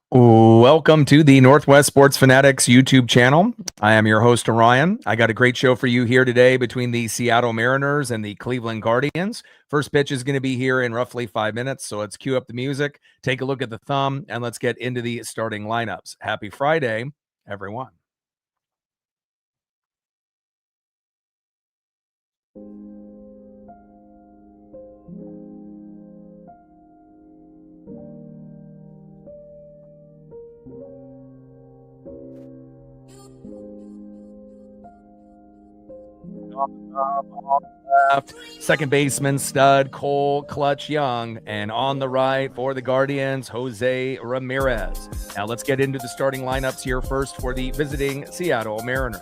Welcome to the Northwest Sports Fanatics YouTube channel. I am your host, Orion. I got a great show for you here today between the Seattle Mariners and the Cleveland Guardians. First pitch is going to be here in roughly 5 minutes, so let's cue up the music, take a look at the thumb, and let's get into the starting lineups. Happy Friday, everyone. Left, second baseman stud Cole Clutch Young, and on the right for the Guardians, Jose Ramirez. Now let's get into the starting lineups here first for the visiting Seattle Mariners.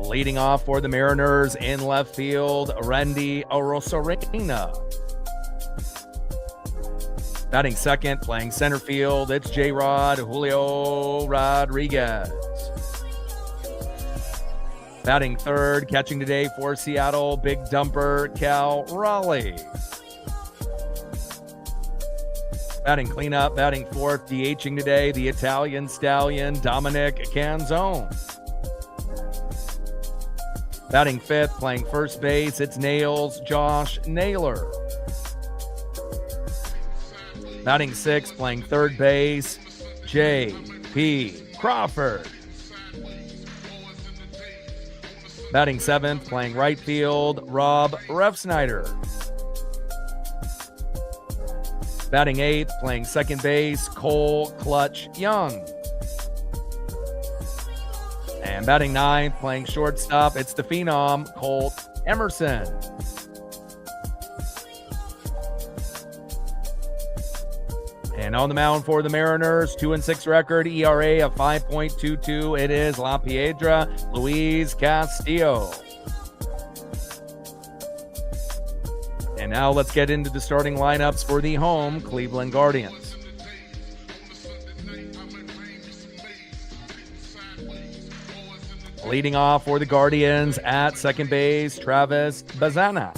Leading off for the Mariners in left field, Randy Arozarena. Batting second, playing center field, it's J-Rod Julio Rodriguez. Batting third, catching today for Seattle, big dumper Cal Raleigh. Batting cleanup, batting fourth, DHing today, the Italian stallion Dominic Canzone. Batting fifth, playing first base, it's Nails Josh Naylor. Batting sixth, playing third base, J.P. Crawford. Batting seventh, playing right field, Rob Refsnyder. Batting eighth, playing second base, Cole Clutch Young. And batting ninth, playing shortstop, it's the phenom, Colt Emerson. And on the mound for the Mariners, 2-6 record, ERA of 5.22. It is La Piedra Luis Castillo. And now let's get into the starting lineups for the home Cleveland Guardians. Leading off for the Guardians at second base, Travis Bazana.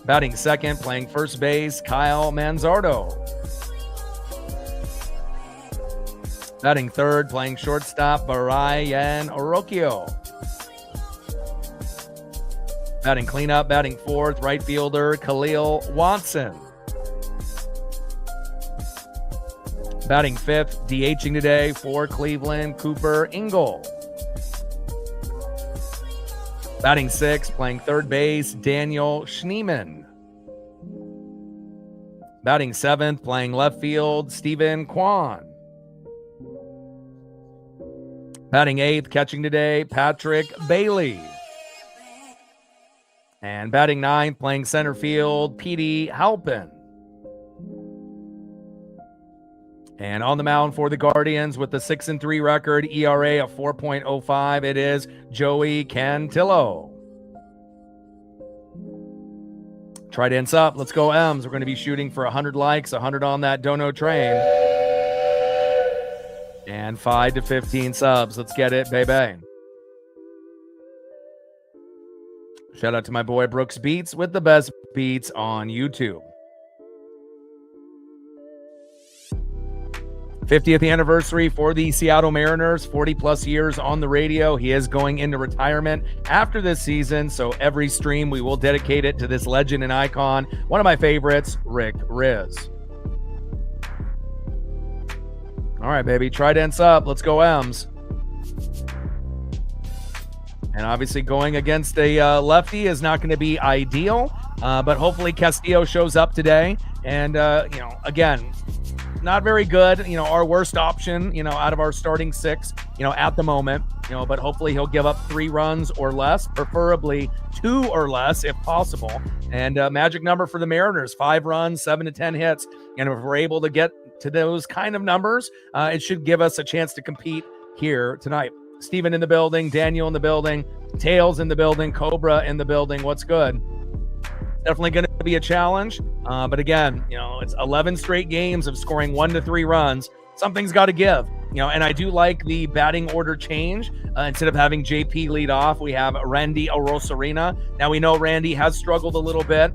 Batting second, playing first base, Kyle Manzardo. Batting third, playing shortstop, Brian Orocchio. Batting cleanup, batting fourth, right fielder, Khalil Watson. Batting fifth, DHing today for Cleveland, Cooper Ingle. Batting sixth, playing third base, Daniel Schneemann. Batting seventh, playing left field, Stephen Kwan. Batting eighth, catching today, Patrick Bailey. And batting ninth, playing center field, Petey Halpin. And on the mound for the Guardians with the 6-3 record, ERA of 4.05, it is Joey Cantillo. Tridents up. Let's go, M's. We're going to be shooting for 100 likes, 100 on that dono train. And 5 to 15 subs. Let's get it, baby. Shout out to my boy Brooks Beats with the best beats on YouTube. 50th anniversary for the Seattle Mariners, 40 plus years on the radio. He is going into retirement after this season, so every stream we will dedicate it to this legend and icon. One of my favorites, Rick Riz. All right, baby, tridents up. Let's go, M's. And obviously going against a lefty is not going to be ideal, but hopefully Castillo shows up today. And, again, not very good, our worst option, out of our starting six, at the moment, but hopefully he'll give up 3 runs or less, preferably 2 or less if possible. And magic number for the Mariners, 5 runs, 7 to 10 hits. And if we're able to get to those kind of numbers, it should give us a chance to compete here tonight. Steven in the building, Daniel in the building, Tails in the building, Cobra in the building. What's good? Definitely going to be a challenge. But again, it's 11 straight games of scoring 1 to 3 runs. Something's got to give. And I do like the batting order change. Instead of having JP lead off, we have Randy Arozarena. Now we know Randy has struggled a little bit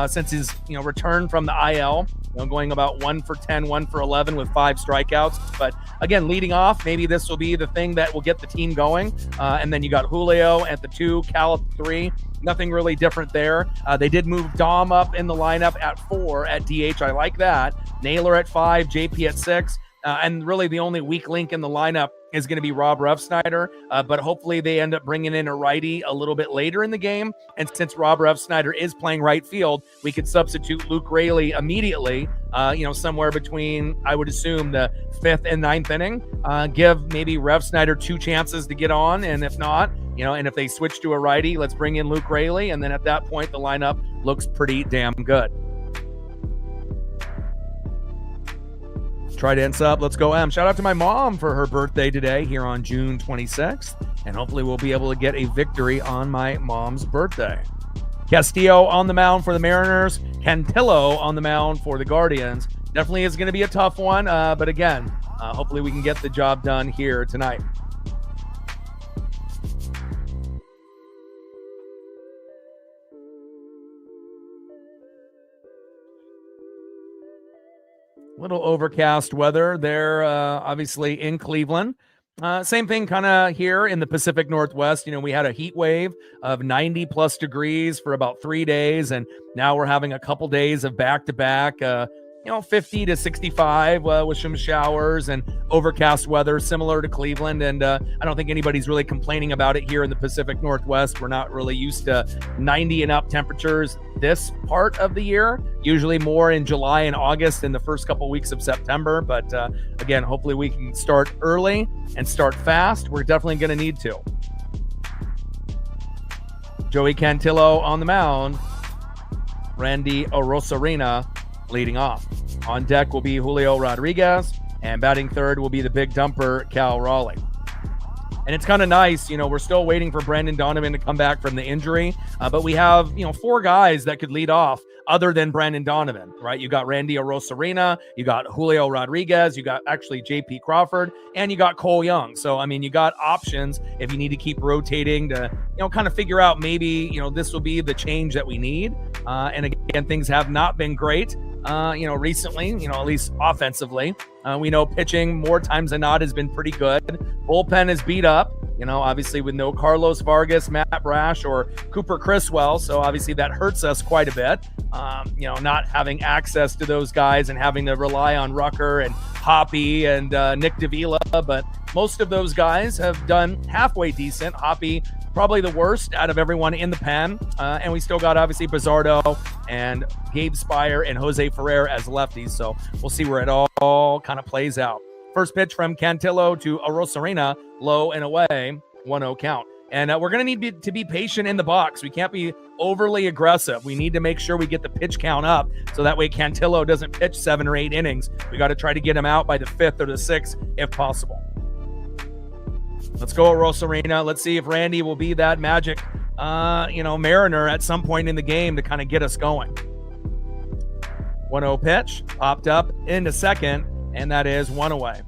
since his return from the IL. Going about 1 for 10, 1 for 11 with 5 strikeouts. But again, leading off, maybe this will be the thing that will get the team going. And then you got Julio at the 2, Cal at the 3. Nothing really different there. They did move Dom up in the lineup at 4 at DH. I like that. Naylor at 5, JP at 6. And really the only weak link in the lineup is going to be Rob Refsnyder. But hopefully they end up bringing in a righty a little bit later in the game. And since Rob Refsnyder is playing right field, we could substitute Luke Raley immediately, somewhere between, I would assume, the 5th and 9th inning. Give maybe Refsnyder 2 chances to get on. And if not, and if they switch to a righty, let's bring in Luke Raley. And then at that point, the lineup looks pretty damn good. Trident's up. Let's go, M. Shout out to my mom for her birthday today here on June 26th. And hopefully we'll be able to get a victory on my mom's birthday. Castillo on the mound for the Mariners. Cantillo on the mound for the Guardians. Definitely is going to be a tough one. But again, hopefully we can get the job done here tonight. Little overcast weather there, obviously in Cleveland. Same thing kind of here in the Pacific Northwest. We had a heat wave of 90 plus degrees for about 3 days. And now we're having a couple days of back-to-back, 50 to 65 with some showers and overcast weather similar to Cleveland. And I don't think anybody's really complaining about it here in the Pacific Northwest. We're not really used to 90 and up temperatures this part of the year, usually more in July and August and the first couple weeks of September. But again, hopefully we can start early and start fast. We're definitely going to need to. Joey Cantillo on the mound. Randy Arozarena leading off. On deck will be Julio Rodriguez, and batting third will be the big dumper, Cal Raleigh. And it's kind of nice, we're still waiting for Brendan Donovan to come back from the injury, but we have, 4 guys that could lead off other than Brandon Donovan, right? You got Randy Arozarena, you got Julio Rodriguez, you got actually JP Crawford, and you got Cole Young. So, you got options if you need to keep rotating to, kind of figure out maybe, this will be the change that we need. And again, things have not been great, recently, at least offensively. We know pitching more times than not has been pretty good. Bullpen is beat up, obviously with no Carlos Vargas, Matt Brash, or Cooper Criswell. So obviously that hurts us quite a bit, not having access to those guys and having to rely on Rucker and Hoppy and Nick Davila. But most of those guys have done halfway decent. Hoppy probably the worst out of everyone in the pen. And we still got obviously Bizardo and Gabe Spire and Jose Ferrer as lefties. So we'll see where it all kind of plays out. First pitch from Cantillo to Arozarena, low and away, 1-0 count. And we're going to need to be patient in the box. We can't be overly aggressive. We need to make sure we get the pitch count up so that way Cantillo doesn't pitch 7 or 8 innings. We got to try to get him out by the 5th or the 6th if possible. Let's go, Arozarena. Let's see if Randy will be that magic, Mariner at some point in the game to kind of get us going. 1-0 pitch, popped up into second, and that is 1 away.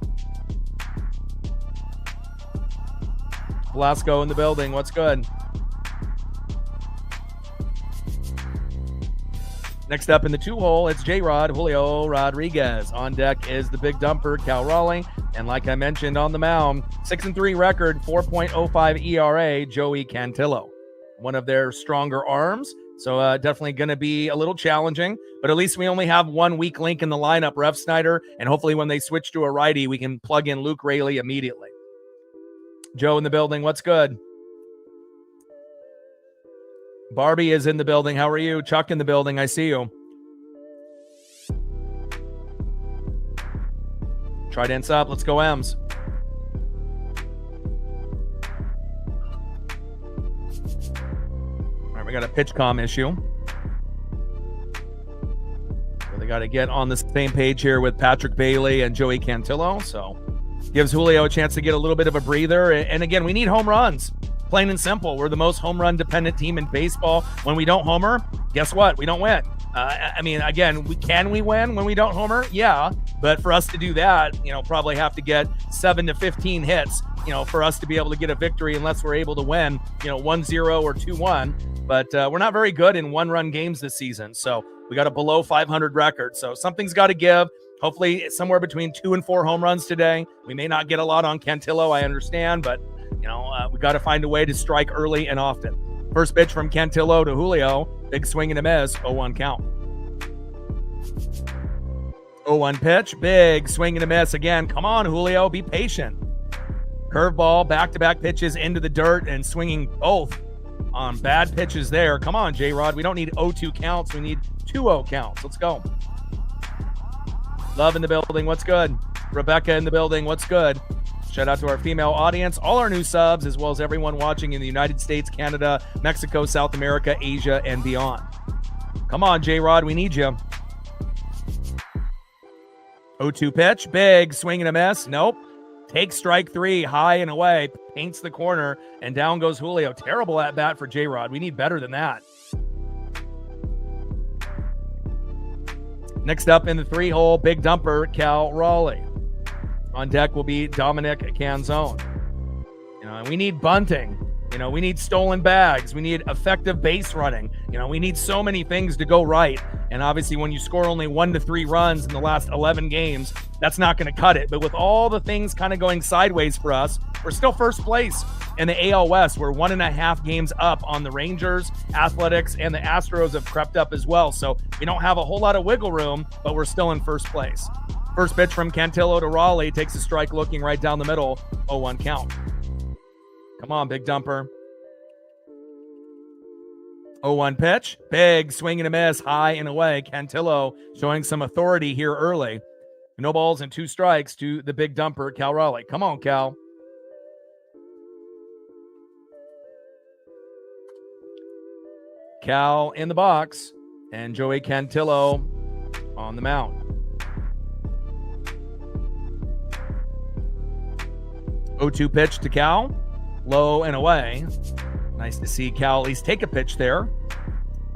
Blasco in the building. What's good? Next up in the 2-hole, it's J-Rod, Julio Rodriguez. On deck is the big dumper, Cal Raleigh. And like I mentioned on the mound, 6-3 record, 4.05 ERA, Joey Cantillo. One of their stronger arms. So definitely going to be a little challenging. But at least we only have one weak link in the lineup, Refsnyder. And hopefully when they switch to a righty, we can plug in Luke Raley immediately. Joe in the building. What's good? Barbie is in the building. How are you? Chuck in the building. I see you. Trident's up. Let's go, M's. All right, we got a pitch comm issue. So they got to get on the same page here with Patrick Bailey and Joey Cantillo. So gives Julio a chance to get a little bit of a breather. And again, we need home runs. Plain and simple. We're the most home run dependent team in baseball. When we don't homer, guess what? We don't win. I mean, again, can we win when we don't homer? Yeah, but for us to do that, probably have to get 7 to 15 hits, for us to be able to get a victory, unless we're able to win, 1-0 or 2-1. But we're not very good in one-run games this season, so we got a below 500 record. So something's got to give. Hopefully, somewhere between 2 and 4 home runs today. We may not get a lot on Cantillo, I understand, but we got to find a way to strike early and often. First pitch from Cantillo to Julio. Big swing and a miss. 0-1 count. 0-1 pitch. Big swing and a miss again. Come on, Julio. Be patient. Curveball, back-to-back pitches into the dirt and swinging both on bad pitches there. Come on, J-Rod. We don't need 0-2 counts. We need 2-0 counts. Let's go. Love in the building. What's good? Rebecca in the building. What's good? Shout out to our female audience, all our new subs, as well as everyone watching in the United States, Canada, Mexico, South America, Asia, and beyond. Come on, J-Rod, we need you. 0-2 pitch, big swing and a miss. Nope. Take strike 3, high and away, paints the corner, and down goes Julio. Terrible at bat for J-Rod. We need better than that. Next up in the 3-hole, big dumper, Cal Raleigh. On deck will be Dominic Canzone. And we need bunting. We need stolen bags. We need effective base running. We need so many things to go right. And obviously, when you score only 1 to 3 runs in the last 11 games, that's not going to cut it. But with all the things kind of going sideways for us, we're still first place in the AL West. We're 1.5 games up on the Rangers, Athletics, and the Astros have crept up as well. So we don't have a whole lot of wiggle room, but we're still in first place. First pitch from Cantillo to Raleigh, takes a strike looking right down the middle, 0-1 count. Come on, big dumper. 0-1 pitch, big swing and a miss, high and away. Cantillo showing some authority here early. No balls and 2 strikes to the big dumper, Cal Raleigh. Come on, Cal. Cal in the box, and Joey Cantillo on the mound. 0-2 pitch to Cal, low and away. Nice to see Cal at least take a pitch there.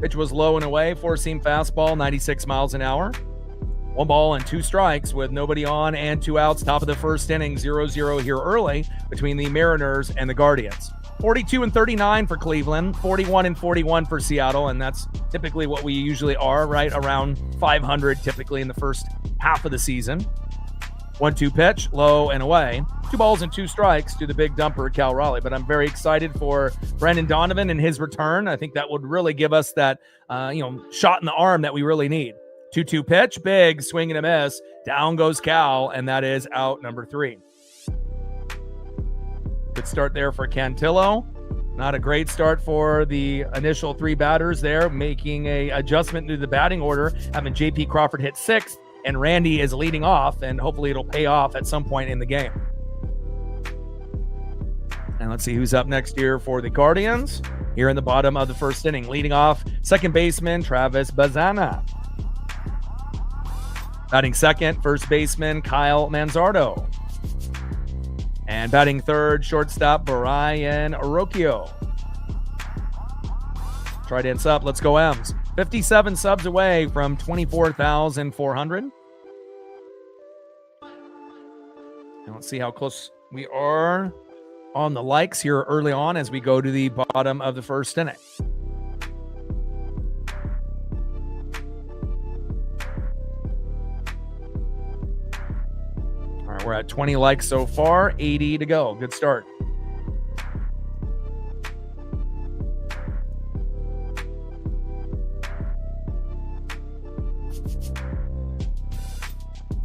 Pitch was low and away, 4-seam fastball, 96 miles an hour. 1 ball and 2 strikes with nobody on and 2 outs. Top of the first inning, 0-0 here early between the Mariners and the Guardians. 42-39 for Cleveland, 41-41 for Seattle, and that's typically what we usually are, right around 500 typically in the first half of the season. 1-2 pitch, low and away. 2 balls and 2 strikes to the big dumper, Cal Raleigh. But I'm very excited for Brendan Donovan and his return. I think that would really give us that, shot in the arm that we really need. 2-2 pitch, big swing and a miss. Down goes Cal, and that is out number 3. Good start there for Cantillo. Not a great start for the initial 3 batters there, making a adjustment to the batting order, having J.P. Crawford hit 6th. And Randy is leading off, and hopefully it'll pay off at some point in the game. And let's see who's up next here for the Guardians. Here in the bottom of the first inning, leading off, second baseman Travis Bazana. Batting second, first baseman Kyle Manzardo. And batting third, shortstop Brian Orocchio. Trident sub, let's go M's. 57 subs away from 24,400. Now let's see how close we are on the likes here early on as we go to the bottom of the first inning. All right, we're at 20 likes so far, 80 to go. Good start.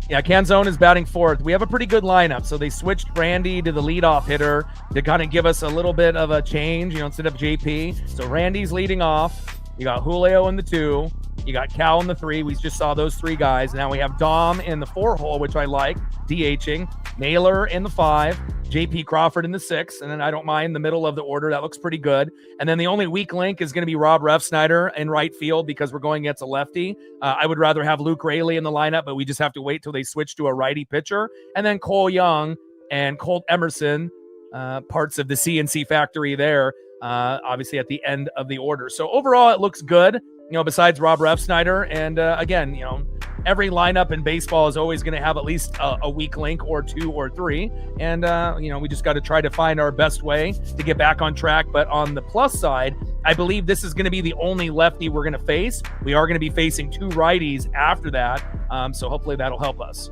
Yeah, Canzone is batting fourth. We have a pretty good lineup. So they switched Randy to the leadoff hitter to kind of give us a little bit of a change, instead of JP. So Randy's leading off. You got Julio in the 2. You got Cal in the 3. We just saw those 3 guys. Now we have Dom in the 4-hole, which I like, DHing. Naylor in the 5. JP Crawford in the 6. And then I don't mind the middle of the order. That looks pretty good. And then the only weak link is going to be Rob Refsnyder in right field because we're going against a lefty. I would rather have Luke Raley in the lineup, but we just have to wait till they switch to a righty pitcher. And then Cole Young and Colt Emerson, parts of the CNC factory there, obviously at the end of the order. So overall, it looks good. besides Rob Refsnyder. And again, every lineup in baseball is always going to have at least a weak link or two or three. And, we just got to try to find our best way to get back on track. But on the plus side, I believe this is going to be the only lefty we're going to face. We are going to be facing two righties after that. So hopefully that'll help us.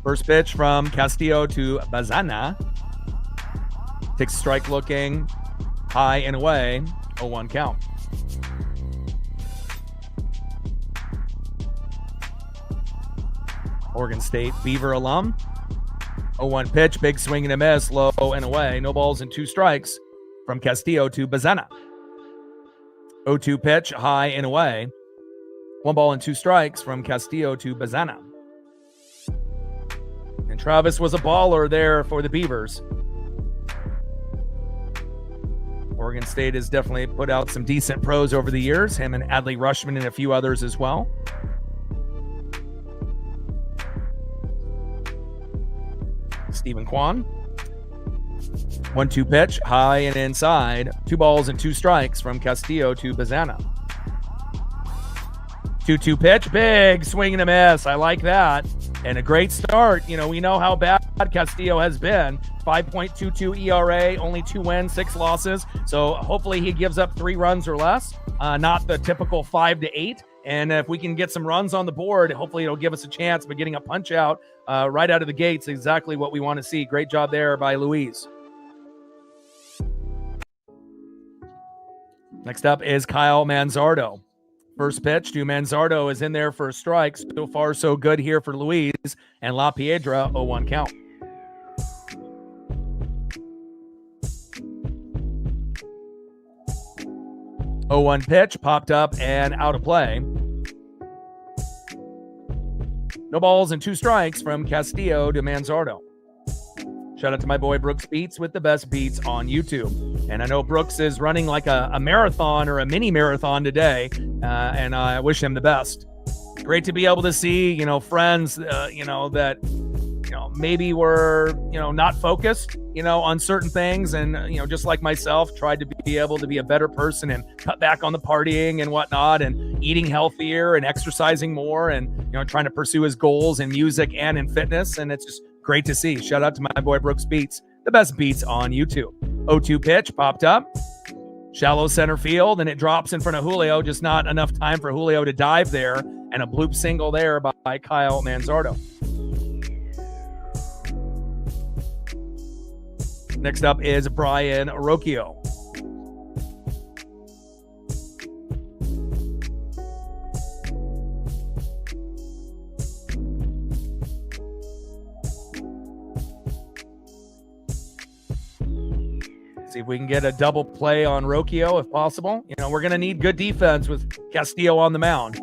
First pitch from Castillo to Bazana. Takes a strike looking, high and away, 0-1 count. Oregon State Beaver alum. 0-1 pitch, big swing and a miss, low and away. No balls and 2 strikes from Castillo to Bazana. 0-2 pitch, high and away. 1 ball and 2 strikes from Castillo to Bazana. And Travis was a baller there for the Beavers. Oregon State has definitely put out some decent pros over the years. Him and Adley Rushman and a few others as well. Stephen Kwan. 1-2 pitch, high and inside. 2 balls and 2 strikes from Castillo to Bazana. 2-2 pitch, big swing and a miss. I like that. And a great start. We know how bad Castillo has been. 5.22 ERA, only 2 wins, 6 losses. So hopefully he gives up 3 runs or less, not the typical 5 to 8. And if we can get some runs on the board, hopefully it'll give us a chance. But getting a punch out right out of the gates, exactly what we want to see. Great job there by Luis. Next up is Kyle Manzardo. First pitch to Manzardo is in there for a strike. So far, so good here for Luis and La Piedra, 0-1 count. Oh, 0-1 pitch, popped up and out of play. No balls and 2 strikes from Castillo to Manzardo. Shout out to my boy Brooks Beats with the best beats on YouTube. And I know Brooks is running like a marathon or a mini marathon today, and I wish him the best. Great to be able to see, friends, that, maybe were, not focused, on certain things. And, just like myself, tried to be able to be a better person and cut back on the partying and whatnot and eating healthier and exercising more and, trying to pursue his goals in music and in fitness. And it's just great to see. Shout out to my boy Brooks Beats, the best beats on YouTube. 0-2 pitch popped up. Shallow center field, and it drops in front of Julio. Just not enough time for Julio to dive there. And a bloop single there by Kyle Manzardo. Next up is Brian Rocchio. See if we can get a double play on Rocchio if possible. We're going to need good defense with Castillo on the mound.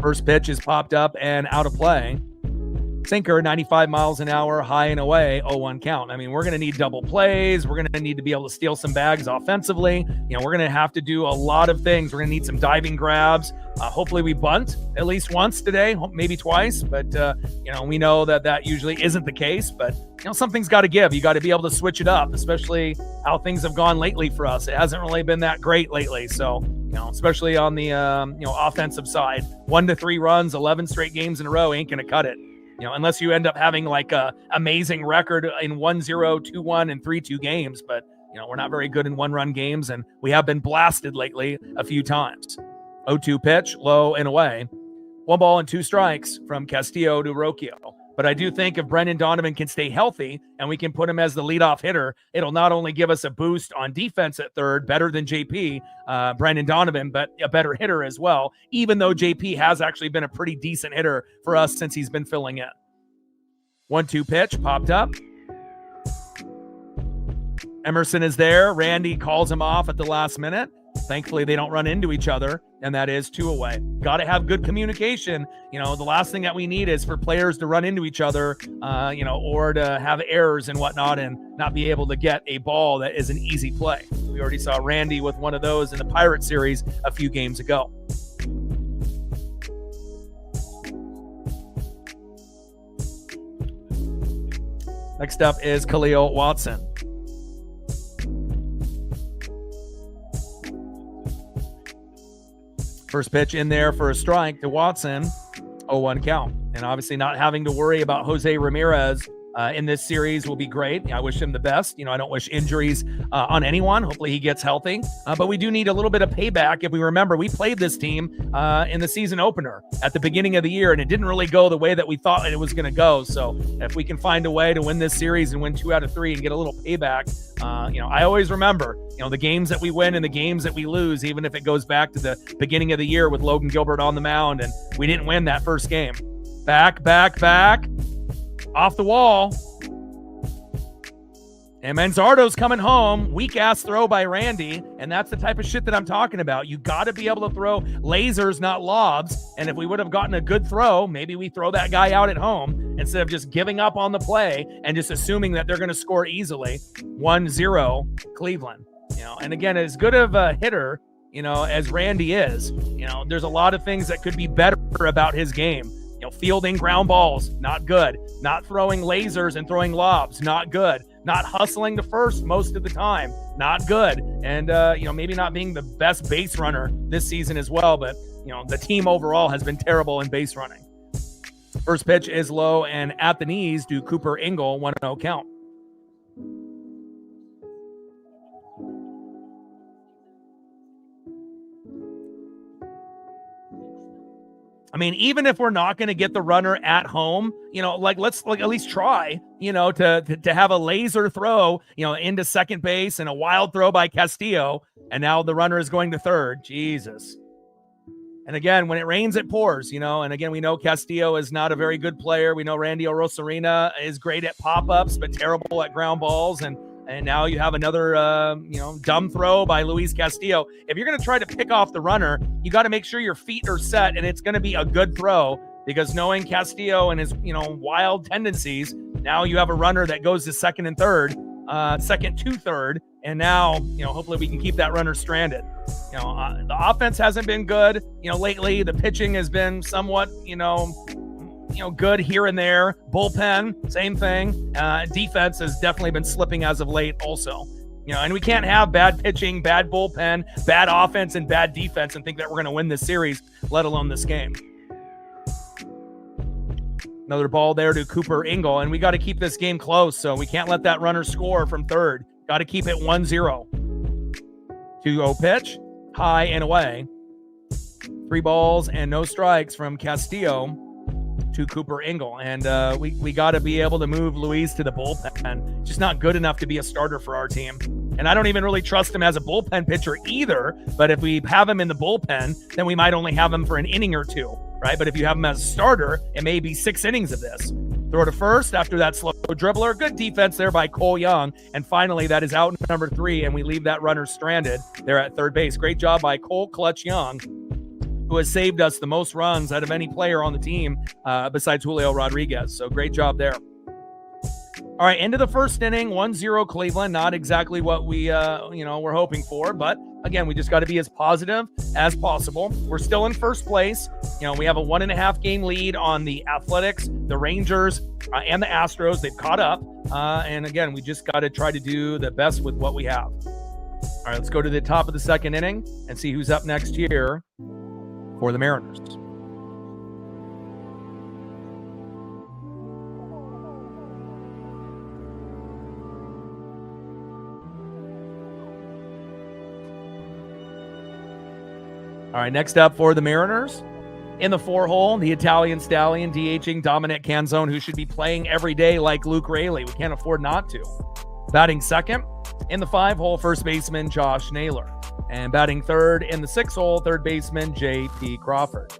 First pitch is popped up and out of play. Sinker, 95 miles an hour, high and away, 0-1 count. I mean, we're going to need double plays. We're going to need to be able to steal some bags offensively. We're going to have to do a lot of things. We're going to need some diving grabs. Hopefully we bunt at least once today, maybe twice. But, we know that usually isn't the case. But, something's got to give. You got to be able to switch it up, especially how things have gone lately for us. It hasn't really been that great lately. So, especially on the, offensive side, 1 to 3 runs, 11 straight games in a row ain't going to cut it. Unless you end up having like a amazing record in 1-0, 2-1, and 3-2 games. But, we're not very good in 1-run games, and we have been blasted lately a few times. 0-2 pitch, low and away. 1 ball and 2 strikes from Castillo to Rocchio. But I do think if Brendan Donovan can stay healthy and we can put him as the leadoff hitter, it'll not only give us a boost on defense at third, better than JP, Brendan Donovan, but a better hitter as well, even though JP has actually been a pretty decent hitter for us since he's been filling in. 1-2 pitch popped up. Emerson is there. Randy calls him off at the last minute. Thankfully, they don't run into each other, and that is 2 away. Got to have good communication. The last thing that we need is for players to run into each other, or to have errors and whatnot and not be able to get a ball that is an easy play. We already saw Randy with one of those in the Pirates series a few games ago. Next up is Khalil Watson. First pitch in there for a strike to Watson. 0-1 count. And obviously not having to worry about Jose Ramirez in this series will be great. I wish him the best. I don't wish injuries on anyone. Hopefully he gets healthy. But we do need a little bit of payback. If we remember, we played this team in the season opener at the beginning of the year, and it didn't really go the way that we thought it was going to go. So if we can find a way to win this series and win 2 out of 3 and get a little payback, I always remember, the games that we win and the games that we lose, even if it goes back to the beginning of the year with Logan Gilbert on the mound and we didn't win that first game. Back. Off the wall. And Manzardo's coming home. Weak-ass throw by Randy, and that's the type of shit that I'm talking about. You got to be able to throw lasers, not lobs, and if we would have gotten a good throw, maybe we throw that guy out at home instead of just giving up on the play and just assuming that they're going to score easily. 1-0 Cleveland. And again, as good of a hitter, as Randy is, there's a lot of things that could be better about his game. Fielding ground balls, not good. Not throwing lasers and throwing lobs, not good. Not hustling to first most of the time, not good. And, maybe not being the best base runner this season as well, but, the team overall has been terrible in base running. First pitch is low and at the knees to Cooper Ingle, 1-0 count. Even if we're not going to get the runner at home, let's at least try, to have a laser throw, into second base and a wild throw by Castillo. And now the runner is going to third. Jesus. And again, when it rains, it pours, and again, we know Castillo is not a very good player. We know Randy Rosarina is great at pop-ups, but terrible at ground balls. And now you have another, dumb throw by Luis Castillo. If you're going to try to pick off the runner, you got to make sure your feet are set and it's going to be a good throw, because knowing Castillo and his, wild tendencies, now you have a runner that goes to second to third. And now, hopefully we can keep that runner stranded. The offense hasn't been good, lately. The pitching has been somewhat, good here and there. Bullpen, same thing. Defense has definitely been slipping as of late also. And we can't have bad pitching, bad bullpen, bad offense, and bad defense and think that we're going to win this series, let alone this game. Another ball there to Cooper Ingle, and we got to keep this game close, so we can't let that runner score from third. Got to keep it 1-0. 2-0 pitch, high and away. 3 balls and no strikes from Castillo to Cooper Ingle. And we got to be able to move Luis to the bullpen. Just not good enough to be a starter for our team. And I don't even really trust him as a bullpen pitcher either. But if we have him in the bullpen, then we might only have him for an inning or 2, right? But if you have him as a starter, it may be 6 innings of this. Throw to first after that slow dribbler. Good defense there by Cole Young. And finally, that is out number 3, and we leave that runner stranded there at third base. Great job by Cole Clutch Young, who has saved us the most runs out of any player on the team besides Julio Rodriguez. So great job there. All right, into the first inning, 1-0 Cleveland. Not exactly what we, we're hoping for, but again, we just got to be as positive as possible. We're still in first place. We have a 1.5 game lead on the Athletics, the Rangers, and the Astros. They've caught up. And again, we just got to try to do the best with what we have. All right, let's go to the top of the second inning and see who's up next here for the Mariners. All right, next up for the Mariners, in the 4-hole, the Italian Stallion DHing Dominic Canzone, who should be playing every day like Luke Raley. We can't afford not to. Batting second, in the 5-hole, first baseman Josh Naylor. And batting third in the 6-hole, third baseman J.P. Crawford.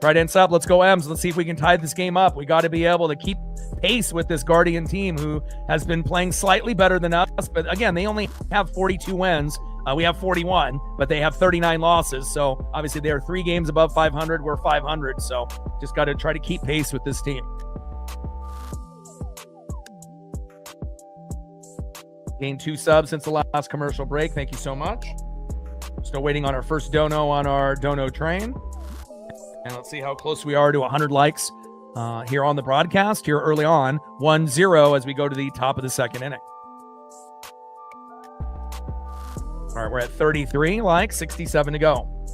Right ends up. Let's go, M's. Let's see if we can tie this game up. We got to be able to keep pace with this Guardian team, who has been playing slightly better than us. But again, they only have 42 wins. We have 41, but they have 39 losses. So obviously they are 3 games above 500. We're 500. So just got to try to keep pace with this team. Gained 2 subs since the last commercial break. Thank you so much. Still waiting on our first dono on our dono train. And let's see how close we are to 100 likes here on the broadcast here early on. 1-0 as we go to the top of the second inning. All right, we're at 33 likes, 67 to go.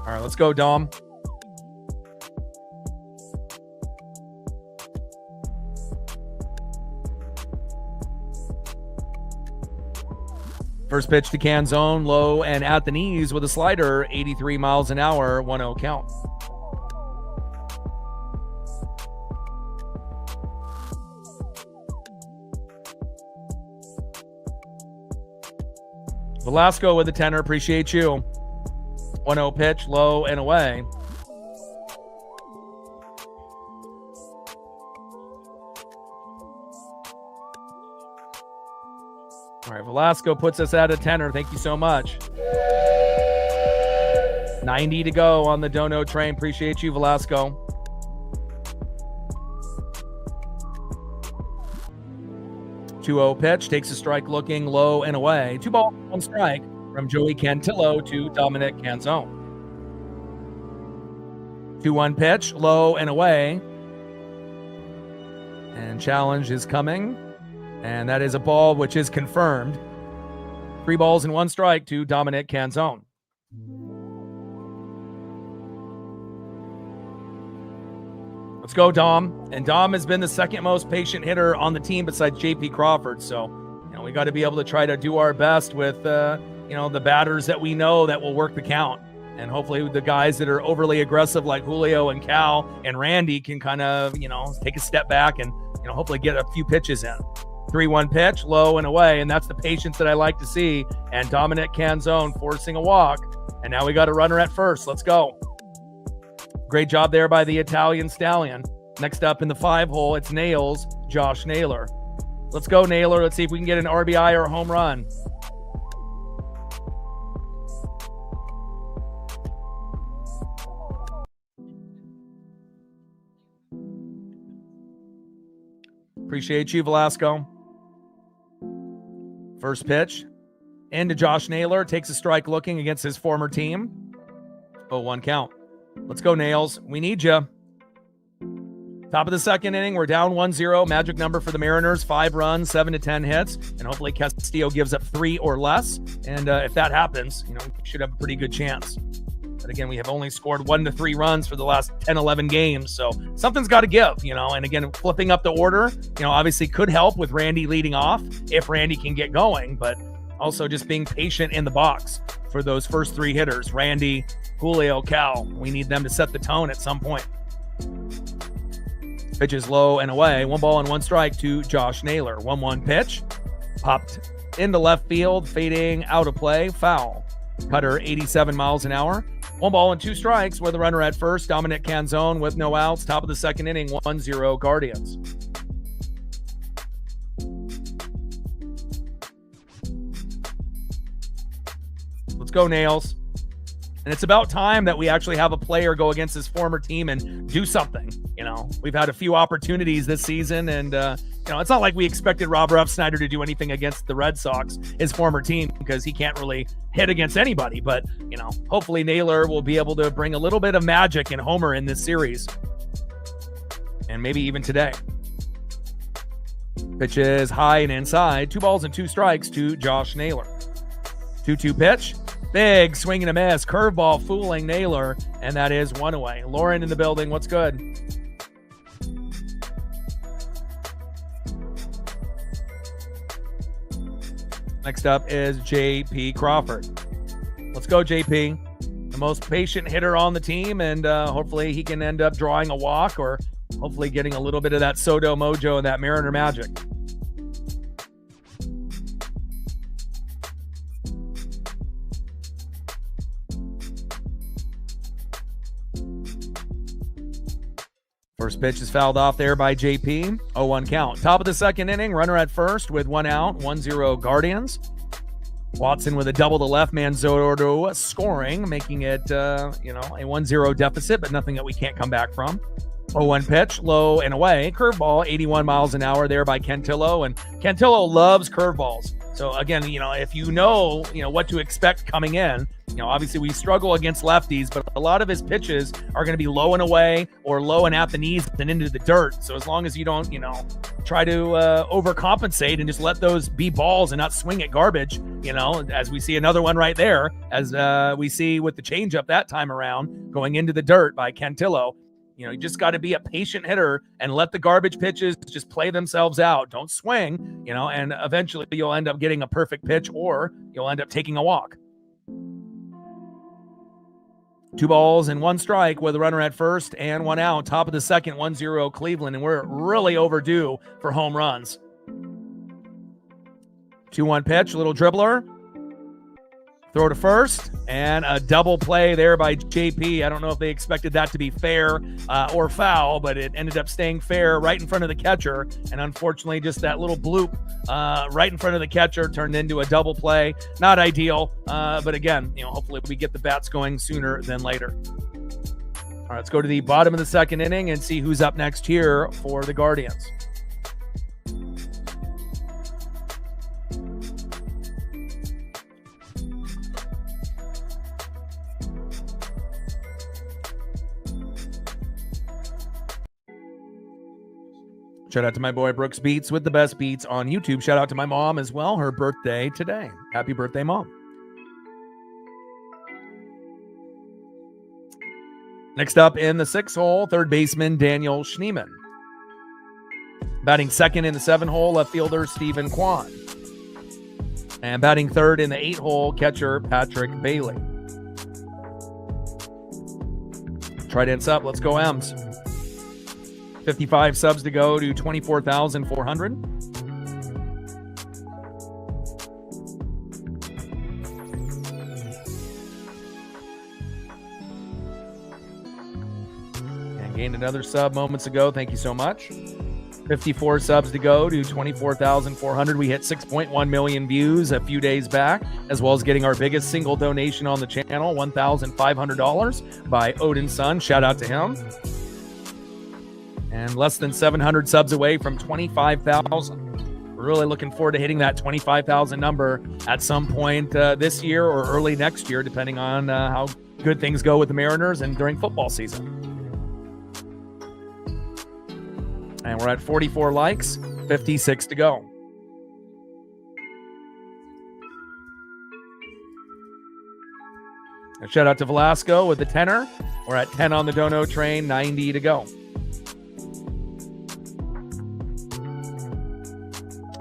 All right, let's go, Dom. First pitch to Canzone, low and at the knees with a slider, 83 miles an hour, 1-0 count. Velasco with a tenor, appreciate you. 1-0 pitch, low and away. All right, Velasco puts us at a tenor. Thank you so much. 90 to go on the Dono train. Appreciate you, Velasco. .2-0 pitch, takes a strike looking low and away. 2 balls, 1 strike from Joey Cantillo to Dominic Canzone. 2-1 pitch, low and away. And challenge is coming. And that is a ball which is confirmed. 3 balls and 1 strike to Dominic Canzone. Let's go, Dom. And Dom has been the second most patient hitter on the team besides JP Crawford. So, we got to be able to try to do our best with, the batters that we know that will work the count. And hopefully the guys that are overly aggressive like Julio and Cal and Randy can kind of, take a step back and, hopefully get a few pitches in. 3-1 pitch, low and away. And that's the patience that I like to see. And Dominic Canzone forcing a walk. And now we got a runner at first. Let's go. Great job there by the Italian Stallion. Next up in the 5 hole, it's Nails, Josh Naylor. Let's go, Naylor. Let's see if we can get an RBI or a home run. Appreciate you, Velasco. First pitch into Josh Naylor. Takes a strike looking against his former team. 0-1 count. Let's go, Nails. We need you. Top of the second inning. We're down 1-0. Magic number for the Mariners. 5 runs, 7 to 10 hits. And hopefully Castillo gives up 3 or less. And if that happens, we should have a pretty good chance. But again, we have only scored 1 to 3 runs for the last 10, 11 games. So something's got to give, And again, flipping up the order, obviously could help with Randy leading off if Randy can get going. But also just being patient in the box for those first 3 hitters. Randy, Julio, Cal. We need them to set the tone at some point. Pitch is low and away. 1 ball and 1 strike to Josh Naylor. 1-1 pitch. Popped into left field. Fading out of play. Foul. Cutter 87 miles an hour. 1 ball and 2 strikes with a runner at first. Dominic Canzone with no outs. Top of the second inning. 1-0 Guardians. Let's go, Nails. And it's about time that we actually have a player go against his former team and do something. We've had a few opportunities this season, and it's not like we expected Rob Refsnyder to do anything against the Red Sox, his former team, because he can't really hit against anybody. But hopefully Naylor will be able to bring a little bit of magic and homer in this series, and maybe even today. Pitch is high and inside. 2 balls and 2 strikes to Josh Naylor. 2-2 pitch. Big swing and a miss. Curveball fooling Naylor, and that is 1 away. Lauren in the building. What's good? Next up is JP Crawford. Let's go, JP. The most patient hitter on the team, and hopefully he can end up drawing a walk or hopefully getting a little bit of that Soto mojo and that Mariner magic. First pitch is fouled off there by JP. 0-1 count. Top of the second inning, runner at first with 1 out, 1-0 Guardians. Watson with a double to left, Manzotto scoring, making it, a 1-0 deficit, but nothing that we can't come back from. 0-1 pitch, low and away. Curveball, 81 miles an hour there by Cantillo, and Cantillo loves curveballs. So again, if you know what to expect coming in, obviously we struggle against lefties, but a lot of his pitches are going to be low and away or low and at the knees and into the dirt. So as long as you don't, try to overcompensate and just let those be balls and not swing at garbage, as we see another one right there, as we see with the changeup that time around going into the dirt by Cantillo. You just got to be a patient hitter and let the garbage pitches just play themselves out. Don't swing, and eventually you'll end up getting a perfect pitch or you'll end up taking a walk. 2 balls and 1 strike with a runner at first and 1 out. Top of the second, 1-0 Cleveland, and we're really overdue for home runs. 2-1 pitch, little dribbler. Throw to first, and a double play there by JP. I don't know if they expected that to be fair or foul, but it ended up staying fair right in front of the catcher. And unfortunately, just that little bloop right in front of the catcher turned into a double play. Not ideal, but again, hopefully we get the bats going sooner than later. All right, let's go to the bottom of the second inning and see who's up next here for the Guardians. Shout out to my boy Brooks Beats with the best beats on YouTube. Shout out to my mom as well. Her birthday today. Happy birthday, Mom. Next up in the 6th hole, third baseman Daniel Schneemann. Batting second in the 7 hole, left fielder Stephen Kwan. And batting third in the 8 hole, catcher Patrick Bailey. Trident's up. Let's go M's. 55 subs to go to 24,400. And gained another sub moments ago. Thank you so much. 54 subs to go to 24,400. We hit 6.1 million views a few days back, as well as getting our biggest single donation on the channel, $1,500 by Odin's son. Shout out to him. And less than 700 subs away from 25,000. We're really looking forward to hitting that 25,000 number at some point this year or early next year, depending on how good things go with the Mariners and during football season. And we're at 44 likes, 56 to go. A shout out to Velasco with the tenner. We're at 10 on the dono train, 90 to go.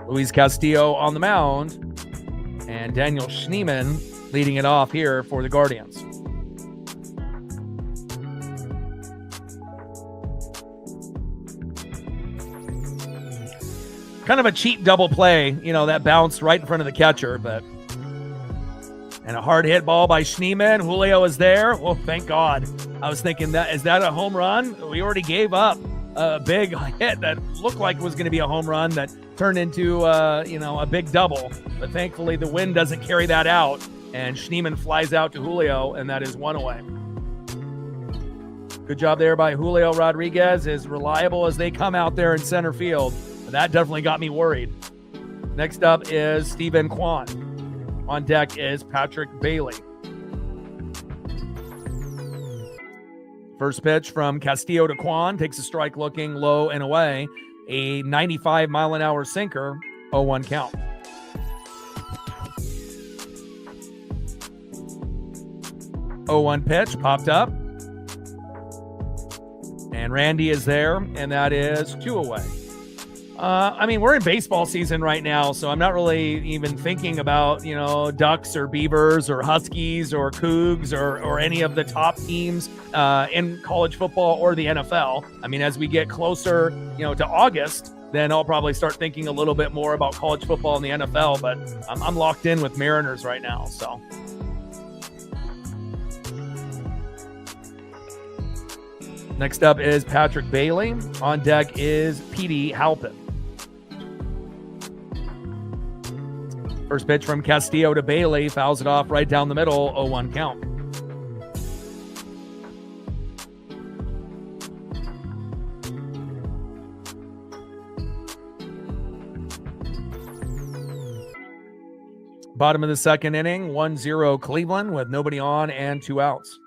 Luis Castillo on the mound, and Daniel Schneemann leading it off here for the Guardians. Kind of a cheap double play, that bounced right in front of the catcher, and a hard hit ball by Schneemann. Julio is there. Oh, thank God. I was thinking, is that a home run? We already gave up a big hit that looked like it was going to be a home run that turned into a big double, but thankfully the wind doesn't carry that out, and Schneemann flies out to Julio, and that is 1 away. Good job there by Julio Rodriguez, as reliable as they come out there in center field. That definitely got me worried. Next up is Stephen Kwan. On deck is Patrick Bailey. First pitch from Castillo to Kwan, takes a strike looking low and away. A 95-mile-an-hour sinker, 0-1 count. Oh, 0-1 pitch, popped up. And Randy is there, and that is 2 away. We're in baseball season right now, so I'm not really even thinking about, Ducks or Beavers or Huskies or Cougs or any of the top teams in college football or the NFL. As we get closer, to August, then I'll probably start thinking a little bit more about college football and the NFL, but I'm locked in with Mariners right now, so. Next up is Patrick Bailey. On deck is Petey Halpin. First pitch from Castillo to Bailey, fouls it off right down the middle, 0-1 count. Bottom of the second inning, 1-0 Cleveland with nobody on and 2 outs.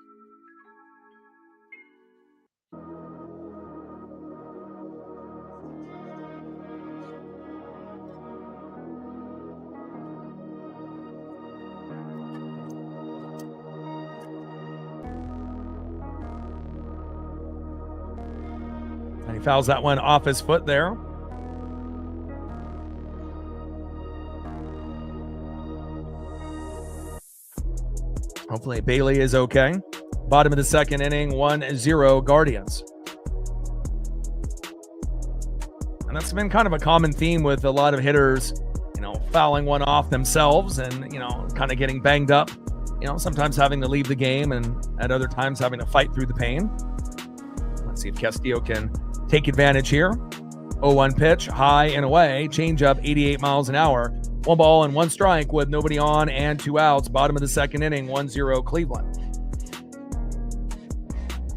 He fouls that one off his foot there. Hopefully Bailey is okay. Bottom of the second inning, 1-0 Guardians. And that's been kind of a common theme with a lot of hitters, fouling one off themselves and, kind of getting banged up, sometimes having to leave the game and at other times having to fight through the pain. Let's see if Castillo can take advantage here. 0-1 pitch, high and away, changeup, 88 miles an hour. 1 ball and 1 strike with nobody on and 2 outs. Bottom of the second inning, 1-0 Cleveland.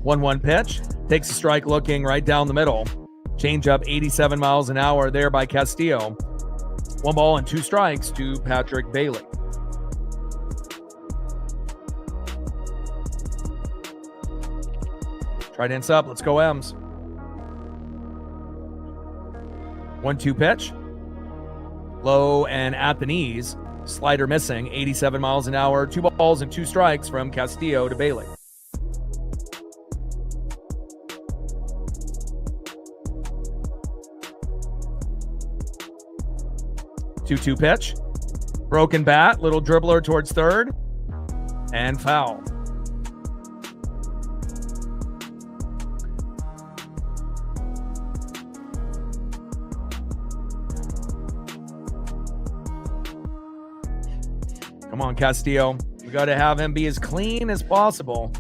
1-1 pitch, takes a strike looking right down the middle. Changeup, 87 miles an hour there by Castillo. 1 ball and 2 strikes to Patrick Bailey. Tried ends up. Let's go M's. 1-2 pitch. Low and at the knees. Slider missing. 87 miles an hour. 2 balls and 2 strikes from Castillo to Bailey. 2-2 pitch. Broken bat. Little dribbler towards third. And foul. Come on, Castillo. We got to have him be as clean as possible.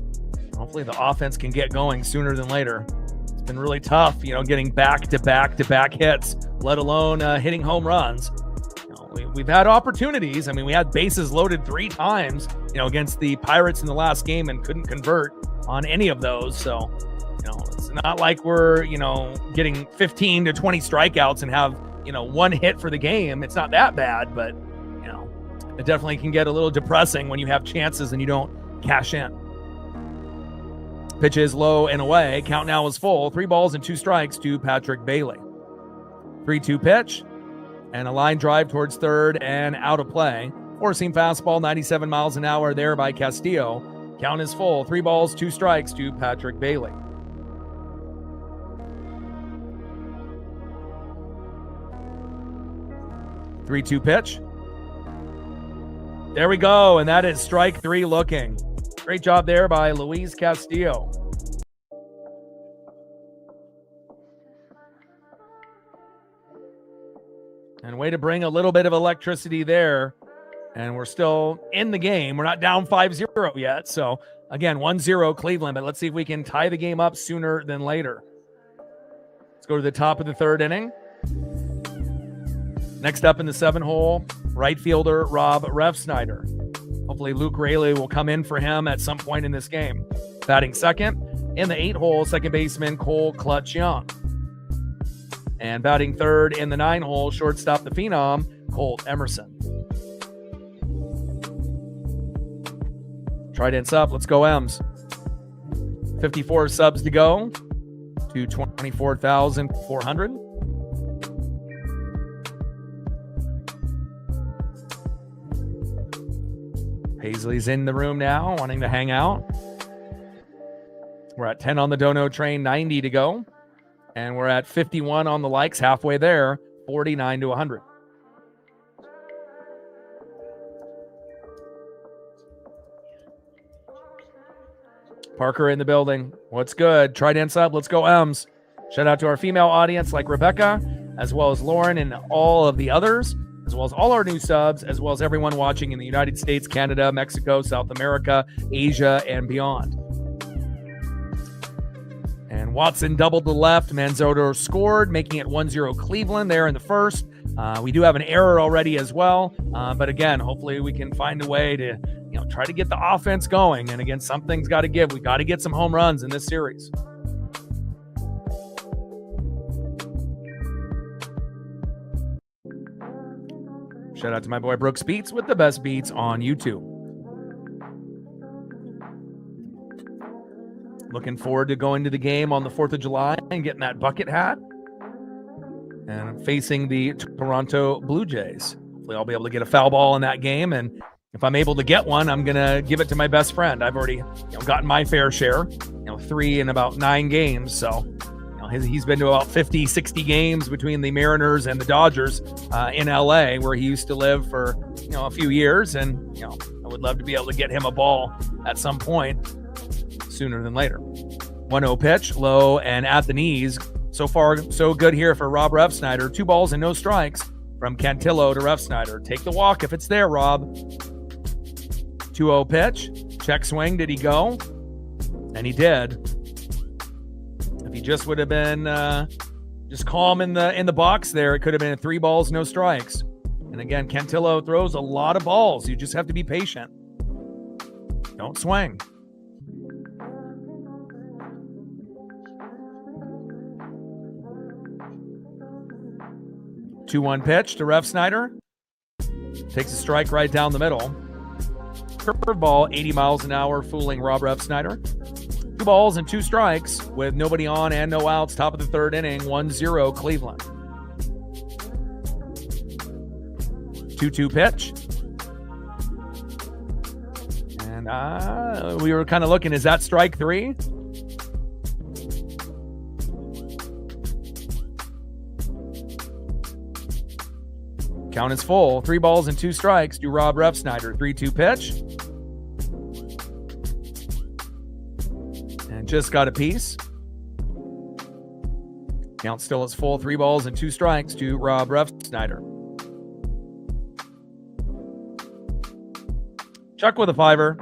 Hopefully the offense can get going sooner than later. It's been really tough, getting back-to-back hits, let alone hitting home runs. We've had opportunities. We had bases loaded 3 times, against the Pirates in the last game and couldn't convert on any of those. So, it's not like we're, getting 15 to 20 strikeouts and have, 1 hit for the game. It's not that bad, but it definitely can get a little depressing when you have chances and you don't cash in. Pitch is low and away. Count now is full. 3 balls and 2 strikes to Patrick Bailey. 3-2 pitch and a line drive towards third and out of play. 4-seam fastball, 97 miles an hour there by Castillo. Count is full. 3 balls, 2 strikes to Patrick Bailey. 3-2 pitch. There we go, and that is strike 3 looking. Great job there by Luis Castillo. And way to bring a little bit of electricity there. And we're still in the game. We're not down 5-0 yet. So, again, 1-0 Cleveland, but let's see if we can tie the game up sooner than later. Let's go to the top of the 3rd inning. Next up in the 7-hole, right fielder Rob Refsnyder. Hopefully Luke Raley will come in for him at some point in this game. Batting second in the 8-hole, second baseman Cole Clutch Young. And batting third in the 9-hole, shortstop the Phenom, Colt Emerson. Tried ends up. Let's go M's. 54 subs to go to 24,400. Paisley's in the room now, wanting to hang out. We're at 10 on the Dono train, 90 to go. And we're at 51 on the likes, halfway there, 49 to 100. Parker in the building. What's good? Trident sub. Let's go M's. Shout out to our female audience like Rebecca, as well as Lauren and all of the others, as well as all our new subs, as well as everyone watching in the United States, Canada, Mexico, South America, Asia, and beyond. And Watson doubled the left. Manzoto scored, making it 1-0 Cleveland there in the first. We do have an error already as well. But again, hopefully we can find a way to, try to get the offense going. And again, something's got to give. We got to get some home runs in this series. Shout out to my boy Brooks Beats with the best beats on YouTube. Looking forward to going to the game on the 4th of July and getting that bucket hat. And I'm facing the Toronto Blue Jays. Hopefully I'll be able to get a foul ball in that game. And if I'm able to get one, I'm going to give it to my best friend. I've already gotten my fair share, 3 in about 9 games. So he's been to about 50, 60 games between the Mariners and the Dodgers in LA, where he used to live for, a few years. And, I would love to be able to get him a ball at some point sooner than later. 1-0 pitch, low and at the knees. So far, so good here for Rob Refsnyder. 2 balls and no strikes from Cantillo to Refsnyder. Take the walk if it's there, Rob. 2-0 pitch, check swing. Did he go? And he did. If he just would have been just calm in the box there, it could have been 3 balls, no strikes. And again, Cantillo throws a lot of balls. You just have to be patient. Don't swing. 2-1 pitch to Refsnyder. Takes a strike right down the middle. Curveball, 80 miles an hour, fooling Rob Refsnyder. 2 balls and 2 strikes with nobody on and no outs. Top of the 3rd inning, 1-0 Cleveland. 2-2 pitch. And we were kind of looking, is that strike 3? Count is full. 3 balls and 2 strikes to Rob Refsnyder. 3-2 pitch. And just got a piece. Count still is full. 3 balls and 2 strikes to Rob Refsnyder. Chuck with a 5er.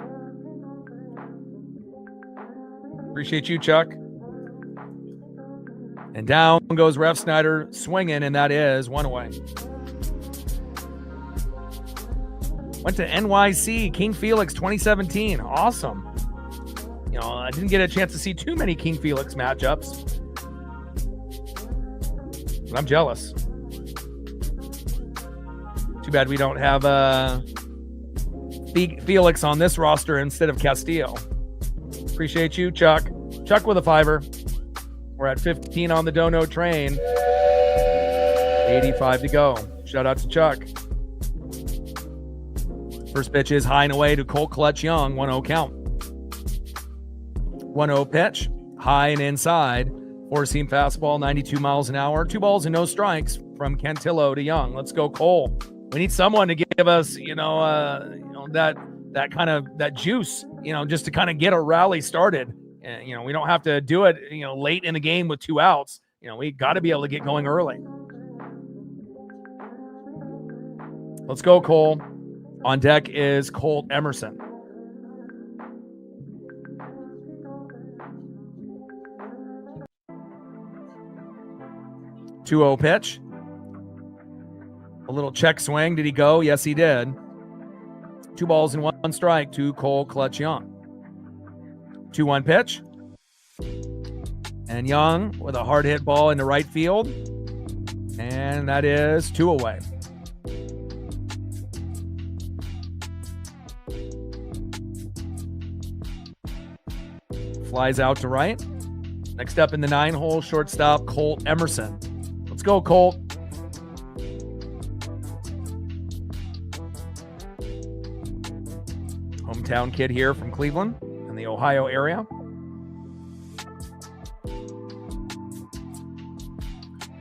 Appreciate you, Chuck. And down goes Refsnyder swinging, and that is 1 away. Went to NYC, King Felix 2017. Awesome. I didn't get a chance to see too many King Felix matchups, but I'm jealous. Too bad we don't have Felix on this roster instead of Castillo. Appreciate you, Chuck. Chuck with a 5er. We're at 15 on the Dono train. 85 to go. Shout out to Chuck. First pitch is high and away to Colt Clutch Young. 1-0 count. 1-0 pitch. High and inside. 4-seam fastball, 92 miles an hour. 2 balls and no strikes from Cantillo to Young. Let's go, Cole. We need someone to give us, that kind of that juice, just to kind of get a rally started. And, we don't have to do it, late in the game with 2 outs. We got to be able to get going early. Let's go, Cole. On deck is Colt Emerson. .2-0 pitch. A little check swing. Did he go? Yes, he did. 2 balls and 1 strike to Colt Clutch Young. 2-1 pitch. And Young with a hard hit ball into right field. And that is 2 away. Flies out to right. Next up in the 9-hole, shortstop Colt Emerson. Let's go, Colt. Hometown kid here from Cleveland in the Ohio area.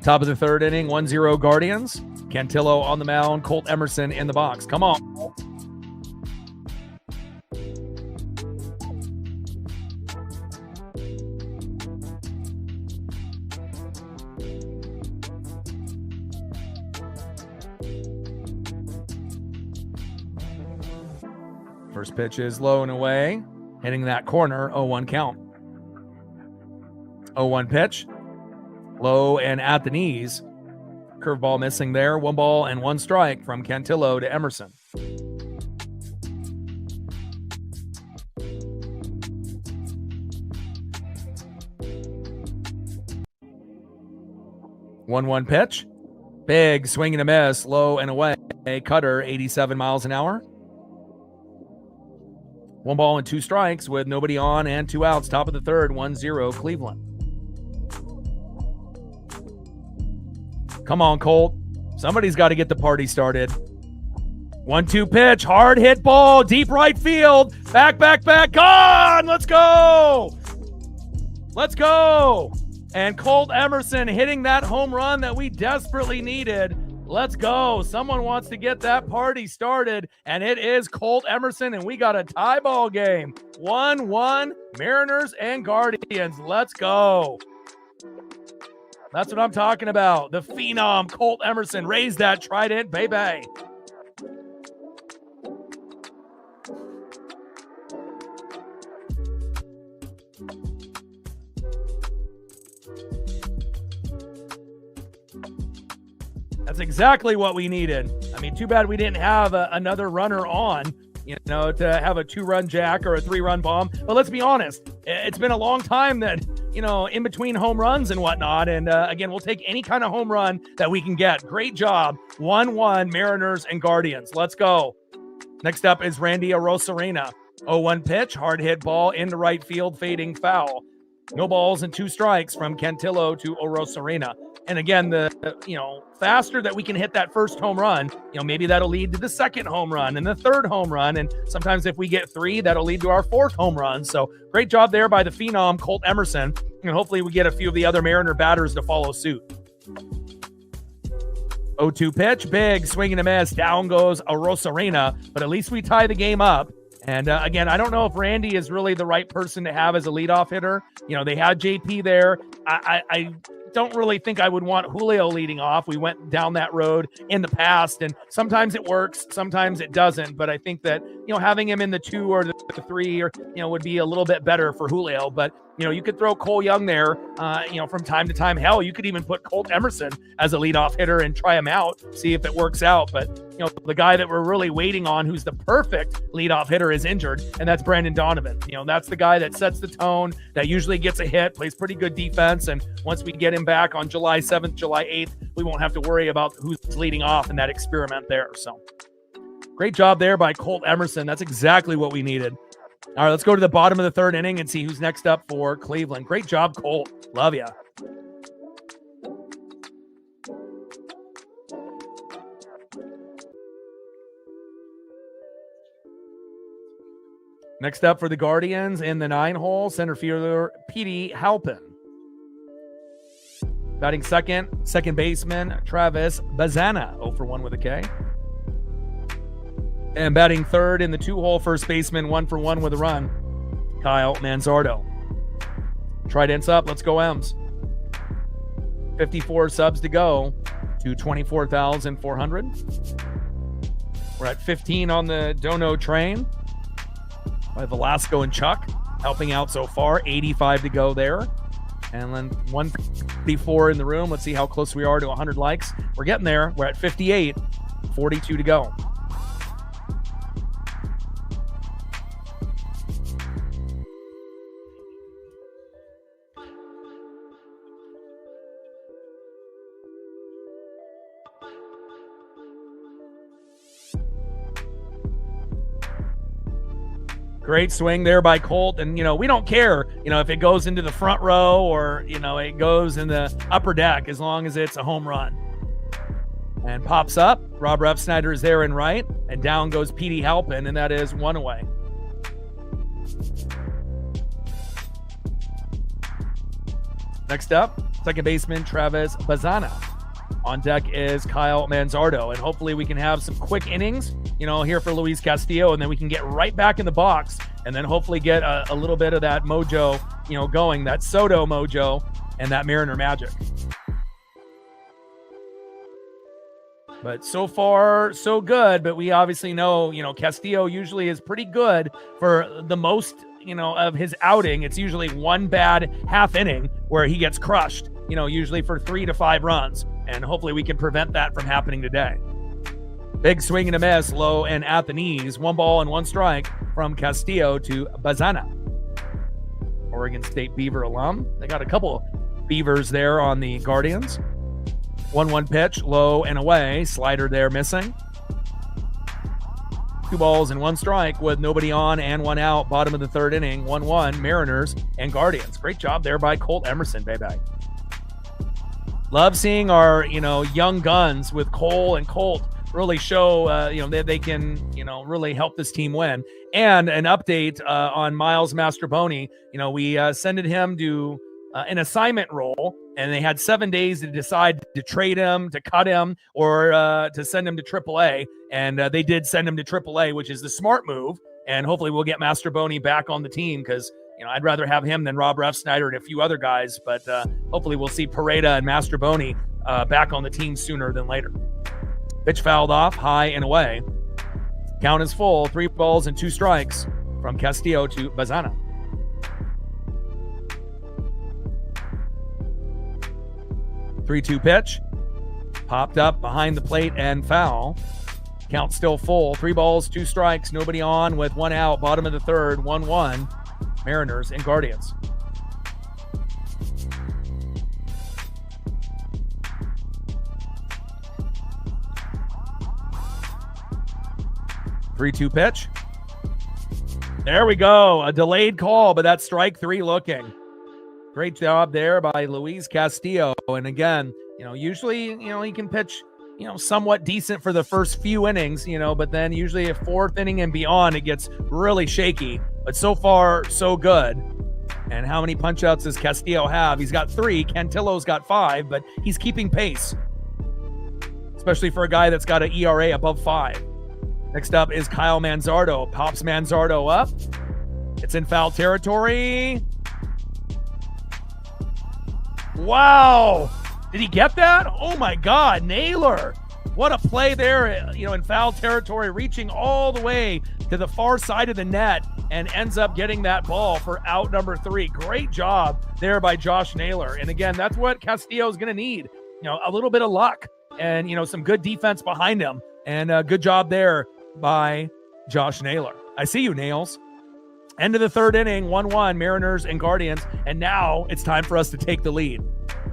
Top of the 3rd inning, 1-0 Guardians. Cantillo on the mound, Colt Emerson in the box. Come on. First pitch is low and away, hitting that corner, 0-1 count. 0-1 pitch, low and at the knees. Curveball missing there, 1 ball and 1 strike from Cantillo to Emerson. One pitch, big swing and a miss, low and away. Cutter, 87 miles an hour. 1 ball and 2 strikes with nobody on and 2 outs. Top of the 3rd, 1-0 Cleveland. Come on, Colt. Somebody's got to get the party started. 1-2 pitch, hard hit ball, deep right field. Back, gone. Let's go. Let's go. And Colt Emerson hitting that home run that we desperately needed. Let's go. Someone wants to get that party started, and it is Colt Emerson, and we got a tie ball game. 1-1, Mariners and Guardians. Let's go. That's what I'm talking about. The phenom Colt Emerson. Raise that trident, baby. That's exactly what we needed. I mean, too bad we didn't have another runner on, to have a 2-run jack or a 3-run bomb. But let's be honest, it's been a long time that, in between home runs and whatnot. And again, we'll take any kind of home run that we can get. Great job. 1-1, Mariners and Guardians. Let's go. Next up is Randy Arozarena. 0-1 pitch, hard hit ball into right field, fading foul. No balls and 2 strikes from Cantillo to Arozarena. And again, the faster that we can hit that first home run, maybe that'll lead to the second home run and the third home run. And sometimes if we get 3, that'll lead to our 4th home run. So great job there by the phenom Colt Emerson. And hopefully we get a few of the other Mariner batters to follow suit. 0-2 pitch, big swing and a miss. Down goes Arozarena, but at least we tie the game up. And again, I don't know if Randy is really the right person to have as a leadoff hitter. They had JP there. I don't really think I would want Julio leading off. We went down that road in the past, and sometimes it works, sometimes it doesn't. But I think that, having him in the 2 or the 3 or, would be a little bit better for Julio. But, you could throw Cole Young there, from time to time. Hell, you could even put Colt Emerson as a leadoff hitter and try him out, see if it works out. But, the guy that we're really waiting on, who's the perfect leadoff hitter, is injured, and that's Brandon Donovan. That's the guy that sets the tone, that usually gets a hit, plays pretty good defense. And once we get him back on July 7th, July 8th, we won't have to worry about who's leading off in that experiment there. So great job there by Colt Emerson. That's exactly what we needed. All right, let's go to the bottom of the 3rd inning and see who's next up for Cleveland. Great job, Colt. Love ya. Next up for the Guardians in the 9-hole, center fielder Petey Halpin. Batting second baseman Travis Bazana, 0-for-1 with a K. And batting third in the 2-hole, first baseman, 1-for-1 with a run, Kyle Manzardo. Trident's up. Let's go, M's. 54 subs to go to 24,400. We're at 15 on the Dono train by Velasco and Chuck helping out so far. 85 to go there. And then 154 in the room. Let's see how close we are to 100 likes. We're getting there. We're at 58. 42 to go. Great swing there by Colt. And, we don't care, if it goes into the front row or, it goes in the upper deck, as long as it's a home run. And pops up. Rob Refsnyder is there in right. And down goes Petey Halpin, and that is 1 away. Next up, second baseman Travis Bazana. On deck is Kyle Manzardo, and hopefully we can have some quick innings, here for Luis Castillo, and then we can get right back in the box, and then hopefully get a little bit of that mojo, going, that Soto mojo and that Mariner magic. But so far, so good. But we obviously know, Castillo usually is pretty good for the most, of his outing. It's usually one bad half inning where he gets crushed, usually for 3 to 5 runs. And hopefully we can prevent that from happening today. Big swing and a miss, low and at the knees. 1 ball and 1 strike from Castillo to Bazana. Oregon State Beaver alum. They got a couple Beavers there on the Guardians. 1-1 pitch, low and away. Slider there missing. 2 balls and 1 strike with nobody on and 1 out. Bottom of the 3rd inning. 1-1 Mariners and Guardians. Great job there by Colt Emerson, baby. Love seeing our, young guns with Cole and Colt really show, that they can, really help this team win. And an update on Miles Mastrobuoni. We sent him to an assignment role, and they had 7 days to decide to trade him, to cut him, or to send him to AAA. And they did send him to AAA, which is the smart move. And hopefully we'll get Mastroboni back on the team because, I'd rather have him than Rob Refsnyder and a few other guys. But hopefully we'll see Pareda and Mastroboni back on the team sooner than later. Pitch fouled off, high and away. Count is full, 3 balls and 2 strikes from Castillo to Bazana. Three-two pitch. Popped up behind the plate and foul. Count still full. 3 balls, 2 strikes, nobody on with 1 out. Bottom of the third, 1-1. Mariners and Guardians. Three-two pitch. There we go. A delayed call, but that's strike 3 looking. Great job there by Luis Castillo. And again, usually, he can pitch, somewhat decent for the first few innings, but then usually a 4th inning and beyond, it gets really shaky. But so far, so good. And how many punch outs does Castillo have? He's got 3. Cantillo's got 5, but he's keeping pace, especially for a guy that's got an ERA above 5. Next up is Kyle Manzardo. Pops Manzardo up. It's in foul territory. Wow. Did he get that? Oh my God, Naylor. What a play there, in foul territory, reaching all the way to the far side of the net and ends up getting that ball for out number 3. Great job there by Josh Naylor. And again, that's what Castillo is going to need. A little bit of luck and, some good defense behind him. And a good job there by Josh Naylor. I see you, Nails. End of the 3rd inning, 1-1, Mariners and Guardians. And now it's time for us to take the lead.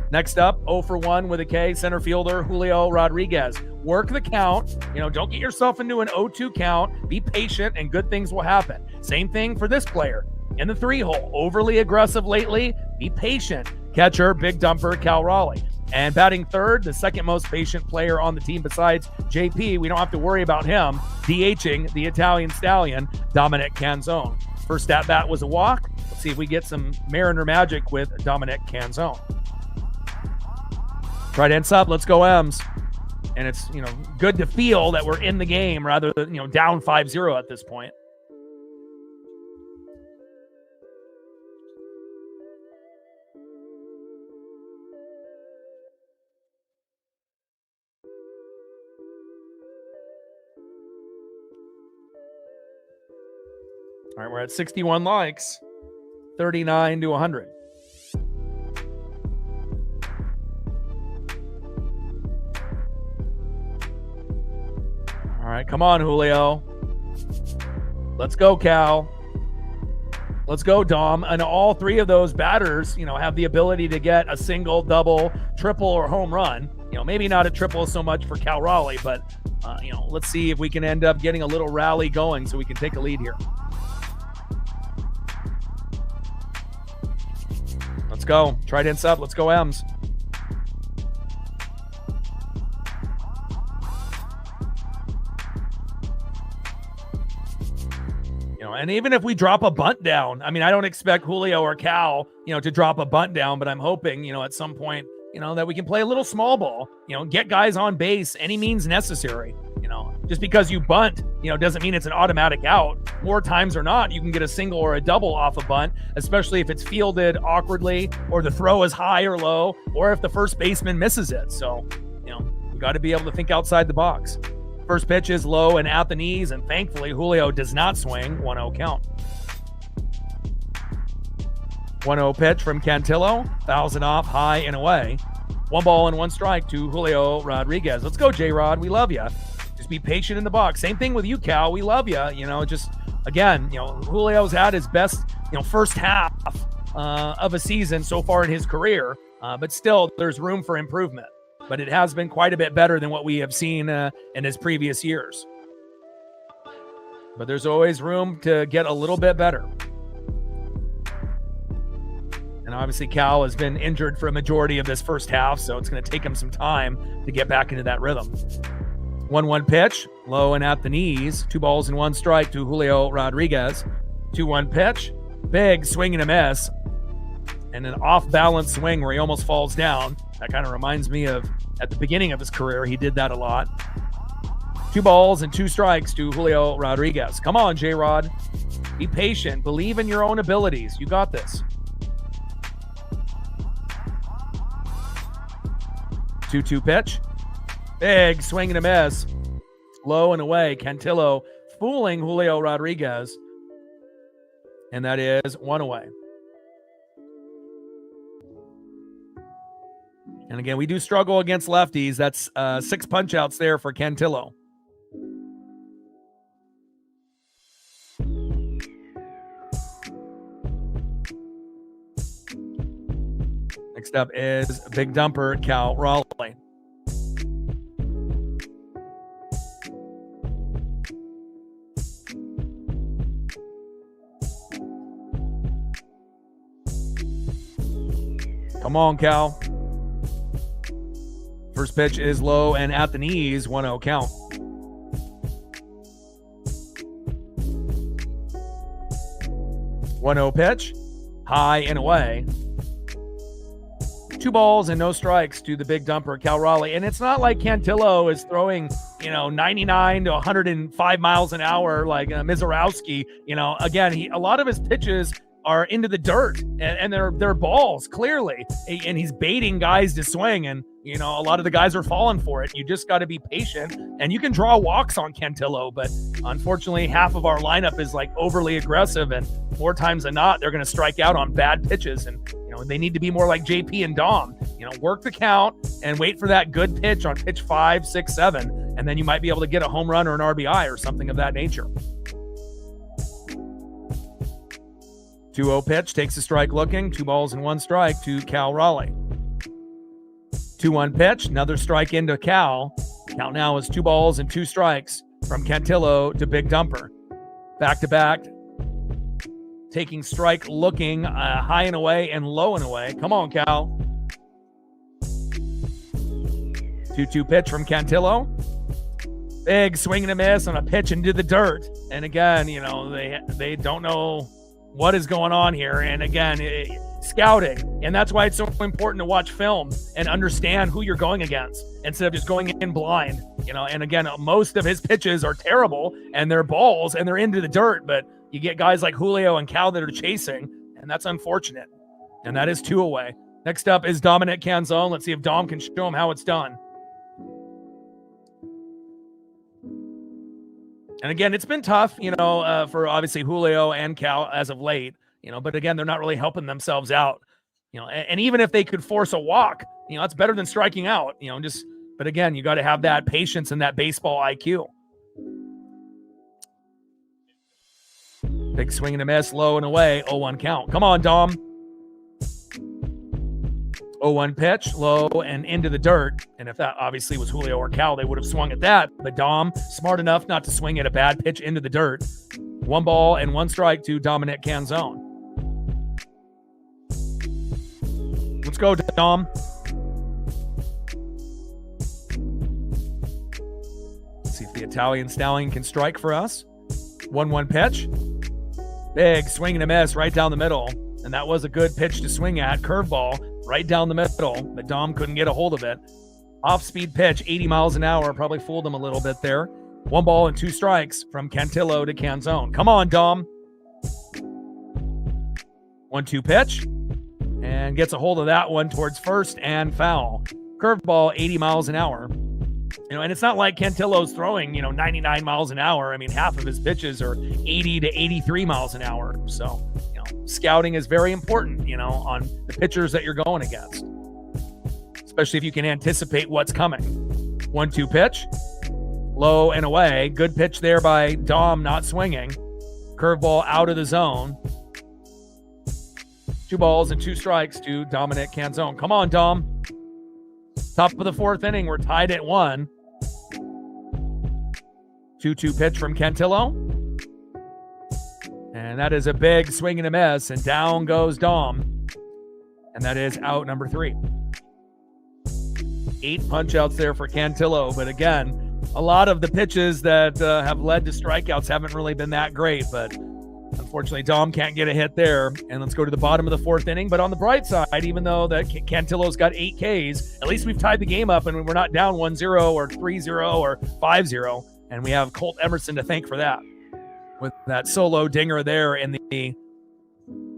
Next up, 0 for 1 with a K, center fielder Julio Rodriguez. Work the count. Don't get yourself into an 0-2 count. Be patient and good things will happen. Same thing for this player. In the 3-hole, overly aggressive lately. Be patient. Catcher, big dumper, Cal Raleigh. And batting 3rd, the second most patient player on the team besides JP. We don't have to worry about him. DHing the Italian stallion, Dominic Canzone. First at bat was a walk. Let's see if we get some Mariner magic with Dominic Canzone. Right hand sub, let's go M's. And it's, good to feel that we're in the game rather than, down 5-0 at this point. All right, we're at 61 likes, 39 to 100. All right, come on, Julio. Let's go, Cal. Let's go, Dom. And all 3 of those batters, have the ability to get a single, double, triple, or home run. Maybe not a triple so much for Cal Raleigh, but, let's see if we can end up getting a little rally going so we can take a lead here. Let's go. Trident sub. Let's go, M's. And even if we drop a bunt down, I don't expect Julio or Cal, to drop a bunt down, but I'm hoping, at some point, that we can play a little small ball, get guys on base, any means necessary. Just because you bunt, doesn't mean it's an automatic out. More times or not, you can get a single or a double off a bunt, especially if it's fielded awkwardly or the throw is high or low, or if the first baseman misses it. So, you got to be able to think outside the box. First pitch is low and at the knees, and thankfully Julio does not swing. 1-0 count. 1-0 pitch from Cantillo. Fouls it off high and away. 1 ball and 1 strike to Julio Rodriguez. Let's go, J-Rod. We love you. Just be patient in the box. Same thing with you, Cal. We love you. Just, again, Julio's had his best, first half of a season so far in his career, but still there's room for improvement. But it has been quite a bit better than what we have seen in his previous years. But there's always room to get a little bit better. And obviously Cal has been injured for a majority of this first half, so it's going to take him some time to get back into that rhythm. 1-1 pitch, low and at the knees. 2 balls and 1 strike to Julio Rodriguez. 2-1 pitch, big swing and a miss. and an off-balance swing where he almost falls down. That kind of reminds me of at the beginning of his career. He did that a lot. 2 balls and 2 strikes to Julio Rodriguez. Come on, J-Rod. Be patient. Believe in your own abilities. You got this. 2-2 pitch. Big swing and a miss. Low and away. Cantillo fooling Julio Rodriguez. And that is 1 away. And again, we do struggle against lefties. That's 6 punch outs there for Cantillo. Next up is big dumper Cal Raleigh. Come on, Cal. First pitch is low and at the knees, 1-0 count. One 0 pitch, high and away. 2 balls and no strikes to the big dumper, Cal Raleigh. And it's not like Cantillo is throwing, 99 to 105 miles an hour like Mizorowski. Again, a lot of his pitches are into the dirt and they're balls, clearly. And he's baiting guys to swing. And, a lot of the guys are falling for it. You just got to be patient. And you can draw walks on Cantillo, but unfortunately, half of our lineup is like overly aggressive. And more times than not, they're going to strike out on bad pitches. And, they need to be more like JP and Dom. Work the count and wait for that good pitch on pitch 5, 6, 7. And then you might be able to get a home run or an RBI or something of that nature. 2-0 pitch, takes a strike looking. 2 balls and 1 strike to Cal Raleigh. 2-1 pitch, another strike into Cal. Count now is 2 balls and 2 strikes from Cantillo to big dumper. Back to back. Taking strike looking, high and away and low and away. Come on, Cal. 2-2 pitch from Cantillo. Big swing and a miss on a pitch into the dirt. And again, they don't know what is going on here. And again, scouting. And that's why it's so important to watch film and understand who you're going against instead of just going in blind. And again, most of his pitches are terrible and they're balls and they're into the dirt, but you get guys like Julio and Cal that are chasing, and that's unfortunate. And that is 2 away. Next up is Dominic Canzone. Let's see if Dom can show him how it's done. And again, it's been tough, for obviously Julio and Cal as of late, but again, they're not really helping themselves out, and even if they could force a walk, that's better than striking out, but again, you got to have that patience and that baseball IQ. Big swing and a miss, low and away, 0-1 count. Come on, Dom. 0-1 pitch, low and into the dirt. And if that obviously was Julio or Cal, they would have swung at that. But Dom, smart enough not to swing at a bad pitch into the dirt. 1 ball and 1 strike to Dominic Canzone. Let's go, Dom. Let's see if the Italian Stallion can strike for us. 1-1 pitch. Big swing and a miss right down the middle. And that was a good pitch to swing at. Curveball right down the middle, but Dom couldn't get a hold of it. Off-speed pitch, 80 miles an hour. Probably fooled him a little bit there. 1 ball and 2 strikes from Cantillo to Canzone. Come on, Dom. 1-2 pitch. And gets a hold of that one towards first and foul. Curveball, 80 miles an hour. And it's not like Cantillo's throwing, 99 miles an hour. I mean, half of his pitches are 80 to 83 miles an hour. So, scouting is very important, on the pitchers that you're going against, especially if you can anticipate what's coming. 1-2 pitch, low and away. Good pitch there by Dom, not swinging. Curveball out of the zone. 2 balls and 2 strikes to Dominic Canzone. Come on, Dom. Top of the 4th inning, we're tied at 1. 2-2 pitch from Cantillo. And that is a big swing and a miss, and down goes Dom. And that is out number 3. 8 punch outs there for Cantillo, but again, a lot of the pitches that have led to strikeouts haven't really been that great, but Unfortunately, Dom can't get a hit there. And let's go to the bottom of the 4th inning. But on the bright side, even though that Cantillo's got 8 Ks, at least we've tied the game up and we're not down 1-0 or 3-0 or 5-0. And we have Colt Emerson to thank for that with that solo dinger there in the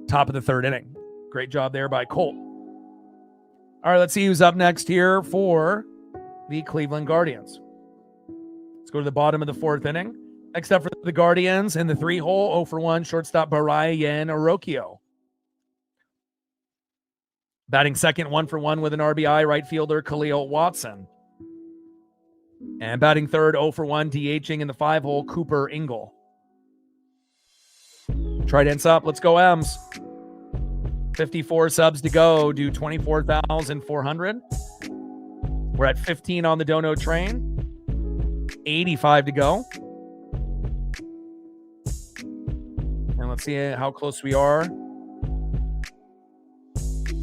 top of the 3rd inning. Great job there by Colt. All right, let's see who's up next here for the Cleveland Guardians. Let's go to the bottom of the 4th inning. Next up for the Guardians in the 3-hole, 0 for 1, shortstop Brian Arroquio. Batting second, 1 for 1 with an RBI, right fielder Khalil Watson. And batting third, 0 for 1, DHing in the 5-hole, Cooper Ingle. Tridents up, let's go M's. 54 subs to go, do 24,400. We're at 15 on the Dono train. 85 to go. And let's see how close we are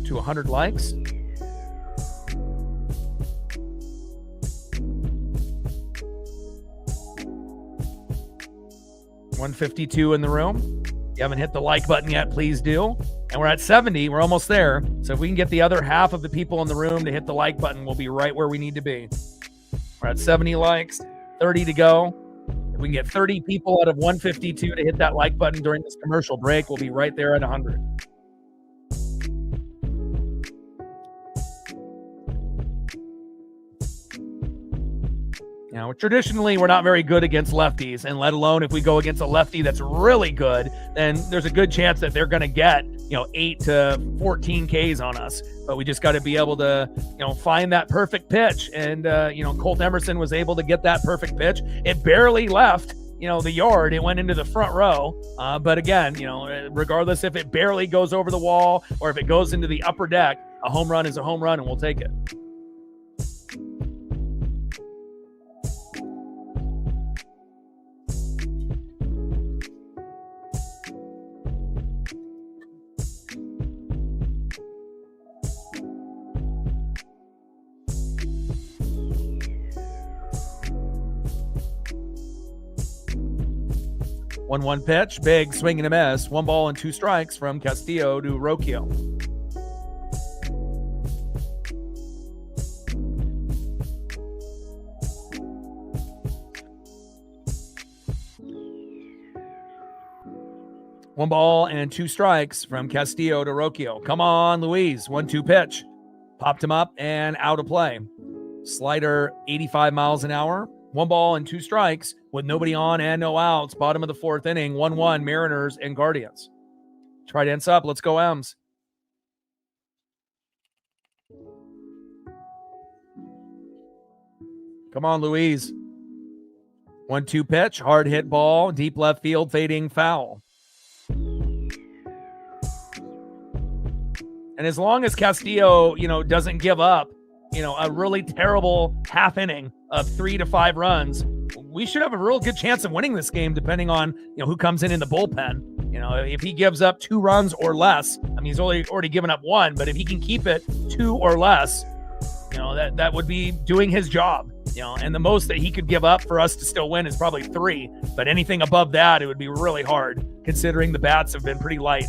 to 100 likes. $152 in the room. If you haven't hit the like button yet, please do. And we're at 70. We're almost there. So if we can get the other half of the people in the room to hit the like button, we'll be right where we need to be. We're at 70 likes, 30 to go. If we can get 30 people out of 152 to hit that like button during this commercial break, we'll be right there at 100. Now, traditionally, we're not very good against lefties, and let alone if we go against a lefty that's really good, then there's a good chance that they're going to get, 8 to 14 Ks on us. But we just got to be able to, find that perfect pitch. And, Colt Emerson was able to get that perfect pitch. It barely left, the yard. It went into the front row. But again, regardless if it barely goes over the wall or if it goes into the upper deck, a home run is a home run, and we'll take it. One pitch, big swing and a miss. 1 ball and 2 strikes from Castillo to Arroquio. One ball and 2 strikes from Castillo to Arroquio. Come on, Luis. 1-2 pitch. Popped him up and out of play. Slider, 85 miles an hour. 1 ball and 2 strikes with nobody on and no outs. Bottom of the 4th inning, 1-1 Mariners and Guardians. Tridents up. Let's go M's. Come on, Louise. 1-2 pitch, hard hit ball, deep left field, fading foul. And as long as Castillo, doesn't give up, a really terrible half inning of 3 to 5 runs, we should have a real good chance of winning this game, depending on, who comes in the bullpen. If he gives up 2 runs or less, he's already given up 1, but if he can keep it 2 or less, that would be doing his job. And the most that he could give up for us to still win is probably 3, but anything above that, it would be really hard, considering the bats have been pretty light.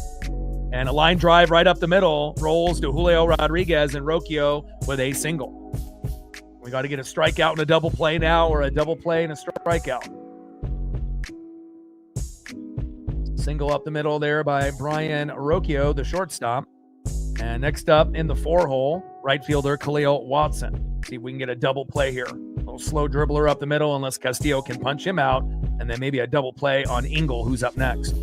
And a line drive right up the middle rolls to Julio Rodriguez and Arroquio with a single. We got to get a strikeout and a double play now, or a double play and a strikeout. Single up the middle there by Brian Arroquio, the shortstop. And next up in the 4-hole, right fielder Khalil Watson. See if we can get a double play here. A little slow dribbler up the middle unless Castillo can punch him out. And then maybe a double play on Ingle, who's up next.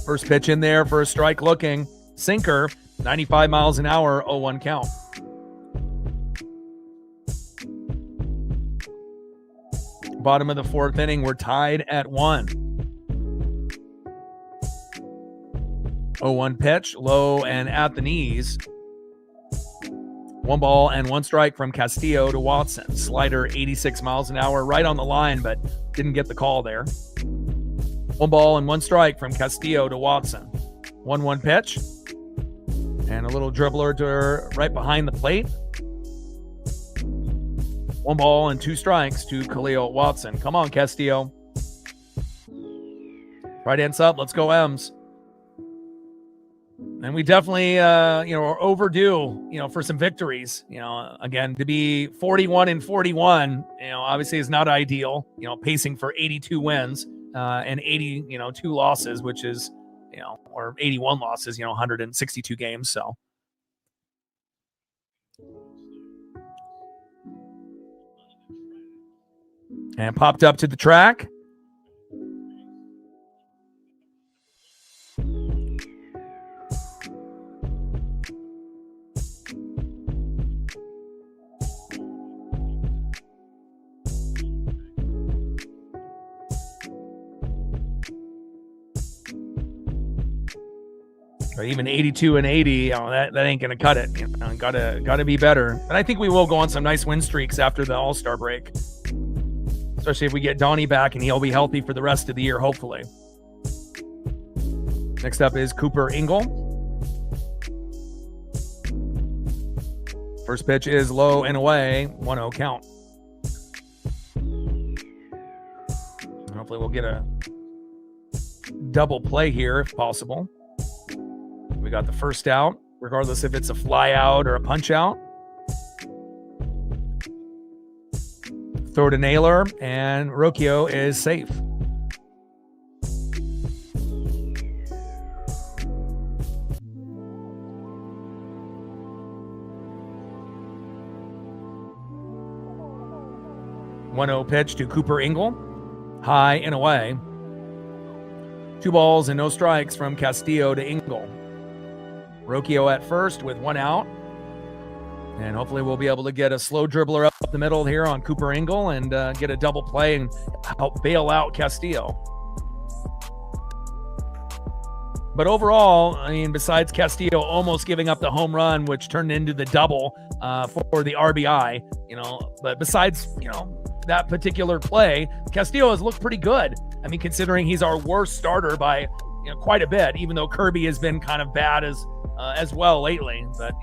First pitch in there for a strike looking. Sinker, 95 miles an hour, 0-1 count. Bottom of the 4th inning, we're tied at 1. 0-1 pitch, low and at the knees. 1 ball and 1 strike from Castillo to Watson. Slider, 86 miles an hour, right on the line, but didn't get the call there. 1 ball and 1 strike from Castillo to Watson. 1-1 pitch. And a little dribbler to right behind the plate. 1 ball and 2 strikes to Khalil Watson. Come on, Castillo. Right hands up. Let's go, M's. And we definitely, are overdue, for some victories. Again, to be 41-41, obviously is not ideal. Pacing for 82 wins and 82 losses, which is, or 81 losses, 162 games. So. And popped up to the track. But even 82-80, that ain't gonna cut it. Gotta be better. And I think we will go on some nice win streaks after the All-Star break. Especially if we get Donnie back and he'll be healthy for the rest of the year, hopefully. Next up is Cooper Ingle. First pitch is low and away, 1-0 count. Hopefully we'll get a double play here if possible. We got the first out, regardless if it's a fly out or a punch out. Throw to Naylor, and Rocchio is safe. One-0 pitch to Cooper Ingle. High and away. 2 balls and no strikes from Castillo to Ingle. Rocchio at first with 1 out. And hopefully we'll be able to get a slow dribbler up the middle here on Cooper Ingle and get a double play and help bail out Castillo. But overall, besides Castillo almost giving up the home run, which turned into the double for the RBI, but besides, that particular play, Castillo has looked pretty good. Considering he's our worst starter by quite a bit, even though Kirby has been kind of bad as well lately. But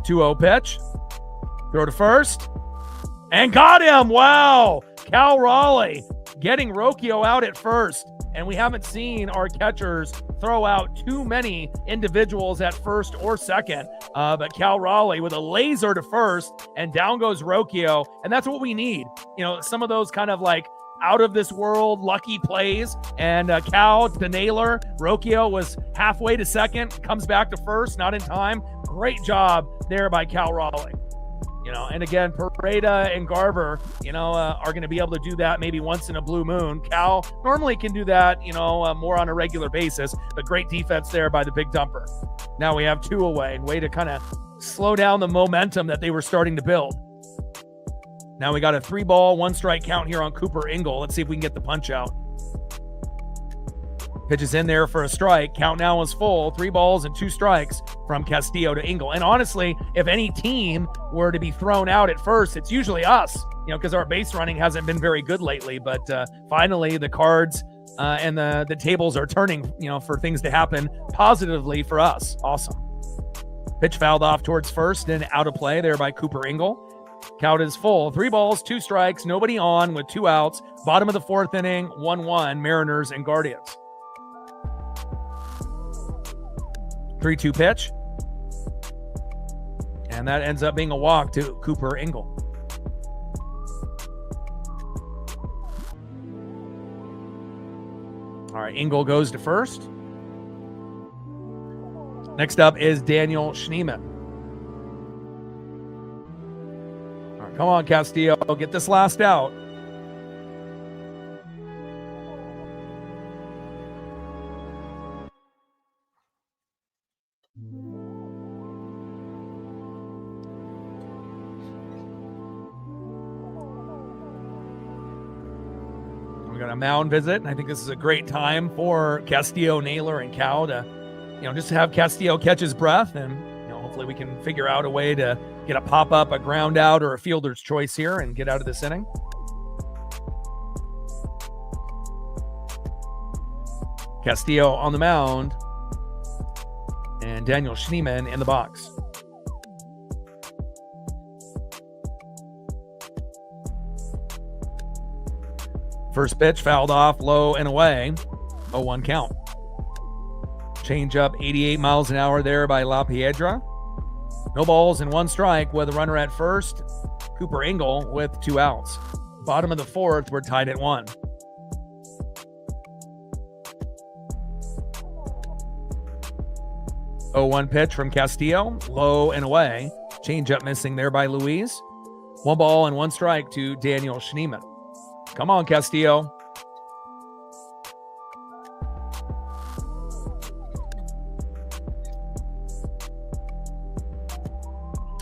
2-0 pitch, throw to first, and got him. Wow, Cal Raleigh getting Rocchio out at first, and we haven't seen our catchers throw out too many individuals at first or second. But Cal Raleigh with a laser to first, and down goes Rocchio, and that's what we need. Some of those kind of like out of this world lucky plays, and Cal to Naylor. Rocchio was halfway to second, comes back to first, not in time. Great job there by Cal Raleigh. And again, Pareda and Garver, are going to be able to do that maybe once in a blue moon. Cal normally can do that, more on a regular basis, but great defense there by the big dumper. Now we have 2 away, way to kind of slow down the momentum that they were starting to build. Now we got a 3 ball, 1 strike count here on Cooper Ingle. Let's see if we can get the punch out. Pitches in there for a strike. Count now is full. 3 balls and 2 strikes from Castillo to Ingle. And honestly, if any team were to be thrown out at first, it's usually us, because our base running hasn't been very good lately. But finally, the cards and the tables are turning, for things to happen positively for us. Awesome. Pitch fouled off towards first and out of play there by Cooper Ingle. Count is full. 3 balls, 2 strikes, nobody on with 2 outs. Bottom of the 4th inning, 1-1, Mariners and Guardians. 3-2 pitch. And that ends up being a walk to Cooper Ingle. All right, Ingle goes to first. Next up is Daniel Schneemann. All right, come on, Castillo, get this last out. We got a mound visit, and I think this is a great time for Castillo, Naylor, and Cal to, just to have Castillo catch his breath, and hopefully we can figure out a way to get a pop-up, a ground out, or a fielder's choice here and get out of this inning. Castillo on the mound. And Daniel Schneemann in the box. First pitch fouled off, low and away. 0-1 count. Change up 88 miles an hour there by La Piedra. No balls and 1 strike with a runner at first. Cooper Engel with 2 outs. Bottom of the 4th, we're tied at 1. Oh, 1 pitch from Castillo, low and away. Change up missing there by Luis. 1 ball and 1 strike to Daniel Schneemann. Come on, Castillo.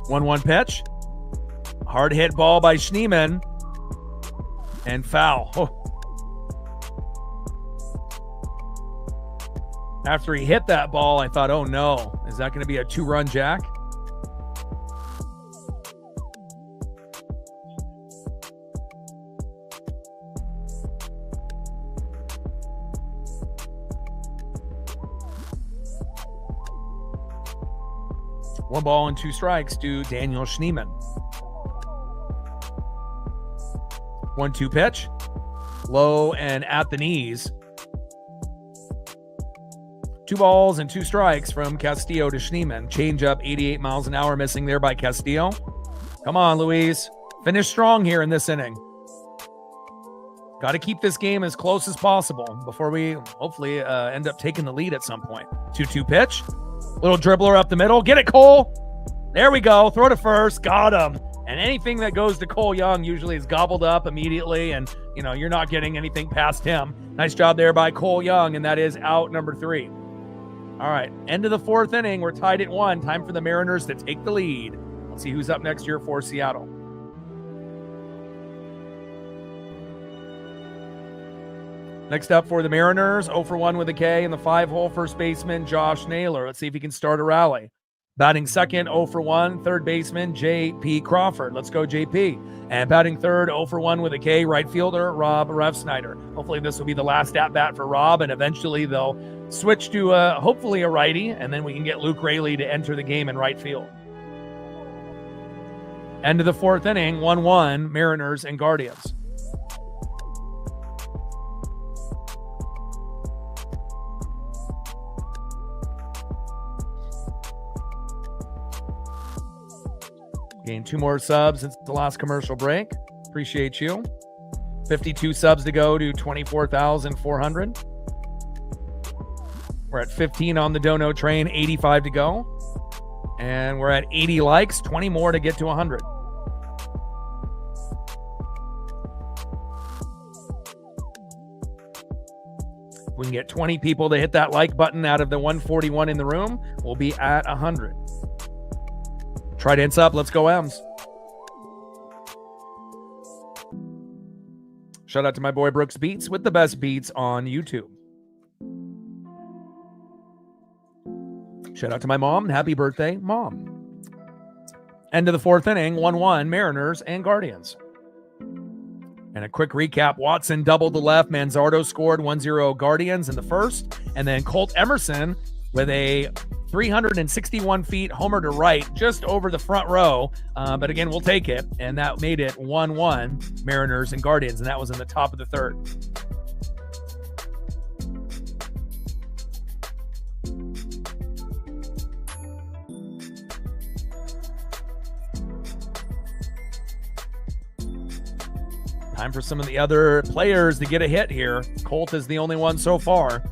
One pitch. Hard hit ball by Schneemann. And foul. Oh. After he hit that ball, I thought, oh no, is that going to be a 2-run jack? One ball and 2 strikes to Daniel Schneemann. 1-2 pitch. Low and at the knees. 2 balls and 2 strikes from Castillo to Schneemann. Change up 88 miles an hour missing there by Castillo. Come on, Luis. Finish strong here in this inning. Got to keep this game as close as possible before we hopefully end up taking the lead at some point. 2-2 pitch. Little dribbler up the middle. Get it, Cole. There we go. Throw to first. Got him. And anything that goes to Cole Young usually is gobbled up immediately, and, you know, you're not getting anything past him. Nice job there by Cole Young, and that is out number 3. All right, end of the 4th inning. We're tied at 1. Time for the Mariners to take the lead. Let's see who's up next here for Seattle. Next up for the Mariners, 0 for 1 with a K in the 5-hole, first baseman Josh Naylor. Let's see if he can start a rally. Batting second, 0 for 1, third baseman J.P. Crawford. Let's go, J.P. And batting third, 0 for 1 with a K, right fielder Rob Refsnyder. Hopefully this will be the last at-bat for Rob, and eventually they'll switch to hopefully a righty, and then we can get Luke Raley to enter the game in right field. End of the 4th inning, 1-1, Mariners and Guardians. Gain 2 more subs since the last commercial break. Appreciate you. 52 subs to go to 24,400. We're at 15 on the Dono train, 85 to go. And we're at 80 likes, 20 more to get to 100. If we can get 20 people to hit that like button out of the 141 in the room, we'll be at 100. Trident's up. Let's go, M's. Shout out to my boy Brooks Beats with the best beats on YouTube. Shout out to my mom. Happy birthday, Mom. End of the 4th inning, 1-1, Mariners and Guardians. And a quick recap. Watson doubled the left. Manzardo scored 1-0 Guardians in the first. And then Colt Emerson with a 361 feet homer to right, just over the front row. But again, we'll take it. And that made it 1-1 Mariners and Guardians. And that was in the top of the 3rd. Time for some of the other players to get a hit here. Colt is the only one so far.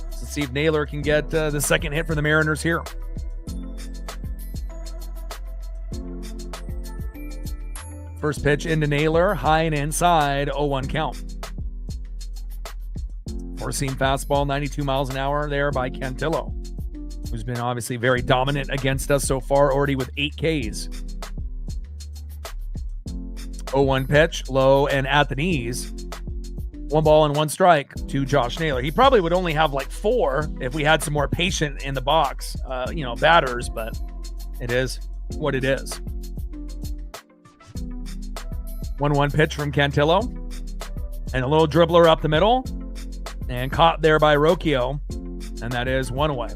Let's see if Naylor can get the second hit for the Mariners here. First pitch into Naylor, high and inside, 0-1 count. Four-seam fastball, 92 miles an hour there by Cantillo, who's been obviously very dominant against us so far, already with 8 Ks. 0-1 pitch, low and at the knees. 1 ball and 1 strike to Josh Naylor. He probably would only have like 4 if we had some more patient in the box, batters, but it is what it is. 1-1 pitch from Cantillo. And a little dribbler up the middle. And caught there by Rocchio. And that is 1 away.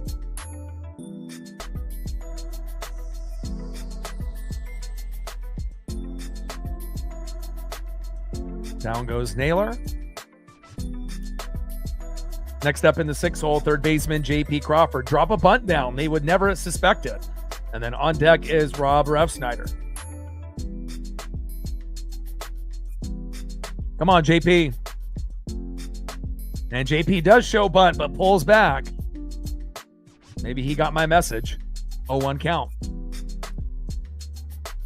Down goes Naylor. Next up in the 6th hole, third baseman J.P. Crawford. Drop a bunt down. They would never suspect it. And then on deck is Rob Refsnyder. Come on, JP. And JP does show bunt, but pulls back. Maybe he got my message. 0-1 count.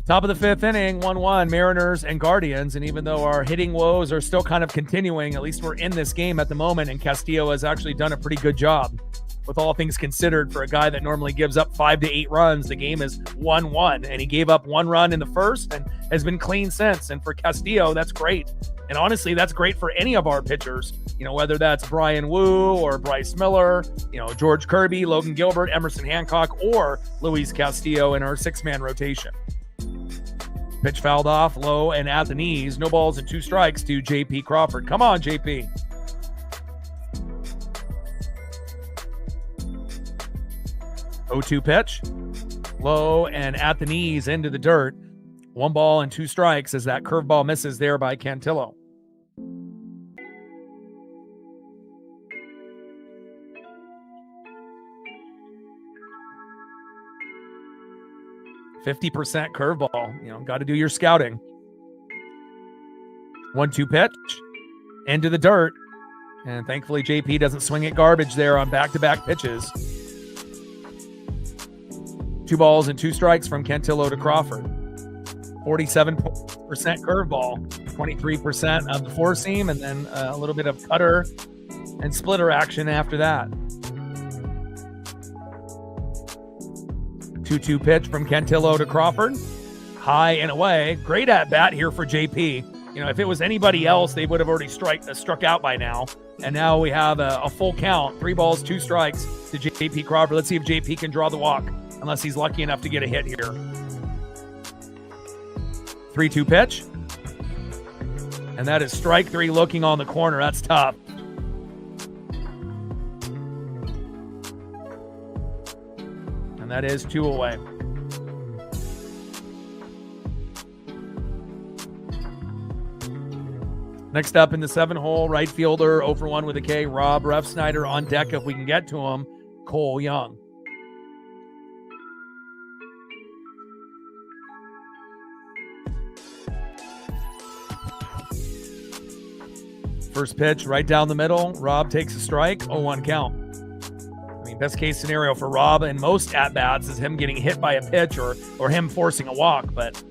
Top of the 5th inning, 1-1, Mariners and Guardians. And even though our hitting woes are still kind of continuing, at least we're in this game at the moment, and Castillo has actually done a pretty good job. With all things considered, for a guy that normally gives up 5 to 8 runs, the game is 1-1, and he gave up 1 run in the first and has been clean since. And for Castillo, that's great. And honestly, that's great for any of our pitchers, whether that's Brian Wu or Bryce Miller, George Kirby, Logan Gilbert, Emerson Hancock, or Luis Castillo in our 6-man rotation. Pitch fouled off, low and at the knees. No balls and 2 strikes to J.P. Crawford. Come on, J.P. (0-2) pitch. Low and at the knees into the dirt. 1 ball and 2 strikes as that curveball misses there by Cantillo. %50 curveball. Got to do your scouting. 1-2 pitch. Into the dirt. And thankfully, JP doesn't swing at garbage there on back-to-back pitches. 2 balls and 2 strikes from Cantillo to Crawford. 47% curveball. 23% of the 4-seam, and then a little bit of cutter and splitter action after that. 2-2 pitch from Cantillo to Crawford. High and away. Great at bat here for JP. If it was anybody else, they would have already struck out by now. And now we have a full count. 3 balls, 2 strikes to JP Crawford. Let's see if JP can draw the walk, unless he's lucky enough to get a hit here. 3-2 pitch. And that is strike 3 looking on the corner. That's tough. And that is 2 away. Next up in the 7-hole, right fielder, 0-for-1 with a K, Rob Refsnyder on deck if we can get to him, Cole Young. First pitch right down the middle. Rob takes a strike, 0-1 count. Best case scenario for Rob in most at-bats is him getting hit by a pitch or him forcing a walk. But,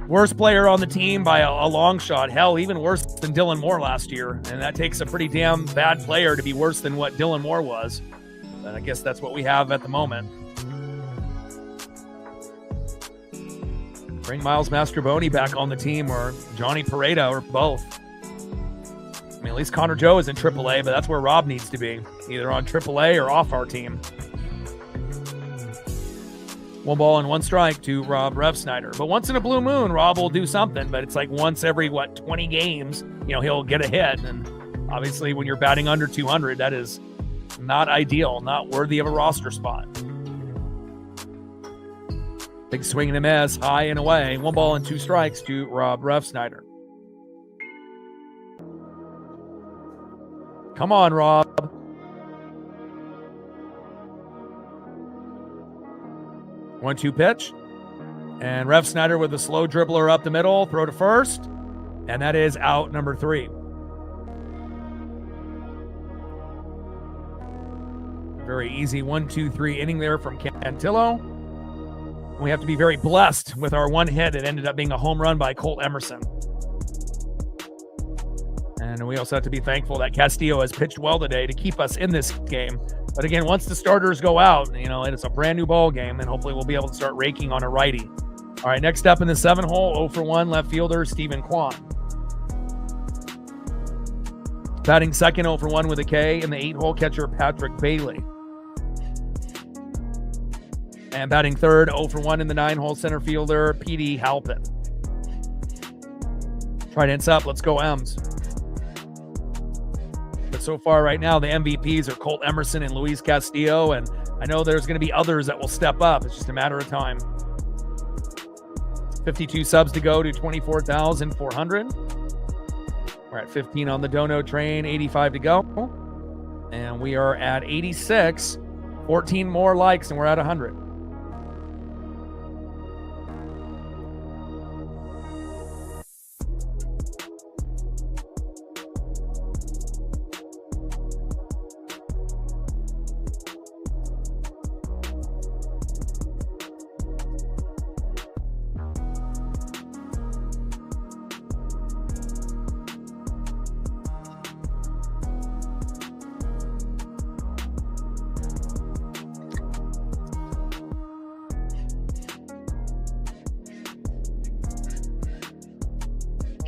worst player on the team by a long shot. Hell, even worse than Dylan Moore last year. And that takes a pretty damn bad player to be worse than what Dylan Moore was. But I guess that's what we have at the moment. Bring Miles Mastrobuoni back on the team, or Johnny Pareda, or both. At least Connor Joe is in AAA, but that's where Rob needs to be, either on AAA or off our team. 1 ball and 1 strike to Rob Refsnyder. But once in a blue moon, Rob will do something, but it's like once every, 20 games, he'll get a hit. And obviously when you're batting under 200, that is not ideal, not worthy of a roster spot. Big swing and a miss, high and away. 1 ball and 2 strikes to Rob Refsnyder. Come on, Rob. One-two pitch. And Refsnyder with a slow dribbler up the middle. Throw to first. And that is out number 3. Very easy 1-2-3 inning there from Cantillo. We have to be very blessed with our 1 hit. It ended up being a home run by Colt Emerson. And we also have to be thankful that Castillo has pitched well today to keep us in this game. But again, once the starters go out, it's a brand new ball game, and hopefully we'll be able to start raking on a righty. All right, next up in the 7-hole, 0-for-1 left fielder Stephen Kwan. Batting second, 0-for-1 with a K, in the 8-hole catcher Patrick Bailey. And batting third, 0-for-1 in the 9-hole center fielder Petey Halpin. Trident's up. Let's go, Ems. But so far right now, the MVPs are Colt Emerson and Luis Castillo, and I know there's going to be others that will step up. It's just a matter of time. 52 subs to go to 24,400. We're at 15 on the dono train, 85 to go. And we are at 86, 14 more likes, and we're at 100.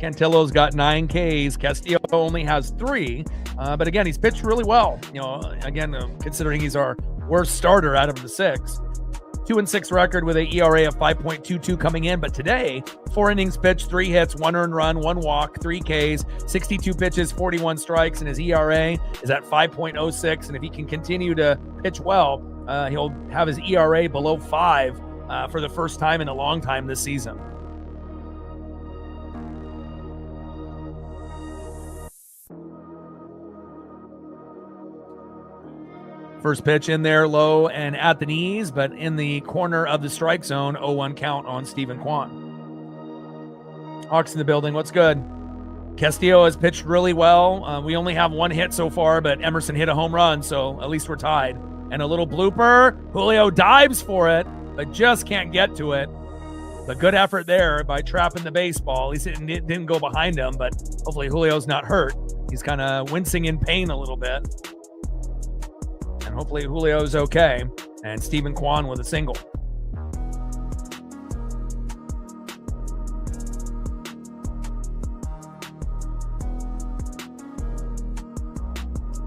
Cantillo's got 9 Ks. Castillo only has 3. But again, he's pitched really well. Again, considering he's our worst starter out of the 6. 2-6 record with an ERA of 5.22 coming in. But today, 4 innings pitched, 3 hits, 1 earned run, 1 walk, 3 Ks, 62 pitches, 41 strikes, and his ERA is at 5.06. And if he can continue to pitch well, he'll have his ERA below 5 for the first time in a long time this season. First pitch in there low and at the knees, but in the corner of the strike zone. 0-1 count on Stephen Kwan. Hawks in the building. What's good? Castillo has pitched really well. We only have 1 hit so far, but Emerson hit a home run, so at least we're tied. And a little blooper. Julio dives for it, but just can't get to it. But good effort there by trapping the baseball. At least it didn't go behind him, but hopefully Julio's not hurt. He's kind of wincing in pain a little bit. And hopefully Julio's okay. And Stephen Kwan with a single.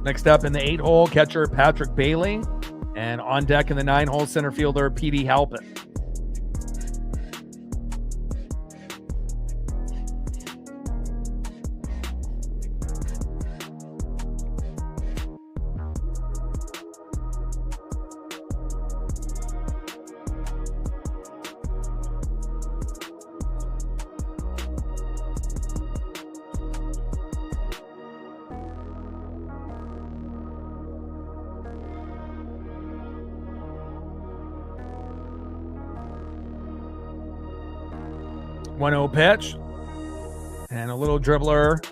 Next up in the 8-hole, catcher Patrick Bailey. And on deck in the 9-hole, center fielder P.D. Halpin. One-0 pitch, and a little dribbler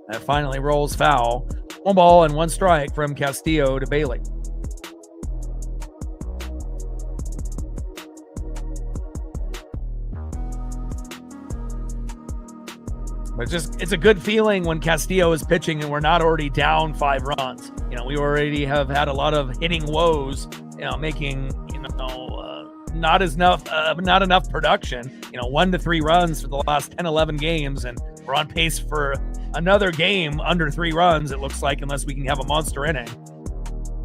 that finally rolls foul. 1 ball and 1 strike from Castillo to Bailey. But it's a good feeling when Castillo is pitching and we're not already down 5 runs. We already have had a lot of hitting woes, making, not enough production. 1 to 3 runs for the last 10, 11 games, and we're on pace for another game under 3 runs, it looks like, unless we can have a monster inning.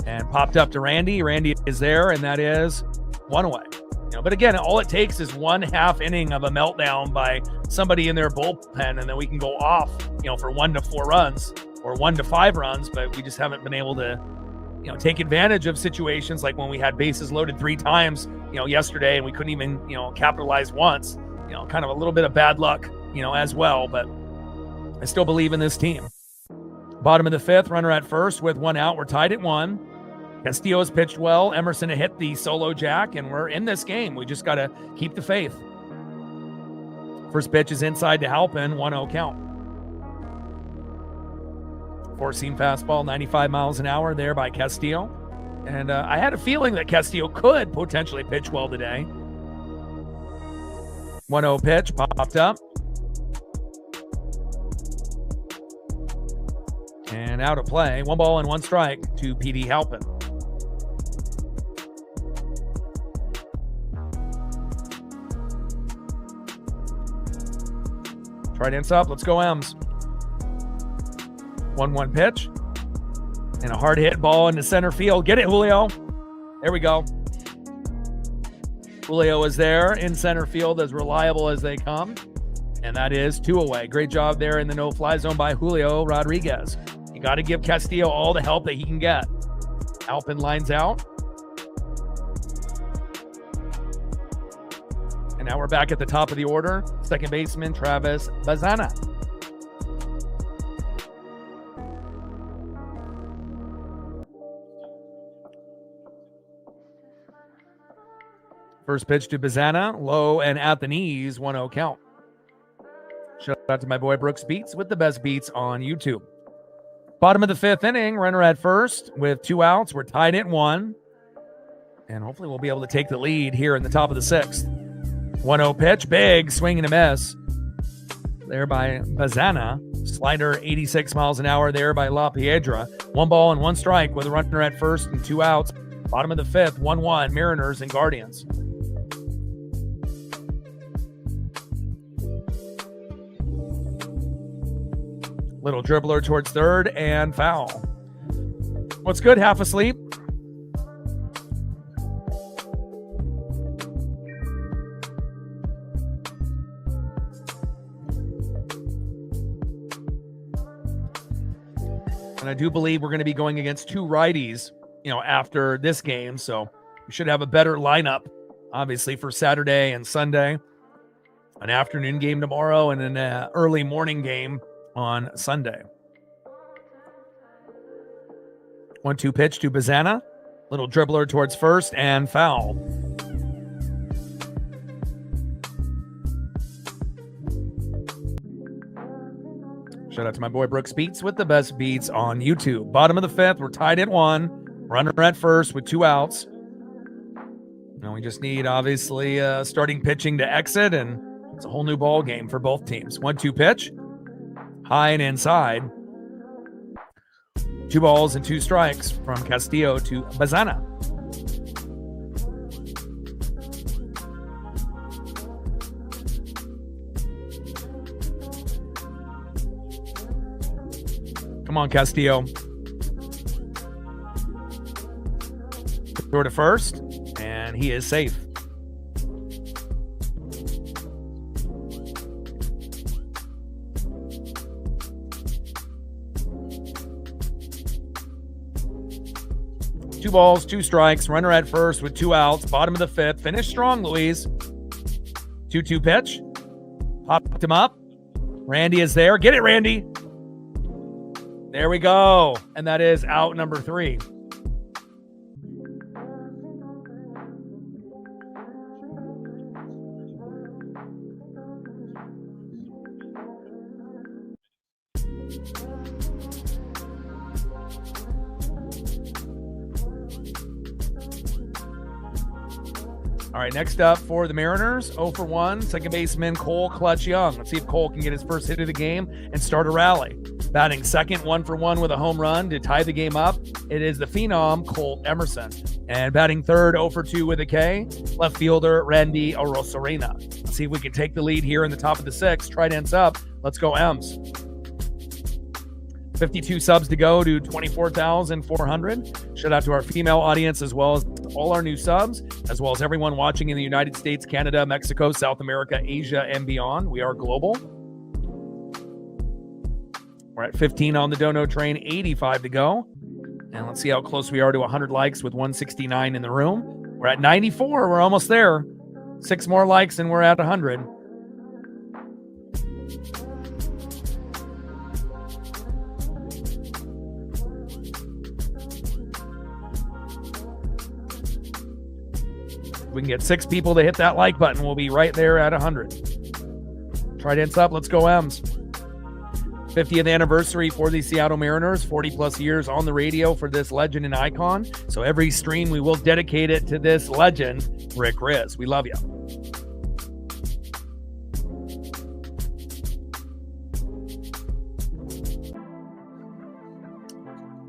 And popped up to Randy. Randy is there, and that is 1 away. But again, all it takes is 1/2 inning of a meltdown by somebody in their bullpen, and then we can go off, for 1 to 4 runs or 1 to 5 runs, but we just haven't been able to take advantage of situations like when we had bases loaded 3 times, yesterday, and we couldn't even, capitalize once. Kind of a little bit of bad luck, as well, but I still believe in this team. Bottom of the 5th, runner at first with 1 out. We're tied at 1. Castillo has pitched well. Emerson hit the solo jack, and we're in this game. We just got to keep the faith. First pitch is inside to Halpin, 1-0 count. 4-seam fastball, 95 miles an hour there by Castillo. And I had a feeling that Castillo could potentially pitch well today. 1-0 pitch popped up. And out of play. 1 ball and 1 strike to P.D. Halpin. Try to up. Let's go, M's. 1-1 pitch. And a hard hit ball into center field. Get it, Julio. There we go. Julio is there in center field, as reliable as they come. And that is 2 away. Great job there in the no-fly zone by Julio Rodriguez. He Got to give Castillo all the help that he can get. Alpin lines out. And now we're back at the top of the order. Second baseman, Travis Bazana. First pitch to Bazana, low and at the knees, 1-0 count. Shout out to my boy Brooks Beats with the best beats on YouTube. Bottom of the fifth inning, runner at first with 2 outs. We're tied at 1. And hopefully we'll be able to take the lead here in the top of the 6th. 1-0 pitch, big swing and a miss. There by Bazana. Slider 86 miles an hour there by La Piedra. 1 ball and 1 strike with a runner at first and 2 outs. Bottom of the 5th, 1-1, Mariners and Guardians. Little dribbler towards third and foul. What's good? Half asleep. And I do believe we're going to be going against 2 righties, after this game. So we should have a better lineup, obviously, for Saturday and Sunday. An afternoon game tomorrow and an early morning game on Sunday. 1-2 pitch to Bazana. Little dribbler towards first and foul. Shout out to my boy Brooks Beats with the best beats on YouTube. Bottom of the 5th, we're tied at 1. Runner at first with 2 outs. Now we just need, obviously, starting pitching to exit, and it's a whole new ball game for both teams. 1-2 pitch. High and inside. 2 balls and 2 strikes from Castillo to Bazana. Come on, Castillo. Throw to first, and he is safe. Two balls, 2 strikes, runner at first with 2 outs, bottom of the 5th. Finish strong, Louise. 2-2 pitch. Popped him up. Randy is there. Get it, Randy. There we go. And that is out number 3. All right, next up for the Mariners, 0 for 1, second baseman Cole Clutch Young. Let's see if Cole can get his first hit of the game and start a rally. Batting second, 1 for 1 with a home run to tie the game up. It is the phenom, Colt Emerson. And batting third, 0 for 2 with a K, left fielder Randy Arosarena. Let's see if we can take the lead here in the top of the 6th. Trident's up. Let's go, Ems. 52 subs to go to 24,400. Shout out to our female audience as well as all our new subs, as well as everyone watching in the United States, Canada, Mexico, South America, Asia, and beyond. We are global. We're at 15 on the Dono train, 85 to go. And let's see how close we are to 100 likes with 169 in the room. We're at 94. We're almost there. 6 more likes and we're at 100. We can get 6 people to hit that like button. We'll be right there at 100. Trident's up. Let's go, Ems. 50th anniversary for the Seattle Mariners. 40 plus years on the radio for this legend and icon. So every stream, we will dedicate it to this legend, Rick Riz. We love you.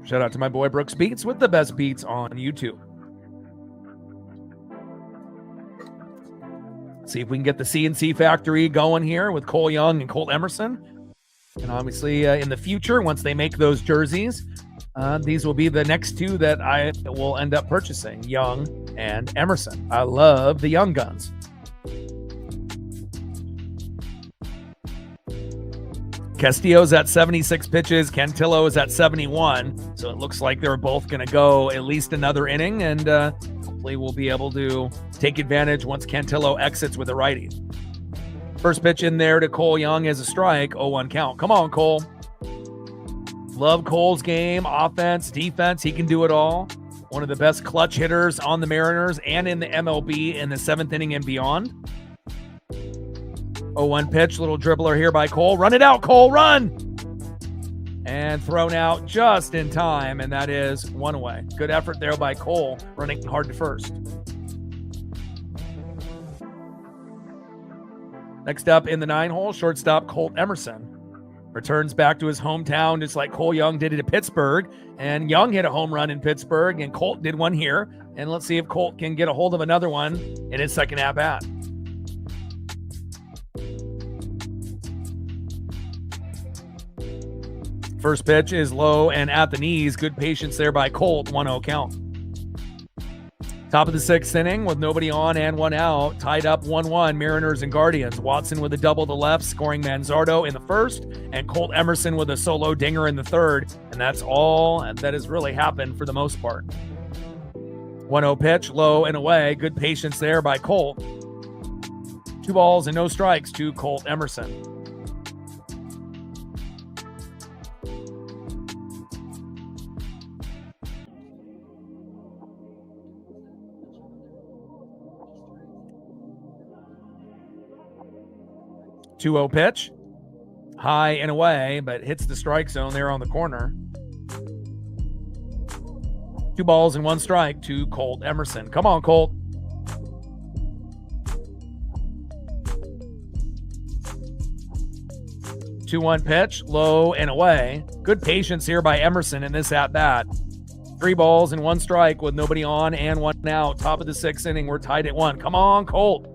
Shout out to my boy Brooks Beats with the best beats on YouTube. See if we can get the CNC factory going here with Cole Young and Colt Emerson. And obviously in the future, once they make those jerseys, these will be the next 2 that I will end up purchasing, Young and Emerson. I love the Young Guns. Castillo's at 76 pitches. Cantillo is at 71. So it looks like they're both going to go at least another inning, and hopefully we'll be able to take advantage once Cantillo exits with a righty. First pitch in there to Cole Young is a strike, 0-1 count. Come on, Cole. Love Cole's game, offense, defense. He can do it all. One of the best clutch hitters on the Mariners and in the MLB in the 7th inning and beyond. 0-1 pitch, little dribbler here by Cole. Run it out, Cole, run! And thrown out just in time, and that is one away. Good effort there by Cole, running hard to first. Next up in the 9-hole, shortstop Colt Emerson. Returns back to his hometown, just like Cole Young did it at Pittsburgh. And Young hit a home run in Pittsburgh, and Colt did one here. And let's see if Colt can get a hold of another one in his second at-bat. First pitch is low and at the knees. Good patience there by Colt. 1-0 count. Top of the 6th inning with nobody on and one out. Tied up 1-1, Mariners and Guardians. Watson with a double to left, scoring Manzardo in the first, and Colt Emerson with a solo dinger in the third. And that's all that has really happened for the most part. 1-0 pitch, low and away. Good patience there by Colt. 2 balls and no strikes to Colt Emerson. Two-0 pitch, high and away, but hits the strike zone there on the corner. 2 balls and 1 strike to Colt Emerson. Come on, Colt. Two-one pitch, low and away. Good patience here by Emerson in this at-bat. 3 balls and 1 strike with nobody on and one out. Top of the 6th inning, we're tied at 1. Come on, Colt.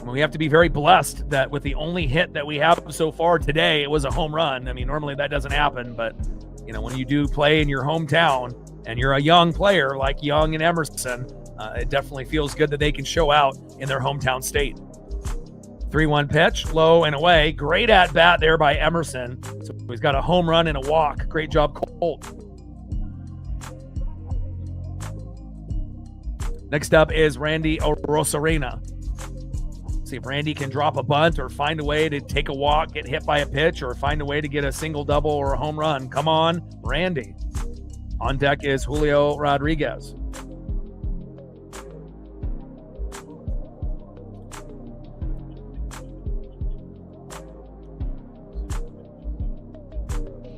We have to be very blessed that with the only hit that we have so far today, it was a home run. I mean, normally that doesn't happen, but you know, when you do play in your hometown and you're a young player like Young and Emerson, it definitely feels good that they can show out in their hometown state. 3-1 pitch, low and away. Great at bat there by Emerson. So he's got a home run and a walk. Great job, Colt. Next up is Randy Rosarena. See if Randy can drop a bunt or find a way to take a walk, get hit by a pitch, or find a way to get a single, double, or a home run. Come on, Randy. On deck is Julio Rodriguez.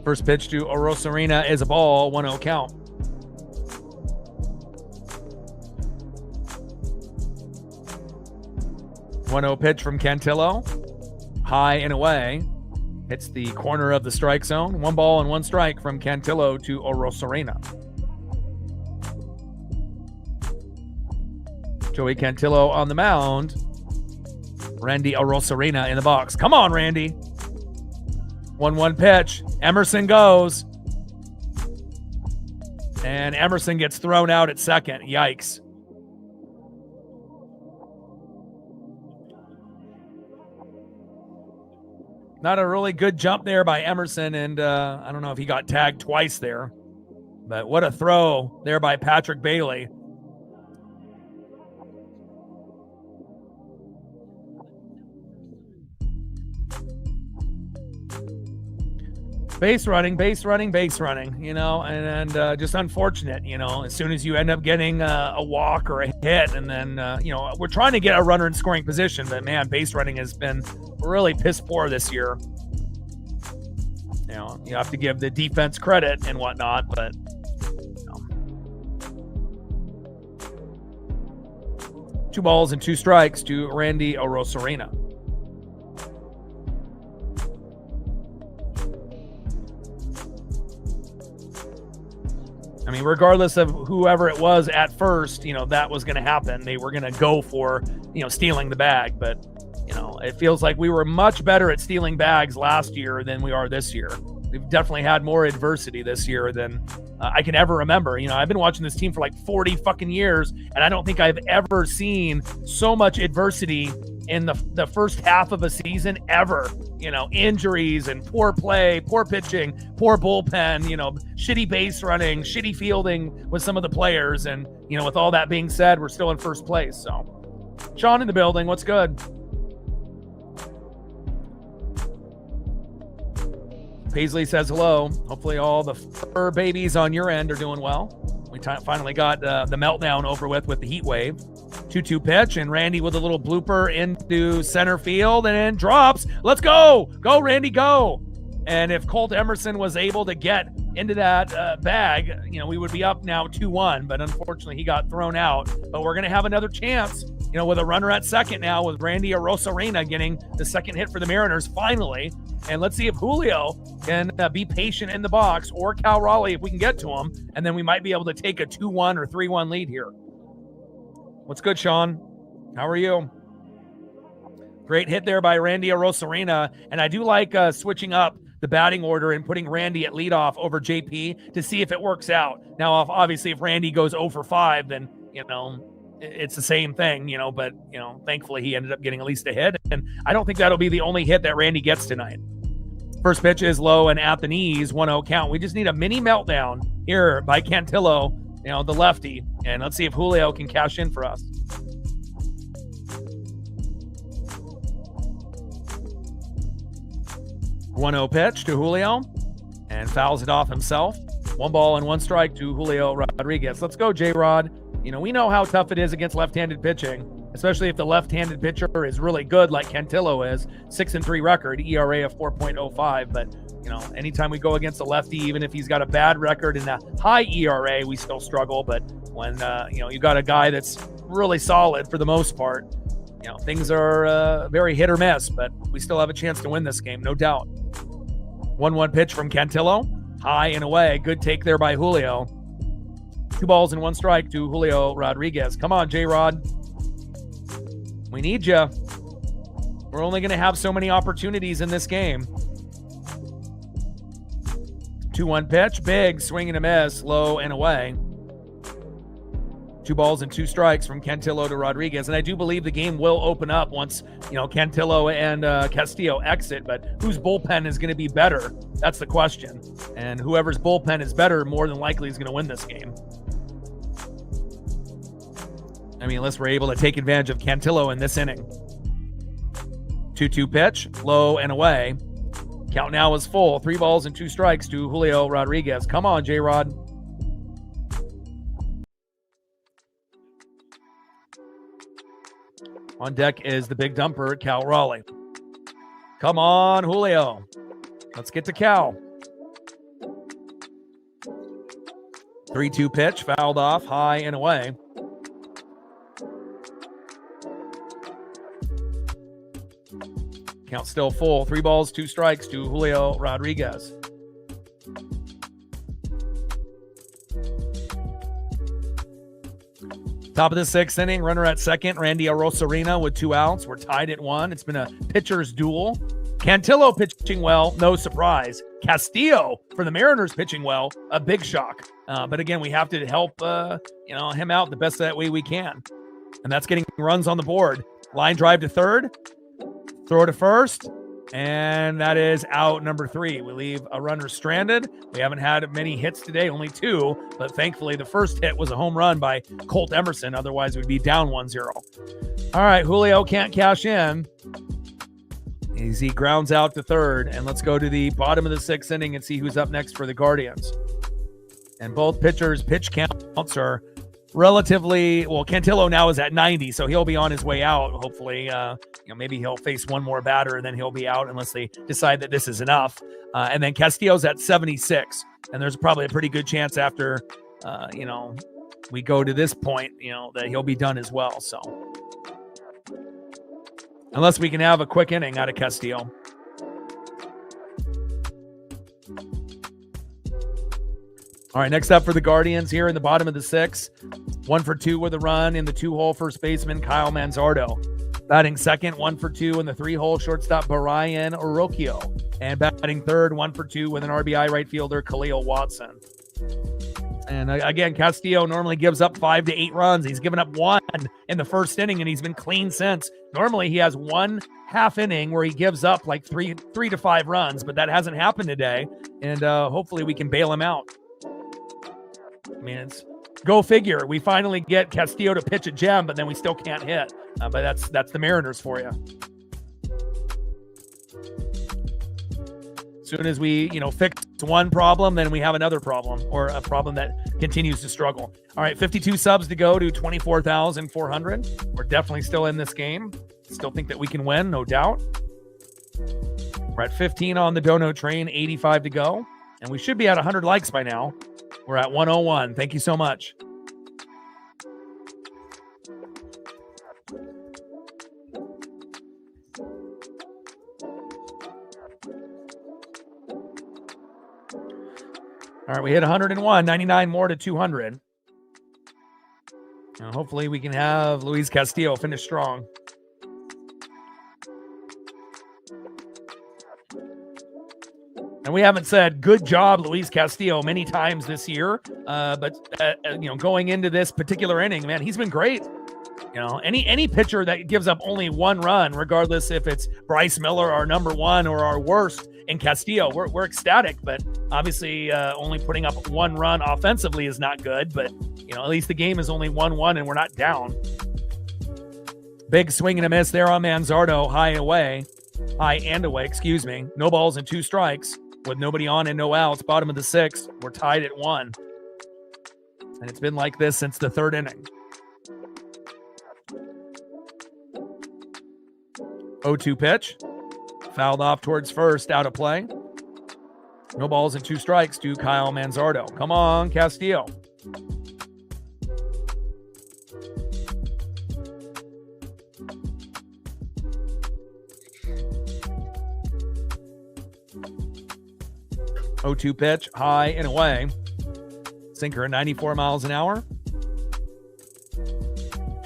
First pitch to Rosarena is a ball, 1-0 count. One-0 pitch from Cantillo, high and away, hits the corner of the strike zone. 1 ball and 1 strike from Cantillo to Rosarena. Joey Cantillo on the mound. Randy Rosarena in the box. Come on, Randy. 1-1 pitch. Emerson goes. And Emerson gets thrown out at second. Yikes. Not a really good jump there by Emerson, and I don't know if he got tagged twice there. But what a throw there by Patrick Bailey. Base running, you know, and just unfortunate, you know, as soon as you end up getting a walk or a hit, and then, you know, we're trying to get a runner in scoring position, but man, base running has been really piss poor this year. You know, you have to give the defense credit and whatnot, but you know. 2 balls and 2 strikes to Randy Rosarena. I mean, regardless of whoever it was at first, you know, that was going to happen. They were going to go for, you know, stealing the bag. But, you know, it feels like we were much better at stealing bags last year than we are this year. We've definitely had more adversity this year than I can ever remember. You know, I've been watching this team for like 40 fucking years, and I don't think I've ever seen so much adversity in the first half of a season ever. Injuries and poor play, poor pitching, poor bullpen, shitty base running, shitty fielding with some of the players. And, with all that being said, we're still in first place. So, Sean in the building, what's good? Paisley says hello. Hopefully all the fur babies on your end are doing well. We finally got the meltdown over with the heat wave. 2-2 pitch, and Randy with a little blooper into center field and then drops. Let's go. Go, Randy, go. And if Colt Emerson was able to get into that bag, we would be up now 2-1. But unfortunately, he got thrown out. But we're going to have another chance, with a runner at second now with Randy Arozarena getting the second hit for the Mariners finally. And let's see if Julio can be patient in the box, or Cal Raleigh if we can get to him. And then we might be able to take a 2-1 or 3-1 lead here. What's good, Sean? How are you? Great hit there by Randy Arozarena. And I do like switching up the batting order and putting Randy at leadoff over JP to see if it works out. Now, obviously, if Randy goes 0 for 5, then, it's the same thing, but, thankfully he ended up getting at least a hit. And I don't think that'll be the only hit that Randy gets tonight. First pitch is low and at the knees, 1-0 count. We just need a mini meltdown here by Cantillo, the lefty. And let's see if Julio can cash in for us. One-0 pitch to Julio and fouls it off himself. 1 ball and 1 strike to Julio Rodriguez. Let's go, J-Rod. We know how tough it is against left-handed pitching, especially if the left-handed pitcher is really good like Cantillo is. 6-3 record, ERA of 4.05. But, anytime we go against a lefty, even if he's got a bad record and a high ERA, we still struggle. But when, you got a guy that's really solid for the most part, things are very hit or miss. But we still have a chance to win this game, no doubt. 1-1 pitch from Cantillo. High and away. Good take there by Julio. 2 balls and 1 strike to Julio Rodriguez. Come on, J-Rod. We need you. We're only going to have so many opportunities in this game. 2-1 pitch. Big swing and a miss. Low and away. 2 balls and 2 strikes from Cantillo to Rodriguez. And I do believe the game will open up once, Cantillo and Castillo exit. But whose bullpen is going to be better? That's the question. And whoever's bullpen is better, more than likely is going to win this game. Unless we're able to take advantage of Cantillo in this inning. 2-2 pitch, low and away. Count now is full. 3 balls and 2 strikes to Julio Rodriguez. Come on, J-Rod. On deck is the big dumper, Cal Raleigh. Come on, Julio. Let's get to Cal. 3-2 pitch, fouled off, high and away. Count still full. 3 balls, 2 strikes to Julio Rodriguez. Top of the 6th inning, runner at second, Randy Arozarena with 2 outs. We're tied at 1. It's been a pitcher's duel. Cantillo pitching well, no surprise. Castillo for the Mariners pitching well, a big shock. But again, we have to help him out the best that way we can. And that's getting runs on the board. Line drive to third. Throw to first, and that is out number 3. We leave a runner stranded. We haven't had many hits today, only 2, but thankfully the first hit was a home run by Colt Emerson. Otherwise, we'd be down 1-0. All right, Julio can't cash in. He grounds out to third, and let's go to the bottom of the 6th inning and see who's up next for the Guardians. And both pitchers' pitch counts are relatively, well, Cantillo now is at 90, so he'll be on his way out, hopefully. Maybe he'll face one more batter, and then he'll be out unless they decide that this is enough. And then Castillo's at 76, and there's probably a pretty good chance after, we go to this point, that he'll be done as well. So unless we can have a quick inning out of Castillo. All right, next up for the Guardians here in the bottom of the 6th. 1 for 2 with a run in the 2-hole first baseman, Kyle Manzardo. Batting second, 1 for 2 in the 3-hole shortstop, Brian Orocchio. And batting third, 1 for 2 with an RBI right fielder, Khalil Watson. And again, Castillo normally gives up 5 to 8 runs. He's given up 1 in the first inning, and he's been clean since. Normally, he has one half inning where he gives up like three to 5 runs, but that hasn't happened today, and hopefully we can bail him out. I mean, it's go figure. We finally get Castillo to pitch a gem, but then we still can't hit. But that's the Mariners for you. As soon as we, fix one problem, then we have another problem, or a problem that continues to struggle. All right, 52 subs to go to 24,400. We're definitely still in this game. Still think that we can win, no doubt. We're at 15 on the Dono train, 85 to go. And we should be at 100 likes by now. We're at 101. Thank you so much. All right, we hit 101, 99 more to 200. Now, hopefully we can have Luis Castillo finish strong. And we haven't said good job, Luis Castillo, many times this year. But going into this particular inning, man, he's been great. Any pitcher that gives up only one run, regardless if it's Bryce Miller, our number one, or our worst, in Castillo, we're ecstatic. But obviously, only putting up one run offensively is not good. But at least the game is only 1-1, and we're not down. Big swing and a miss there on Manzardo, high and away. No balls and 2 strikes with nobody on and no outs. Bottom of the 6th, we're tied at 1, and it's been like this since the 3rd inning. 0-2 pitch. Fouled off towards first, out of play. No balls and 2 strikes to Kyle Manzardo. Come on, Castillo. Oh, 2 pitch, high and away. Sinker at 94 miles an hour.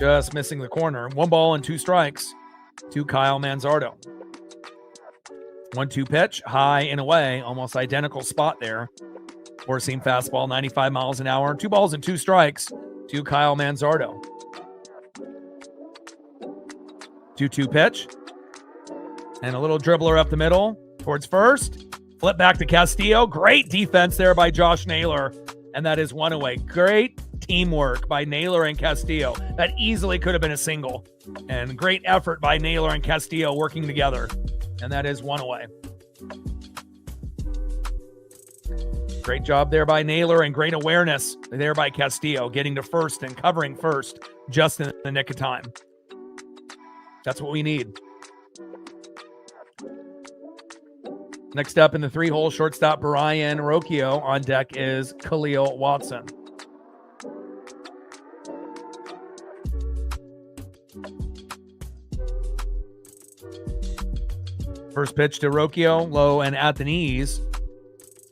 Just missing the corner. 1 ball and 2 strikes to Kyle Manzardo. 1-2 pitch, high and away. Almost identical spot there. 4-seam fastball, 95 miles an hour. 2 balls and 2 strikes to Kyle Manzardo. 2-2 pitch. And a little dribbler up the middle towards first. Flip back to Castillo. Great defense there by Josh Naylor. And that is 1 away. Great teamwork by Naylor and Castillo. That easily could have been a single. And great effort by Naylor and Castillo working together. And that is 1 away. Great job there by Naylor and great awareness there by Castillo, getting to first and covering first just in the nick of time. That's what we need. Next up in the 3-hole, shortstop Brian Rocchio. On deck is Khalil Watson. First pitch to Rocchio, low and at the knees.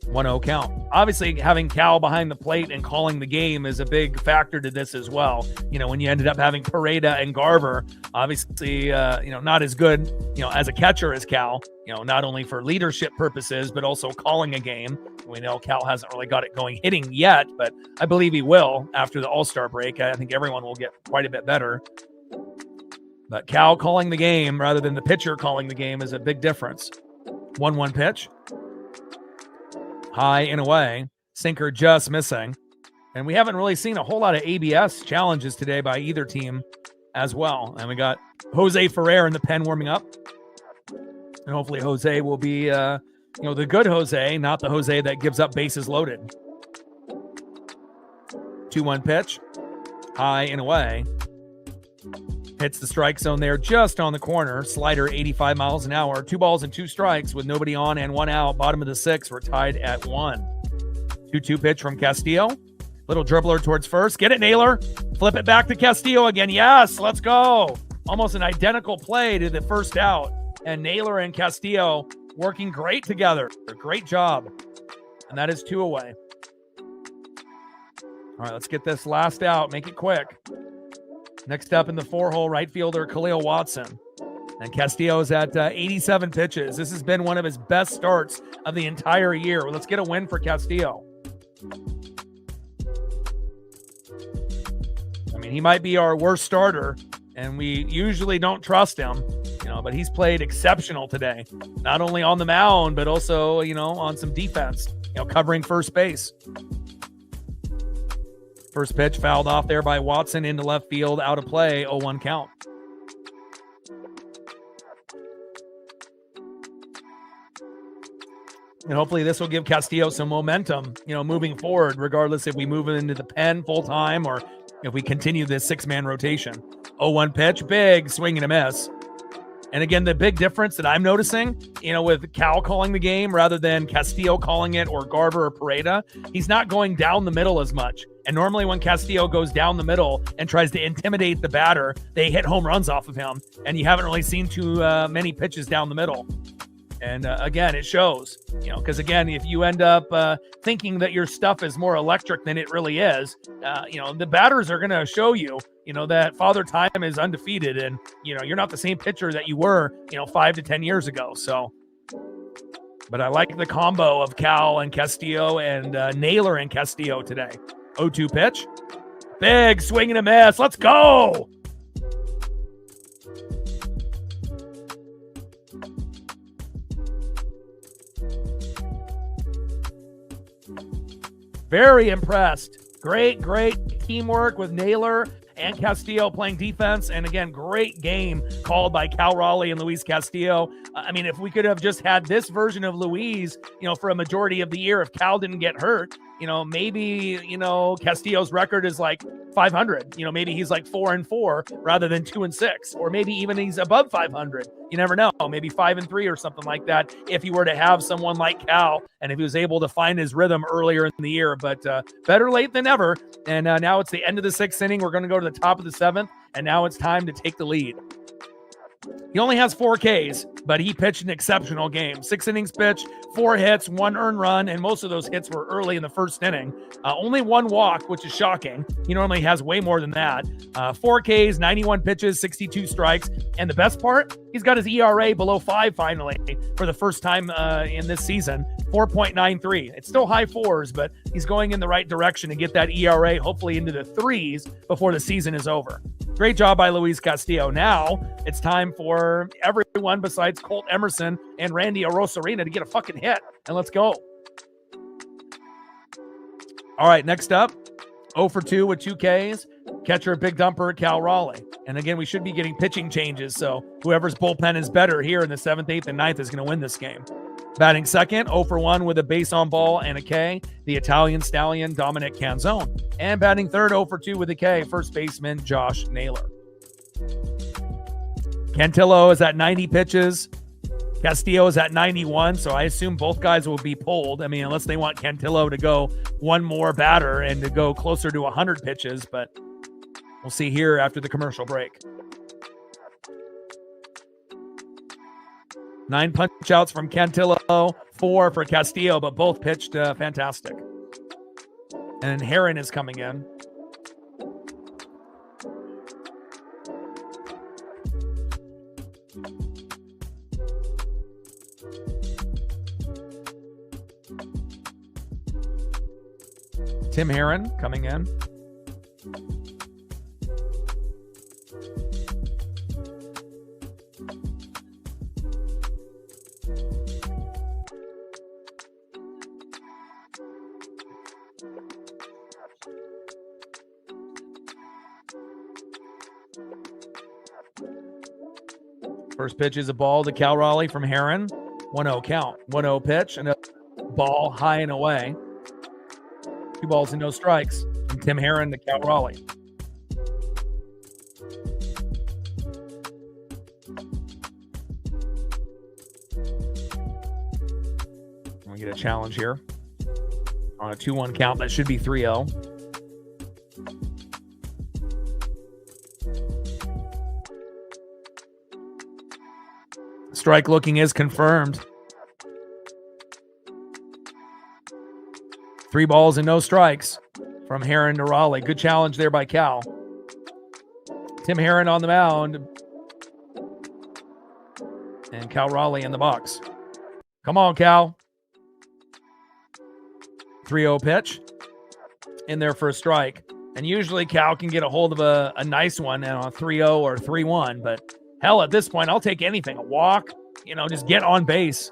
1-0 count. Obviously, having Cal behind the plate and calling the game is a big factor to this as well. When you ended up having Pareda and Garver, obviously, not as good, as a catcher as Cal, not only for leadership purposes, but also calling a game. We know Cal hasn't really got it going hitting yet, but I believe he will after the All-Star break. I think everyone will get quite a bit better. But Cal calling the game rather than the pitcher calling the game is a big difference. 1-1 pitch. High and away. Sinker just missing. And we haven't really seen a whole lot of ABS challenges today by either team as well. And we got Jose Ferrer in the pen warming up. And hopefully Jose will be, the good Jose, not the Jose that gives up bases loaded. 2-1 pitch. High and away. Hits the strike zone there just on the corner. Slider 85 miles an hour. 2 balls and 2 strikes with nobody on and 1 out. Bottom of the 6th. We're tied at 1. 2-2 pitch from Castillo. Little dribbler towards first. Get it, Naylor. Flip it back to Castillo again. Yes, let's go. Almost an identical play to the first out. And Naylor and Castillo working great together. Great job. And that is 2 away. All right, let's get this last out. Make it quick. Next up in the 4-hole, right fielder Khalil Watson. And Castillo's at 87 pitches. This has been one of his best starts of the entire year. Well, let's get a win for Castillo. mean, he might be our worst starter, and we usually don't trust him, but he's played exceptional today, not only on the mound, but also, on some defense, covering first base. First pitch fouled off there by Watson into left field, out of play, 0-1 count. And hopefully this will give Castillo some momentum, moving forward, regardless if we move into the pen full time or if we continue this 6-man rotation. 0-1 pitch, big swing and a miss. And again, the big difference that I'm noticing, with Cal calling the game rather than Castillo calling it, or Garver or Pareda, he's not going down the middle as much. And normally when Castillo goes down the middle and tries to intimidate the batter, they hit home runs off of him. And you haven't really seen too many pitches down the middle. And again, it shows, because again, if you end up thinking that your stuff is more electric than it really is, the batters are going to show you, that Father Time is undefeated, and, you're not the same pitcher that you were, 5 to 10 years ago. So, but I like the combo of Cal and Castillo and Naylor and Castillo today. 0-2 pitch, big swing and a miss. Let's go. Very impressed. Great teamwork with Naylor and Castillo playing defense. And again, great game called by Cal Raleigh and Luis Castillo. I mean, if we could have just had this version of Luis, for a majority of the year, if Cal didn't get hurt, maybe, Castillo's record is like 500. Maybe he's like 4-4 rather than 2-6, or maybe even he's above 500. You never know. Maybe 5-3 or something like that, if he were to have someone like Cal and if he was able to find his rhythm earlier in the year. But better late than never. And now it's the end of the 6th inning. We're going to go to the top of the 7th, and now it's time to take the lead. He only has 4 Ks, but he pitched an exceptional game. 6 innings pitched, 4 hits, 1 earned run, and most of those hits were early in the first inning. Only 1 walk, which is shocking. He normally has way more than that. 4 Ks, 91 pitches, 62 strikes, and the best part, he's got his ERA below 5 finally for the first time in this season. 4.93. It's still high 4s, but he's going in the right direction to get that ERA hopefully into the 3s before the season is over. Great job by Luis Castillo. Now it's time for everyone besides Colt Emerson and Randy Arosarena to get a fucking hit. And let's go. All right, next up, 0 for 2 with 2 Ks. Catcher, big dumper, Cal Raleigh. And again, we should be getting pitching changes, so whoever's bullpen is better here in the 7th, 8th, and 9th is going to win this game. Batting second, 0 for 1 with a base on ball and a K, the Italian stallion, Dominic Canzone. And batting third, 0 for 2 with a K, first baseman, Josh Naylor. Cantillo is at 90 pitches. Castillo is at 91, so I assume both guys will be pulled. I mean, unless they want Cantillo to go one more batter and to go closer to 100 pitches, but we'll see here after the commercial break. 9 punch outs from Cantillo, 4 for Castillo, but both pitched fantastic. And Heron is coming in. Tim Heron coming in. First pitch is a ball to Cal Raleigh from Heron. 1-0 count. 1-0 pitch and a ball high and away. 2 balls and no strikes from Tim Heron to Cal Raleigh. We get a challenge here on a 2-1 count. That should be 3-0. Strike looking is confirmed. 3 balls and no strikes from Heron to Raleigh. Good challenge there by Cal. Tim Heron on the mound. And Cal Raleigh in the box. Come on, Cal. 3-0 pitch. In there for a strike. And usually Cal can get a hold of a nice one, a 3-0 or 3-1. But hell, at this point, I'll take anything. A walk, just get on base.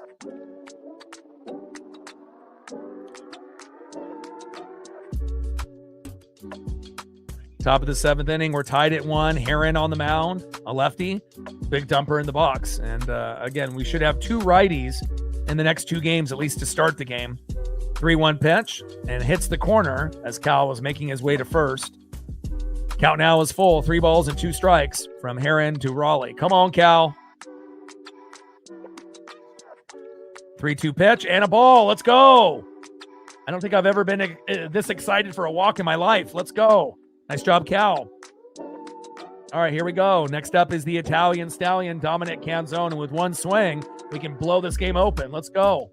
Top of the 7th inning, we're tied at 1. Herron on the mound, a lefty, big dumper in the box. And again, we should have 2 righties in the next 2 games, at least to start the game. 3-1 pitch, and hits the corner as Cal was making his way to first. Count now is full. 3 balls and 2 strikes from Herron to Raleigh. Come on, Cal. 3-2 pitch and a ball. Let's go. I don't think I've ever been this excited for a walk in my life. Let's go. Nice job, Cal. All right, here we go. Next up is the Italian Stallion, Dominic Canzone. And with one swing, we can blow this game open. Let's go.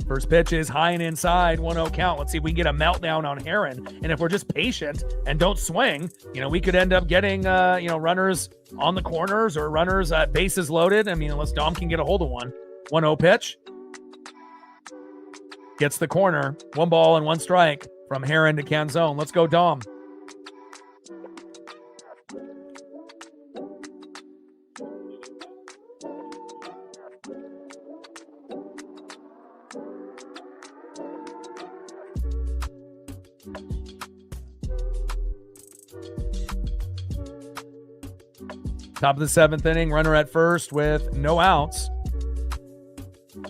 First pitch is high and inside, 1-0 count. Let's see if we can get a meltdown on Herron. And if we're just patient and don't swing, we could end up getting, runners on the corners or runners at bases loaded. I mean, unless Dom can get a hold of one. 1-0 pitch. Gets the corner. 1 ball and 1 strike from Herron to Canzone. Let's go, Dom. Top of the 7th inning, runner at first with no outs.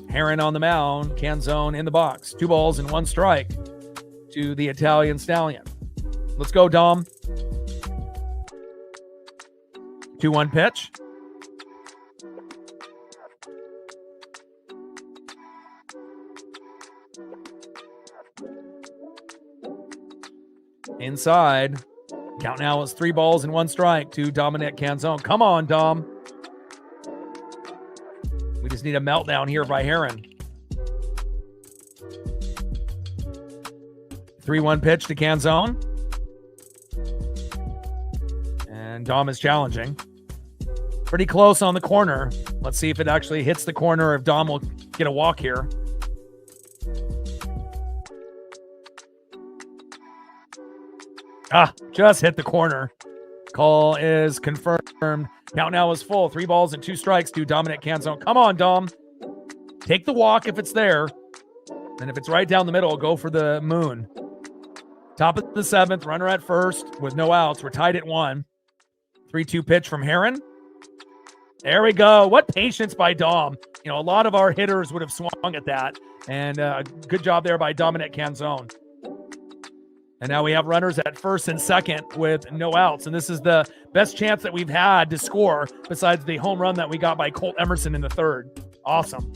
Herron on the mound, Canzone in the box. 2 balls and 1 strike to the Italian Stallion. Let's go, Dom. 2-1 pitch. Inside. Count now is 3 balls and 1 strike to Dominic Canzone. Come on, Dom. We just need a meltdown here by Herron. 3-1 pitch to Canzone. And Dom is challenging. Pretty close on the corner. Let's see if it actually hits the corner, if Dom will get a walk here. Just hit the corner. Call is confirmed. Count now is full. 3 balls and 2 strikes to Dominic Canzone. Come on, Dom. Take the walk if it's there. And if it's right down the middle, go for the moon. Top of the 7th, runner at first with no outs. We're tied at 1. 3-2 pitch from Herron. There we go. What patience by Dom. A lot of our hitters would have swung at that. And good job there by Dominic Canzone. And now we have runners at first and second with no outs. And this is the best chance that we've had to score besides the home run that we got by Colt Emerson in the 3rd. Awesome.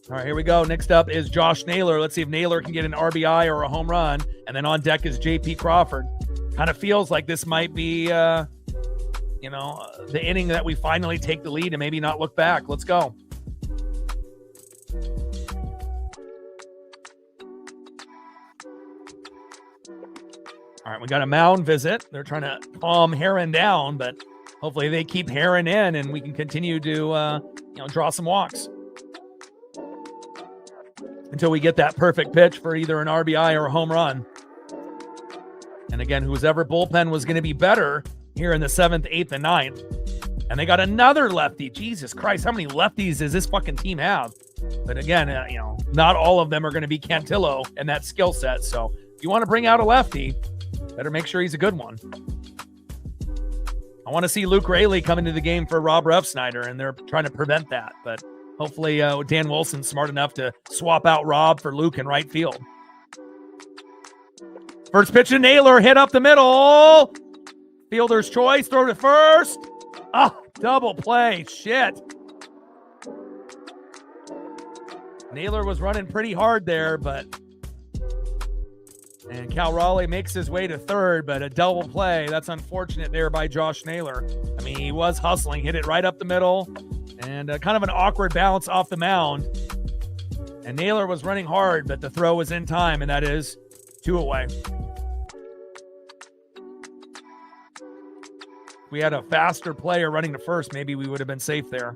All right, here we go. Next up is Josh Naylor. Let's see if Naylor can get an RBI or a home run. And then on deck is J.P. Crawford. Kind of feels like this might be, the inning that we finally take the lead and maybe not look back. Let's go. All right, we got a mound visit. They're trying to calm Herron down, but hopefully they keep Herron in and we can continue to, draw some walks until we get that perfect pitch for either an RBI or a home run. And again, whoever bullpen was going to be better here in the 7th, 8th, and 9th. And they got another lefty. Jesus Christ, how many lefties does this fucking team have? But again, not all of them are going to be Cantillo and that skill set. So if you want to bring out a lefty, better make sure he's a good one. I want to see Luke Raley come into the game for Rob Refsnyder, and they're trying to prevent that. But hopefully Dan Wilson's smart enough to swap out Rob for Luke in right field. First pitch to Naylor, hit up the middle. Fielder's choice, throw to first. Double play. Shit. Naylor was running pretty hard there, and Cal Raleigh makes his way to 3rd, but a double play. That's unfortunate there by Josh Naylor. I mean, he was hustling, hit it right up the middle, and kind of an awkward bounce off the mound. And Naylor was running hard, but the throw was in time, and that is 2 away. If we had a faster player running to first, maybe we would have been safe there.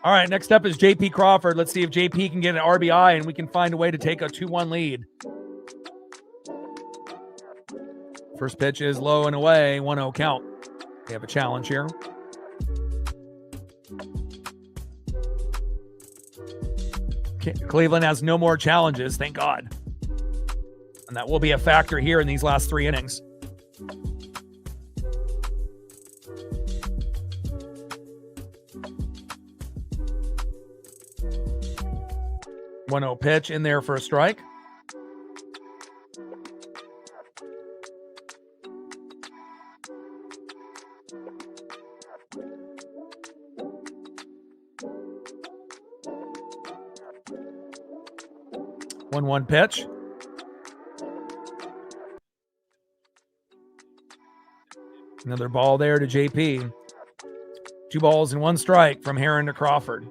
All right, next up is J.P. Crawford. Let's see if J.P. can get an RBI and we can find a way to take a 2-1 lead. First pitch is low and away, 1-0 count. We have a challenge here. Cleveland has no more challenges, thank God. And that will be a factor here in these last 3 innings. One-0 pitch in there for a strike. One pitch. Another ball there to JP. 2 balls and 1 strike from Heron to Crawford.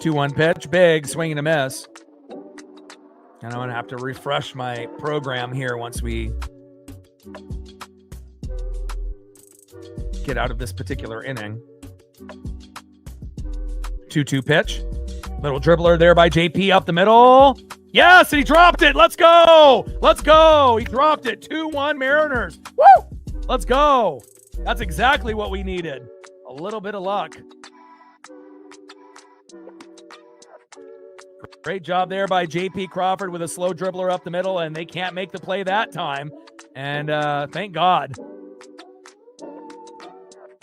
Two-one pitch, big swing and a miss. And I'm going to have to refresh my program here once we get out of this particular inning. 2-2 pitch. Little dribbler there by JP up the middle. Yes, and he dropped it. Let's go. Let's go. He dropped it. 2-1 Mariners. Woo! Let's go. That's exactly what we needed. A little bit of luck. Great job there by J.P. Crawford with a slow dribbler up the middle, and they can't make the play that time. And thank God.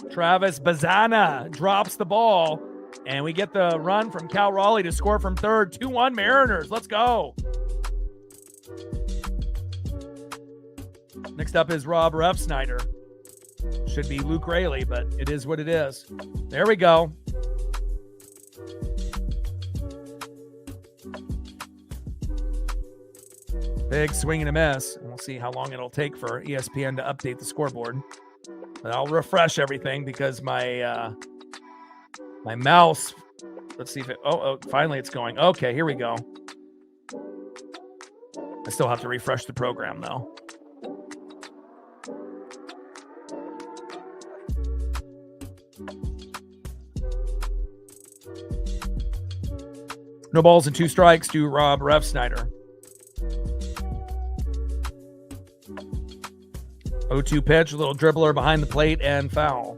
Travis Bazana drops the ball, and we get the run from Cal Raleigh to score from third. 2-1 Mariners. Let's go. Next up is Rob Refsnyder. Should be Luke Raley, but it is what it is. There we go. Big swing and a miss. And we'll see how long it'll take for ESPN to update the scoreboard. But I'll refresh everything because my my mouse. Let's see if it. Oh, finally it's going. Okay, here we go. I still have to refresh the program though. No balls and 2 strikes to Rob Refsnyder. 0-2 pitch, a little dribbler behind the plate and foul.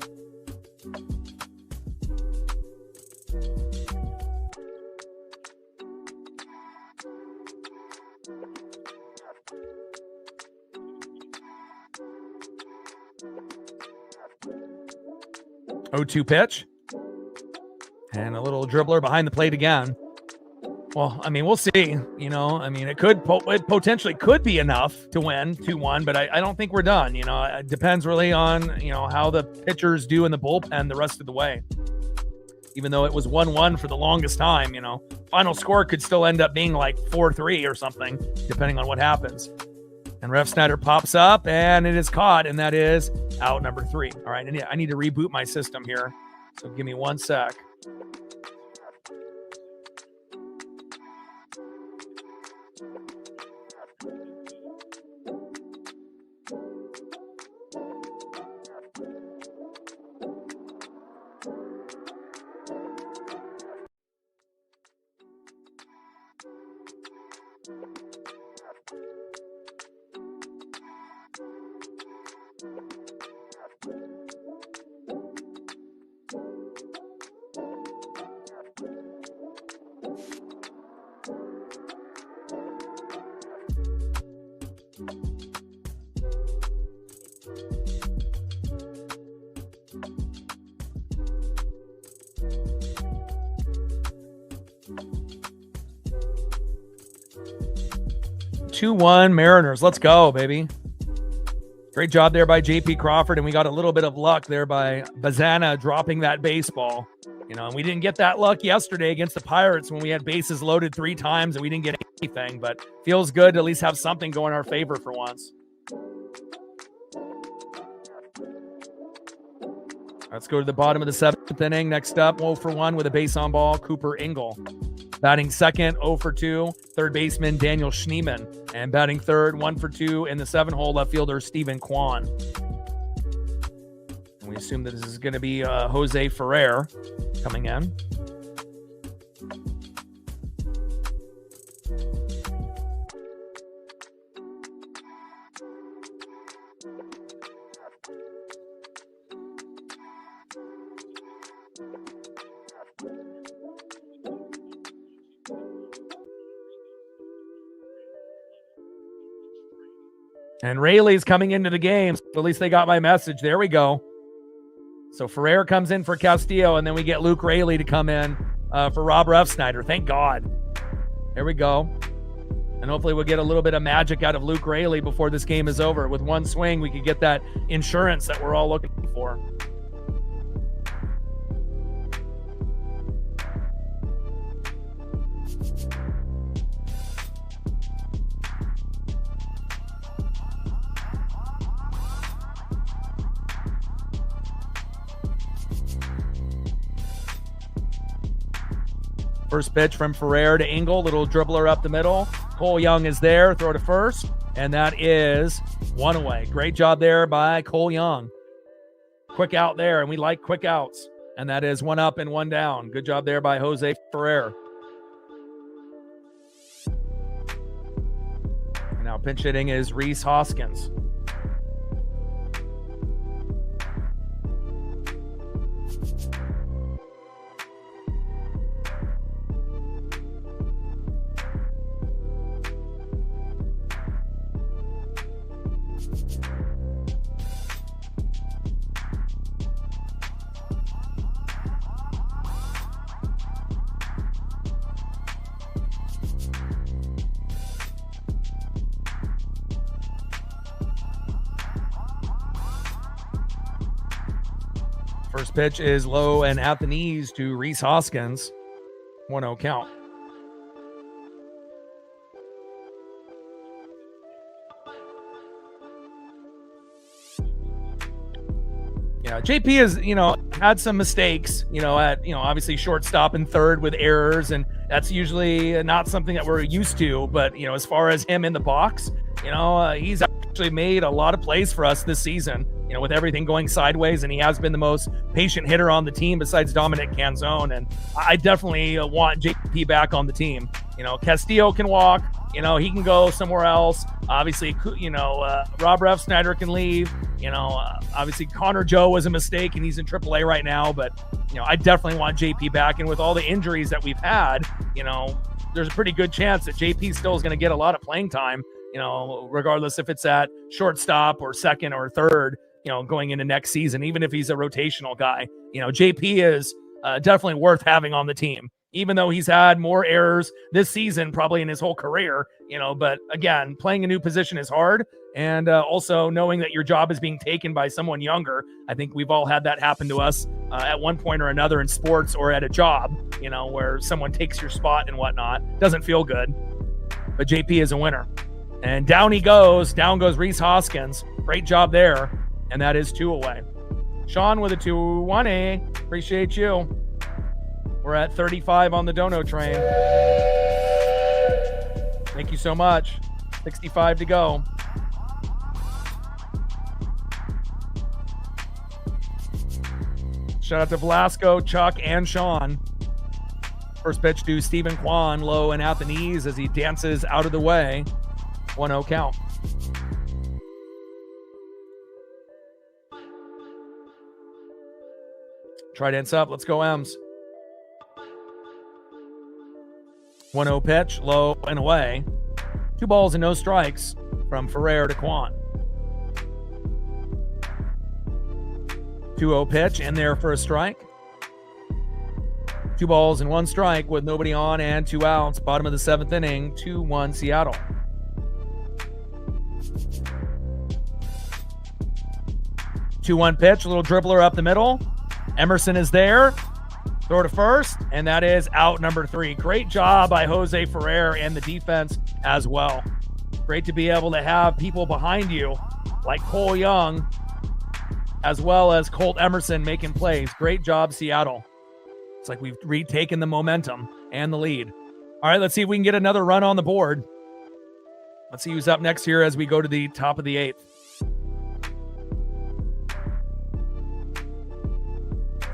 Oh, 2 pitch. And a little dribbler behind the plate again. Well, I mean, we'll see. You know, I mean, it potentially could be enough to win 2-1, but I don't think we're done. You know, it depends really on, you know, how the pitchers do in the bullpen the rest of the way. Even though it was 1-1 for the longest time, you know, final score could still end up being like 4-3 or something, depending on what happens. And Refsnyder pops up, and it is caught, and that is out number 3. All right, I need to reboot my system here, so give me 1 sec. Two-1 Mariners. Let's go, baby. Great job there by J.P. Crawford, and we got a little bit of luck there by Bazana dropping that baseball. You know, and we didn't get that luck yesterday against the Pirates when we had bases loaded 3 times and we didn't get anything, but feels good to at least have something go in our favor for once. Let's go to the bottom of the 7th inning. Next up, 0-for-1 with a base on ball, Cooper Engel. Batting second, 0-for-2, third baseman Daniel Schneeman. And batting third, 1-for-2 in the 7-hole, left fielder Stephen Kwan. We assume that this is going to be Jose Ferrer coming in. And Rayleigh's coming into the game. At least they got my message. There we go. So Ferrer comes in for Castillo, and then we get Luke Rayleigh to come in for Rob Refsnyder. Thank God. There we go. And hopefully we'll get a little bit of magic out of Luke Rayleigh before this game is over. With one swing, we could get that insurance that we're all looking for. First pitch from Ferrer to Engel, little dribbler up the middle. Cole Young is there, throw to first, and that is one away. Great job there by Cole Young. Quick out there, and we like quick outs. And that is one up and one down. Good job there by Jose Ferrer. And now pinch hitting is Rhys Hoskins. First pitch is low and at the knees to Rhys Hoskins. 1-0 count. Yeah, JP has, had some mistakes, at, obviously shortstop and third with errors, and that's usually not something that we're used to. But, as far as him in the box, he's actually made a lot of plays for us this season, with everything going sideways, and he has been the most patient hitter on the team besides Dominic Canzone. And I definitely want JP back on the team. Castillo can walk, he can go somewhere else. Obviously, Rob Refsnyder can leave. Obviously Connor Joe was a mistake and he's in AAA right now, but I definitely want JP back. And with all the injuries that we've had, there's a pretty good chance that JP still is going to get a lot of playing time, regardless if it's at shortstop or second or third, going into next season, even if he's a rotational guy. JP is definitely worth having on the team, even though he's had more errors this season, probably in his whole career, but again, playing a new position is hard. And also knowing that your job is being taken by someone younger. I think we've all had that happen to us at one point or another in sports or at a job, where someone takes your spot and whatnot. Doesn't feel good, but JP is a winner. And down he goes. Down goes Rhys Hoskins. Great job there. And that is 2 away. Sean with a 2-1A. Appreciate you. We're at 35 on the Dono train. Thank you so much. 65 to go. Shout out to Velasco, Chuck, and Sean. First pitch to Stephen Kwan, low and at the knees as he dances out of the way. 1-0 count. Trident's up. Let's go, M's. 1-0 pitch, low and away. 2 balls and no strikes from Ferrer to Kwan. 2-0 pitch in there for a strike. 2 balls and 1 strike with nobody on and 2 outs. Bottom of the 7th inning, 2-1 Seattle. Two-one pitch, a little dribbler up the middle. Emerson is there. Throw to first, and that is out number 3. Great job by Jose Ferrer and the defense as well. Great to be able to have people behind you like Cole Young, as well as Colt Emerson making plays. Great job, Seattle. It's like we've retaken the momentum and the lead. All right, let's see if we can get another run on the board. Let's see who's up next here as we go to the top of the 8th.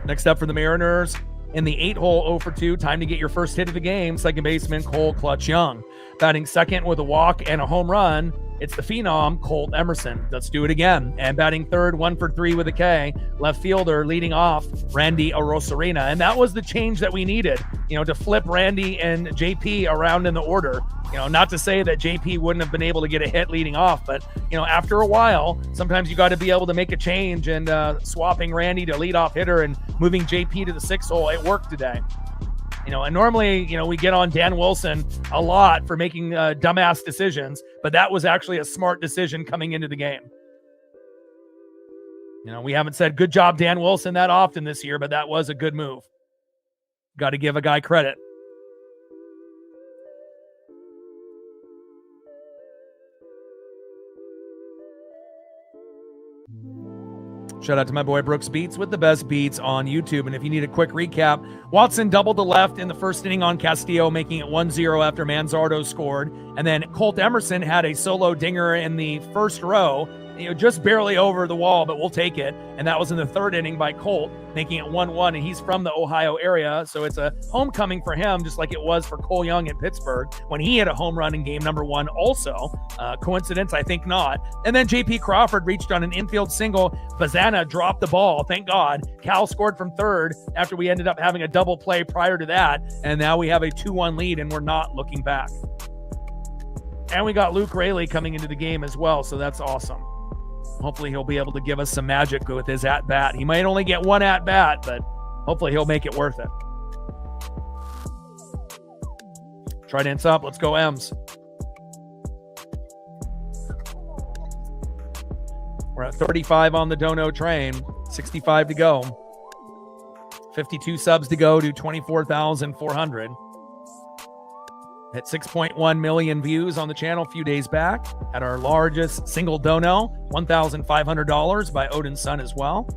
Next up for the Mariners, in the 8-hole 0 for 2, time to get your first hit of the game, second baseman Cole Clutch Young. Batting second with a walk and a home run, it's the phenom Colt Emerson. Let's do it again. And batting third, 1 for 3 with a K, left fielder leading off, Randy Arozarena. And that was the change that we needed, to flip Randy and JP around in the order. Not to say that JP wouldn't have been able to get a hit leading off, but, after a while, sometimes you got to be able to make a change, and swapping Randy to leadoff hitter and moving JP to the 6th hole, it worked today. And normally, we get on Dan Wilson a lot for making dumbass decisions, but that was actually a smart decision coming into the game. We haven't said good job, Dan Wilson, that often this year, but that was a good move. Got to give a guy credit. Shout out to my boy Brooks Beats with the best beats on YouTube. And if you need a quick recap, Watson doubled the left in the first inning on Castillo, making it 1-0 after Manzardo scored. And then Colt Emerson had a solo dinger in the first row, just barely over the wall, but we'll take it. And that was in the third inning by Colt, making it 1-1. And he's from the Ohio area, so it's a homecoming for him, just like it was for Cole Young in Pittsburgh when he had a home run in game number 1 also. Coincidence? I think not. And then J.P. Crawford reached on an infield single. Bazana dropped the ball. Thank God. Cal scored from third after we ended up having a double play prior to that. And now we have a 2-1 lead, and we're not looking back. And we got Luke Raley coming into the game as well, so that's awesome. Hopefully he'll be able to give us some magic with his at-bat. He might only get one at-bat, but hopefully he'll make it worth it. Trident's up. Let's go, M's. We're at 35 on the Dono train. 65 to go. 52 subs to go to 24,400. Hit 6.1 million views on the channel a few days back at our largest single dono, $1,500 by Odin's son as well.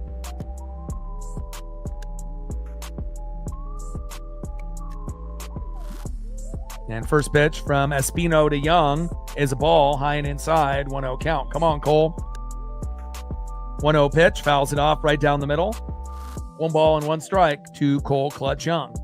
And first pitch from Espino to Young is a ball high and inside, 1-0 count. Come on, Cole. 1-0 pitch, fouls it off right down the middle. 1 ball and 1 strike to Cole Clutch Young.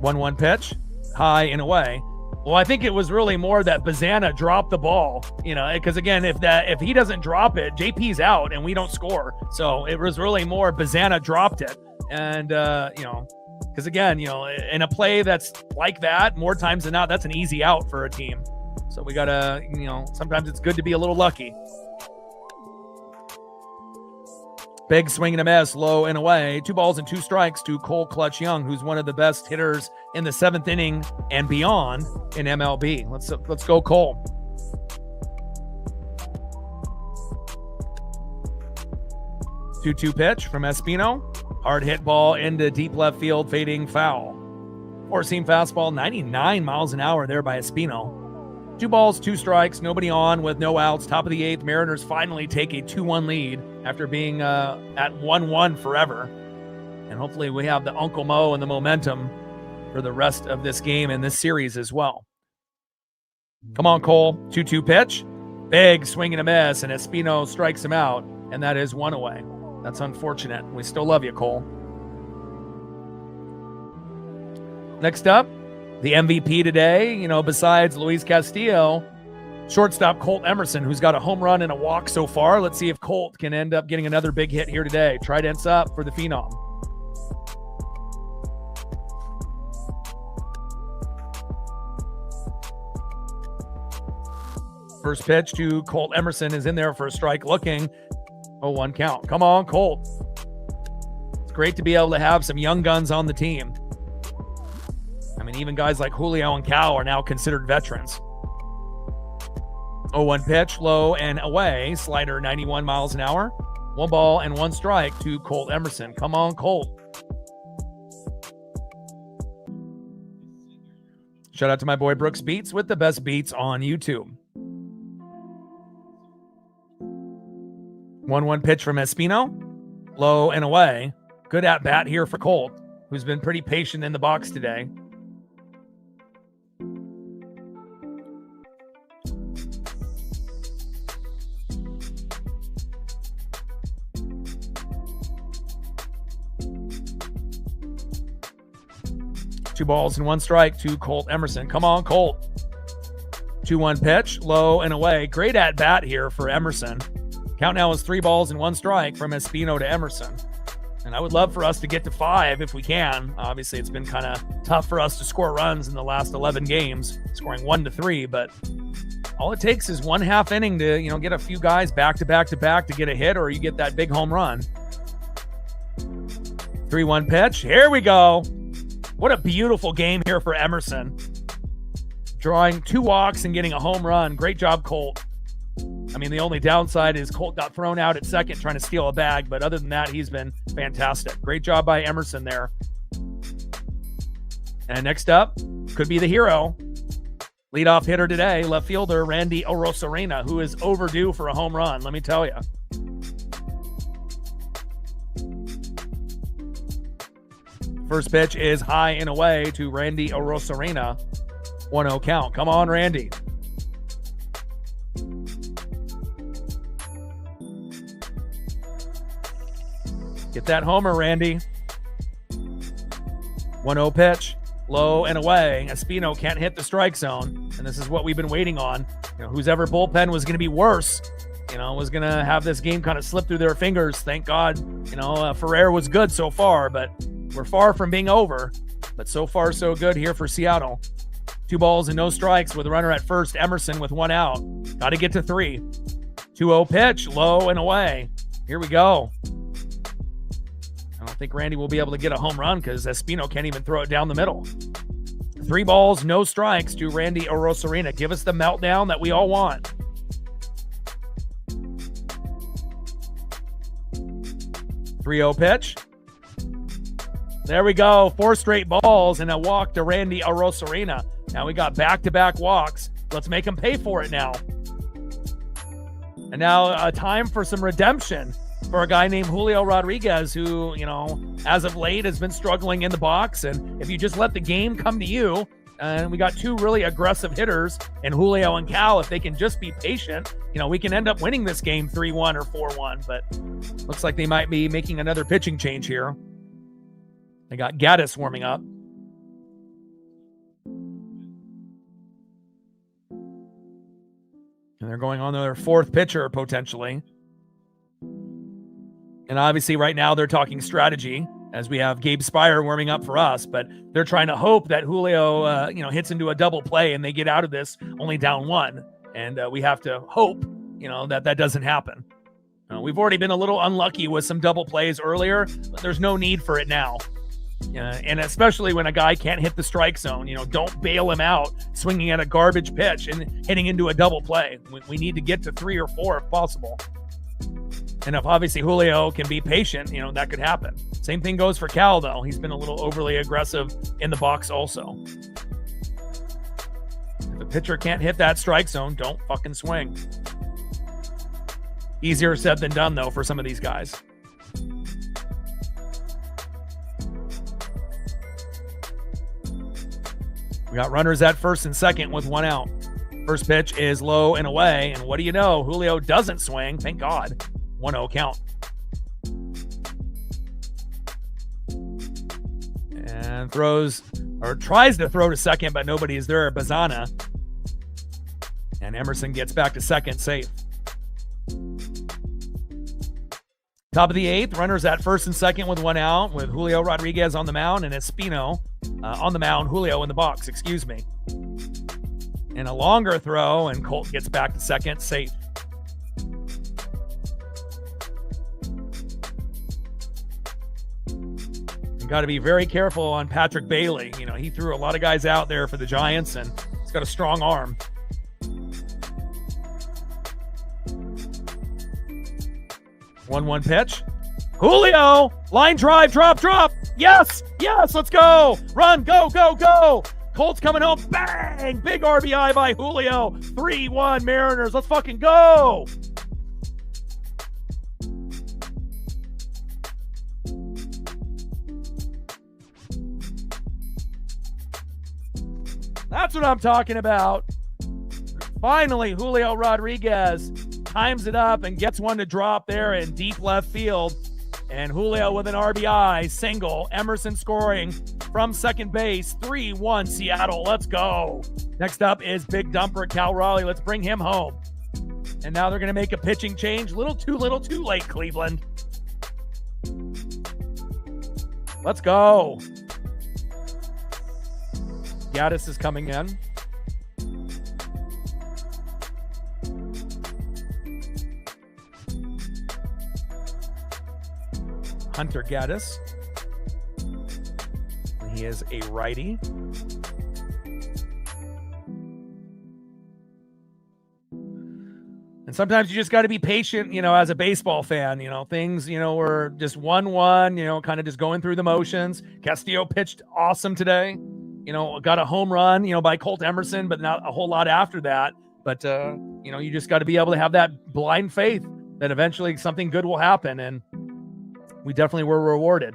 1-1 pitch, high and away. Well, I think it was really more that Bazana dropped the ball, because again, if he doesn't drop it, JP's out and we don't score. So it was really more Bazana dropped it. And, because again, in a play that's like that, more times than not, that's an easy out for a team. So we got to, sometimes it's good to be a little lucky. Big swing and a miss, low and away. 2 balls and 2 strikes to Cole Clutch Young, who's one of the best hitters in the 7th inning and beyond in MLB. Let's go, Cole. 2-2 pitch from Espino. Hard hit ball into deep left field, fading foul. 4-seam fastball, 99 miles an hour there by Espino. 2 balls, 2 strikes, nobody on with no outs. Top of the 8th, Mariners finally take a 2-1 lead after being at 1-1 forever. And hopefully we have the Uncle Mo and the momentum for the rest of this game and this series as well. Come on, Cole. 2-2 pitch. Big swing and a miss, and Espino strikes him out, and that is 1 away. That's unfortunate. We still love you, Cole. Next up, the MVP today, besides Luis Castillo, shortstop Colt Emerson, who's got a home run and a walk so far. Let's see if Colt can end up getting another big hit here today. Trident's up for the phenom. First pitch to Colt Emerson is in there for a strike looking. 0-1 count. Come on, Colt. It's great to be able to have some young guns on the team. I mean, even guys like Julio and Cal are now considered veterans. 0-1 pitch, low and away. Slider, 91 miles an hour. 1 ball and 1 strike to Colt Emerson. Come on, Colt. Shout out to my boy Brooks Beats with the best beats on YouTube. 1-1 pitch from Espino. Low and away. Good at bat here for Colt, who's been pretty patient in the box today. 2 balls and 1 strike to Colt Emerson. Come on, Colt. 2-1 pitch, low and away. Great at bat here for Emerson. Count now is 3 balls and 1 strike from Espino to Emerson. And I would love for us to get to 5 if we can. Obviously, it's been kind of tough for us to score runs in the last 11 games, scoring 1 to 3. But all it takes is 1/2 inning to, get a few guys back to back to back to get a hit, or you get that big home run. 3-1 pitch. Here we go. What a beautiful game here for Emerson. Drawing 2 walks and getting a home run. Great job, Colt. I mean, the only downside is Colt got thrown out at second trying to steal a bag, but other than that, he's been fantastic. Great job by Emerson there. And next up, could be the hero. Leadoff hitter today, left fielder Randy Arozarena, who is overdue for a home run, let me tell you. First pitch is high and away to Randy Arozarena. 1-0 count. Come on, Randy. Get that homer, Randy. 1-0 pitch, low and away. Espino can't hit the strike zone, and this is what we've been waiting on. Whose ever bullpen was going to be worse, was going to have this game kind of slip through their fingers. Thank God, Ferrer was good so far, but we're far from being over. But so far, so good here for Seattle. 2 balls and no strikes with a runner at first. Emerson with 1 out. Got to get to 3. 2-0 pitch, low and away. Here we go. I don't think Randy will be able to get a home run because Espino can't even throw it down the middle. 3 balls, no strikes to Randy Arozarena. Give us the meltdown that we all want. 3-0 pitch. There we go. 4 straight balls and a walk to Randy Arozarena. Now we got back-to-back walks. Let's make him pay for it now. And now a time for some redemption for a guy named Julio Rodriguez who, as of late has been struggling in the box. And if you just let the game come to you, and we got 2 really aggressive hitters in Julio and Cal, if they can just be patient, we can end up winning this game 3-1 or 4-1. But looks like they might be making another pitching change here. They got Gaddis warming up. And they're going on their 4th pitcher potentially. And obviously right now they're talking strategy as we have Gabe Spire warming up for us, but they're trying to hope that Julio, hits into a double play and they get out of this only down 1. And we have to hope, that doesn't happen. We've already been a little unlucky with some double plays earlier, but there's no need for it now. And especially when a guy can't hit the strike zone, don't bail him out swinging at a garbage pitch and hitting into a double play. We need to get to 3 or 4 if possible. And if obviously Julio can be patient, that could happen. Same thing goes for Cal, though. He's been a little overly aggressive in the box also. If the pitcher can't hit that strike zone, don't fucking swing. Easier said than done, though, for some of these guys. We got runners at first and second with 1 out. First pitch is low and away. And what do you know? Julio doesn't swing. Thank God. 1-0 count. And throws, or tries to throw to second, but nobody is there. Bazana. And Emerson gets back to second, safe. Top of the 8th, runners at first and second with 1 out, with Julio Rodriguez on the mound and Espino on the mound, Julio in the box, excuse me. And a longer throw, and Colt gets back to second, safe. You got to be very careful on Patrick Bailey. He threw a lot of guys out there for the Giants, and he's got a strong arm. 1-1 pitch. Julio, line drive, drop. Yes, let's go. Run, go. Colts coming home, bang, big RBI by Julio. 3-1 Mariners, let's fucking go. That's what I'm talking about. Finally, Julio Rodriguez times it up and gets one to drop there in deep left field. And Julio with an RBI single. Emerson scoring from second base. 3-1 Seattle. Let's go. Next up is Big Dumper Cal Raleigh. Let's bring him home. And now they're going to make a pitching change. Little too late, Cleveland. Let's go. Gaddis is coming in. Hunter Gaddis. He is a righty. And sometimes you just got to be patient, as a baseball fan. Things, were just 1-1, kind of just going through the motions. Castillo pitched awesome today. Got a home run, by Colt Emerson, but not a whole lot after that. But, you just got to be able to have that blind faith that eventually something good will happen. And we definitely were rewarded.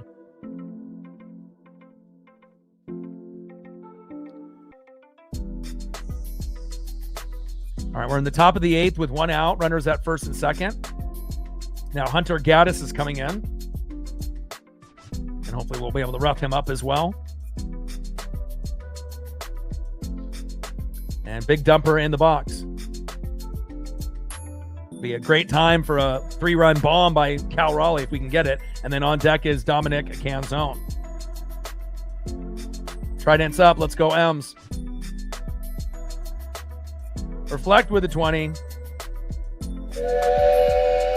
All right, we're in the top of the 8th with 1 out. Runners at first and second. Now Hunter Gaddis is coming in. And hopefully we'll be able to rough him up as well. And Big Dumper in the box. Be a great time for a 3-run bomb by Cal Raleigh if we can get it. And then on deck is Dominic Canzone. Trident's up. Let's go, M's. Reflect with the 20.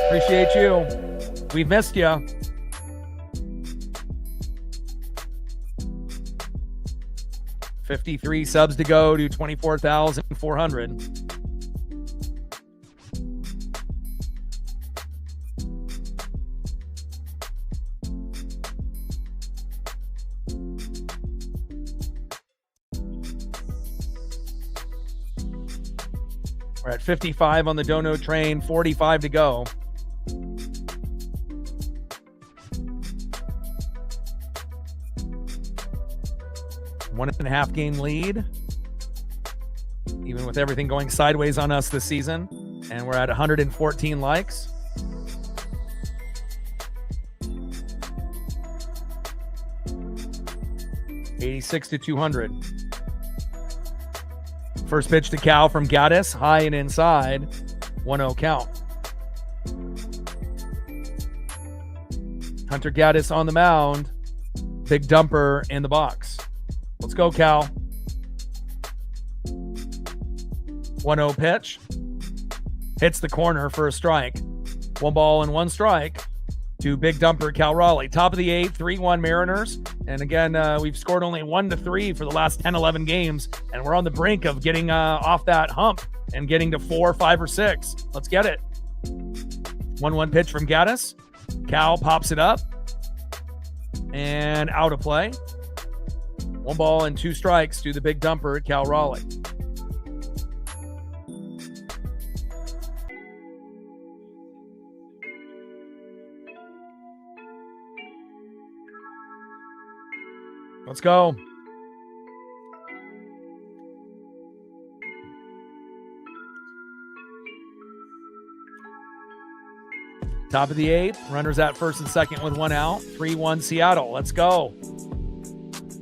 Appreciate you. We've missed you. $53 subs to go to 24,400. We're at 55 on the Dono train, 45 to go. One and a half game lead, even with everything going sideways on us this season. And we're at 114 likes. $86 to 200. First pitch to Cal from Gaddis, high and inside, 1-0 count. Hunter Gaddis on the mound, Big Dumper in the box. Let's go, Cal. 1-0 pitch. Hits the corner for a strike. 1 ball and 1 strike to Big Dumper Cal Raleigh. Top of the 8th, 3-1 Mariners. And again, we've scored only 1-3 for the last 10, 11 games. And we're on the brink of getting off that hump and getting to 4, 5, or 6. Let's get it. 1-1 pitch from Gaddis. Cal pops it up. And out of play. 1 ball and 2 strikes to the Big Dumper Cal Raleigh. Let's go. Top of the 8th, runners at first and second with 1 out. 3-1 Seattle. Let's go.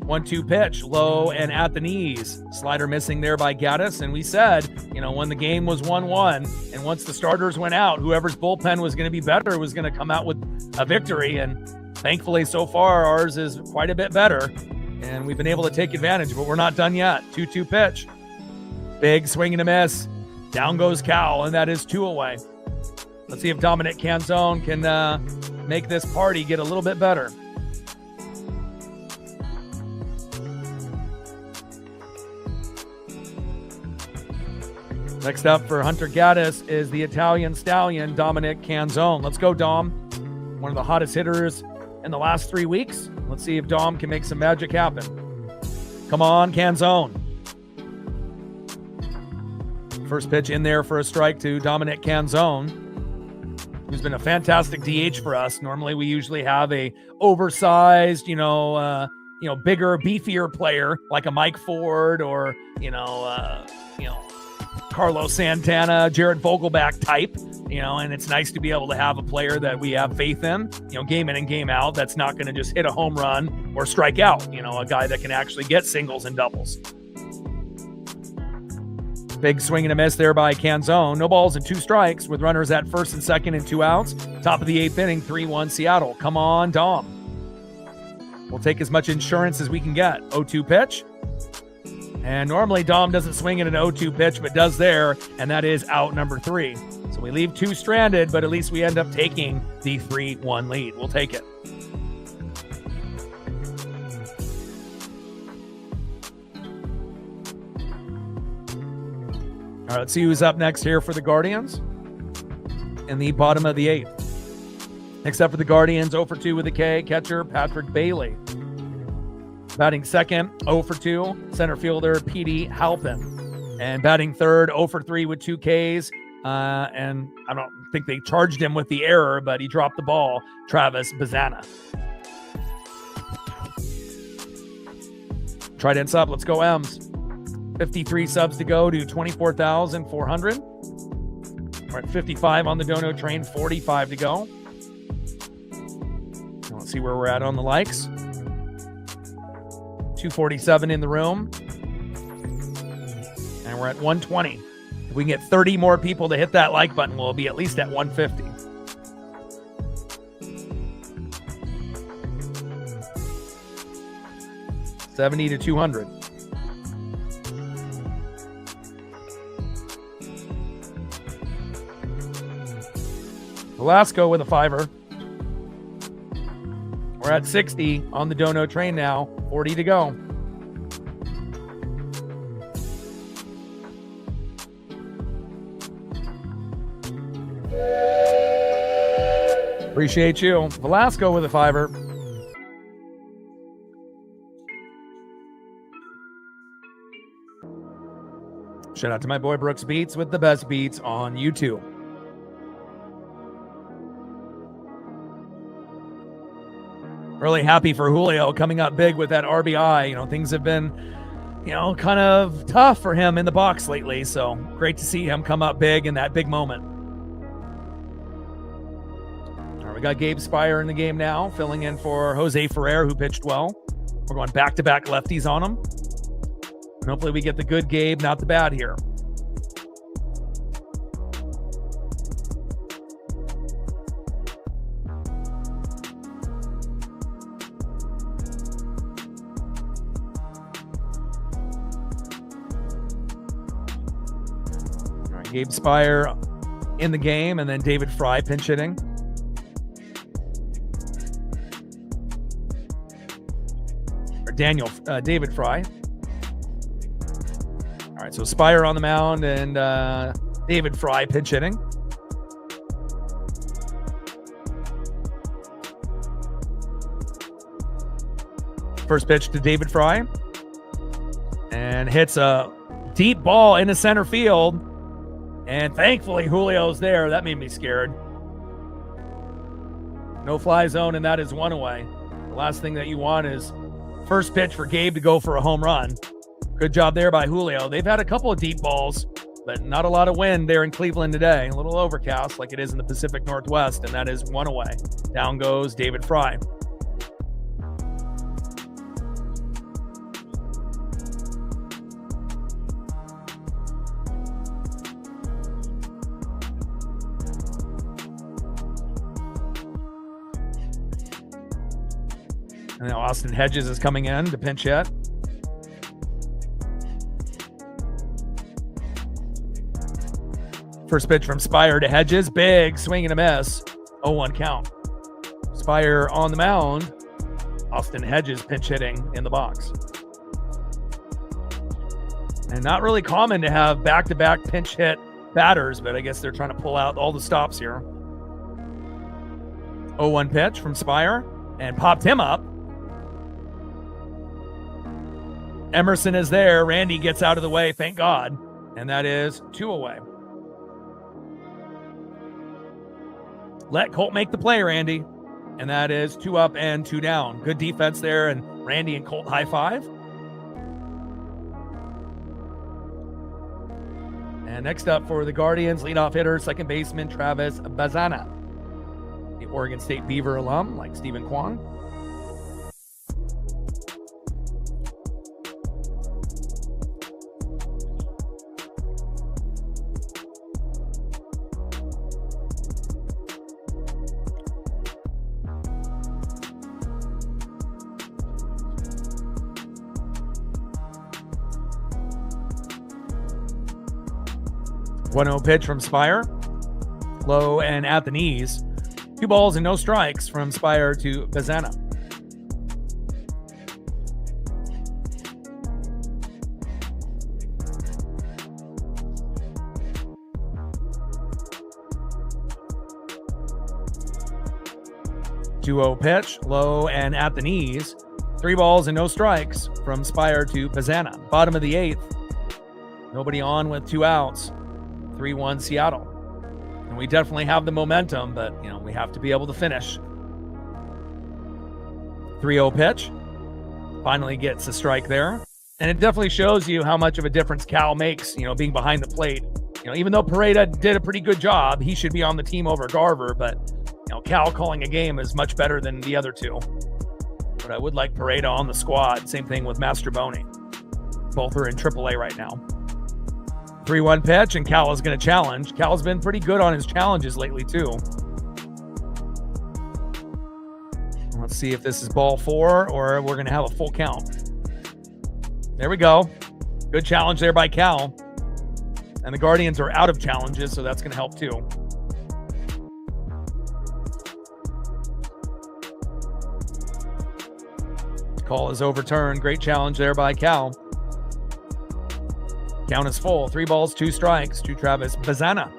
1-2 pitch, low and at the knees. Slider missing there by Gaddis. And we said, when the game was 1-1 and once the starters went out, whoever's bullpen was going to be better was going to come out with a victory. And thankfully, so far, ours is quite a bit better. And we've been able to take advantage, but we're not done yet. 2-2 pitch. Big swing and a miss. Down goes Cal, and that is 2 away. Let's see if Dominic Canzone can make this party get a little bit better. Next up for Hunter Gaddis is the Italian stallion, Dominic Canzone. Let's go, Dom. One of the hottest hitters in the last 3 weeks. Let's see if Dom can make some magic happen. Come on, Canzone. First pitch in there for a strike to Dominic Canzone, who's been a fantastic DH for us. Normally, we usually have a oversized, bigger, beefier player like a Mike Ford or, Carlos Santana, Jared Vogelback type. And it's nice to be able to have a player that we have faith in, game in and game out, that's not going to just hit a home run or strike out, a guy that can actually get singles and doubles. Big swing and a miss there by Canzone. No balls and 2 strikes with runners at first and second and 2 outs. Top of the 8th inning, 3-1 Seattle. Come on, Dom. We'll take as much insurance as we can get. 0-2 pitch. And normally Dom doesn't swing at an 0-2 pitch, but does there, and that is out number 3. So we leave 2 stranded, but at least we end up taking the 3-1 lead. We'll take it. All right, let's see who's up next here for the Guardians in the bottom of the 8th. Except for the Guardians, 0 for 2 with a K, catcher Patrick Bailey. Batting second, 0 for 2, center fielder Petey Halpin. And batting third, 0 for 3 with 2 Ks. And I don't think they charged him with the error, but he dropped the ball, Travis Bazana. Trident sub, let's go M's. 53 subs to go to 24,400. We're at 55 on the Dono train, 45 to go. Let's see where we're at on the likes. 247 in the room. And we're at 120. If we can get 30 more people to hit that like button, we'll be at least at 150. $70 to $200. Velasco with a 5er. We're at 60 on the Dono train now. 40 to go. Appreciate you. Velasco with a 5er. Shout out to my boy Brooks Beats with the best beats on YouTube. Really happy for Julio coming up big with that RBI. Things have been, kind of tough for him in the box lately. So great to see him come up big in that big moment. All right, we got Gabe Spire in the game now, filling in for Jose Ferrer, who pitched well. We're going back-to-back lefties on him. And hopefully we get the good Gabe, not the bad here. Gabe Spire in the game, and then David Fry pinch hitting. Or David Fry. All right, so Spire on the mound and David Fry pinch hitting. First pitch to David Fry. And hits a deep ball into center field. And thankfully, Julio's there. That made me scared. No fly zone, and that is 1 away. The last thing that you want is first pitch for Gabe to go for a home run. Good job there by Julio. They've had a couple of deep balls, but not a lot of wind there in Cleveland today. A little overcast like it is in the Pacific Northwest, and that is 1 away. Down goes David Fry. And now Austin Hedges is coming in to pinch hit. First pitch from Spire to Hedges. Big swing and a miss. 0-1 count. Spire on the mound. Austin Hedges pinch hitting in the box. And not really common to have back-to-back pinch hit batters, but I guess they're trying to pull out all the stops here. 0-1 pitch from Spire and popped him up. Emerson is there. Randy gets out of the way, thank God. And that is 2 away. Let Colt make the play, Randy. And that is 2 up and 2 down. Good defense there, and Randy and Colt high five. And next up for the Guardians, leadoff hitter, second baseman Travis Bazana, the Oregon State Beaver alum, like Stephen Kwong. One-0 pitch from Spire, low and at the knees. 2 balls and no strikes from Spire to Bazana. Two-0 pitch, low and at the knees. 3 balls and no strikes from Spire to Bazana. Bottom of the 8th. Nobody on with 2 outs. 3-1 Seattle. And we definitely have the momentum, but we have to be able to finish. 3-0 pitch. Finally gets a strike there. And it definitely shows you how much of a difference Cal makes, being behind the plate. Even though Pareda did a pretty good job, he should be on the team over Garver, but Cal calling a game is much better than the other two. But I would like Pareda on the squad. Same thing with Mastroboni. Both are in AAA right now. 3-1 pitch, and Cal is going to challenge. Cal's been pretty good on his challenges lately, too. Let's see if this is ball 4 or we're going to have a full count. There we go. Good challenge there by Cal. And the Guardians are out of challenges, so that's going to help, too. Call is overturned. Great challenge there by Cal. Count is full. 3 balls, 2 strikes to Travis Bazana.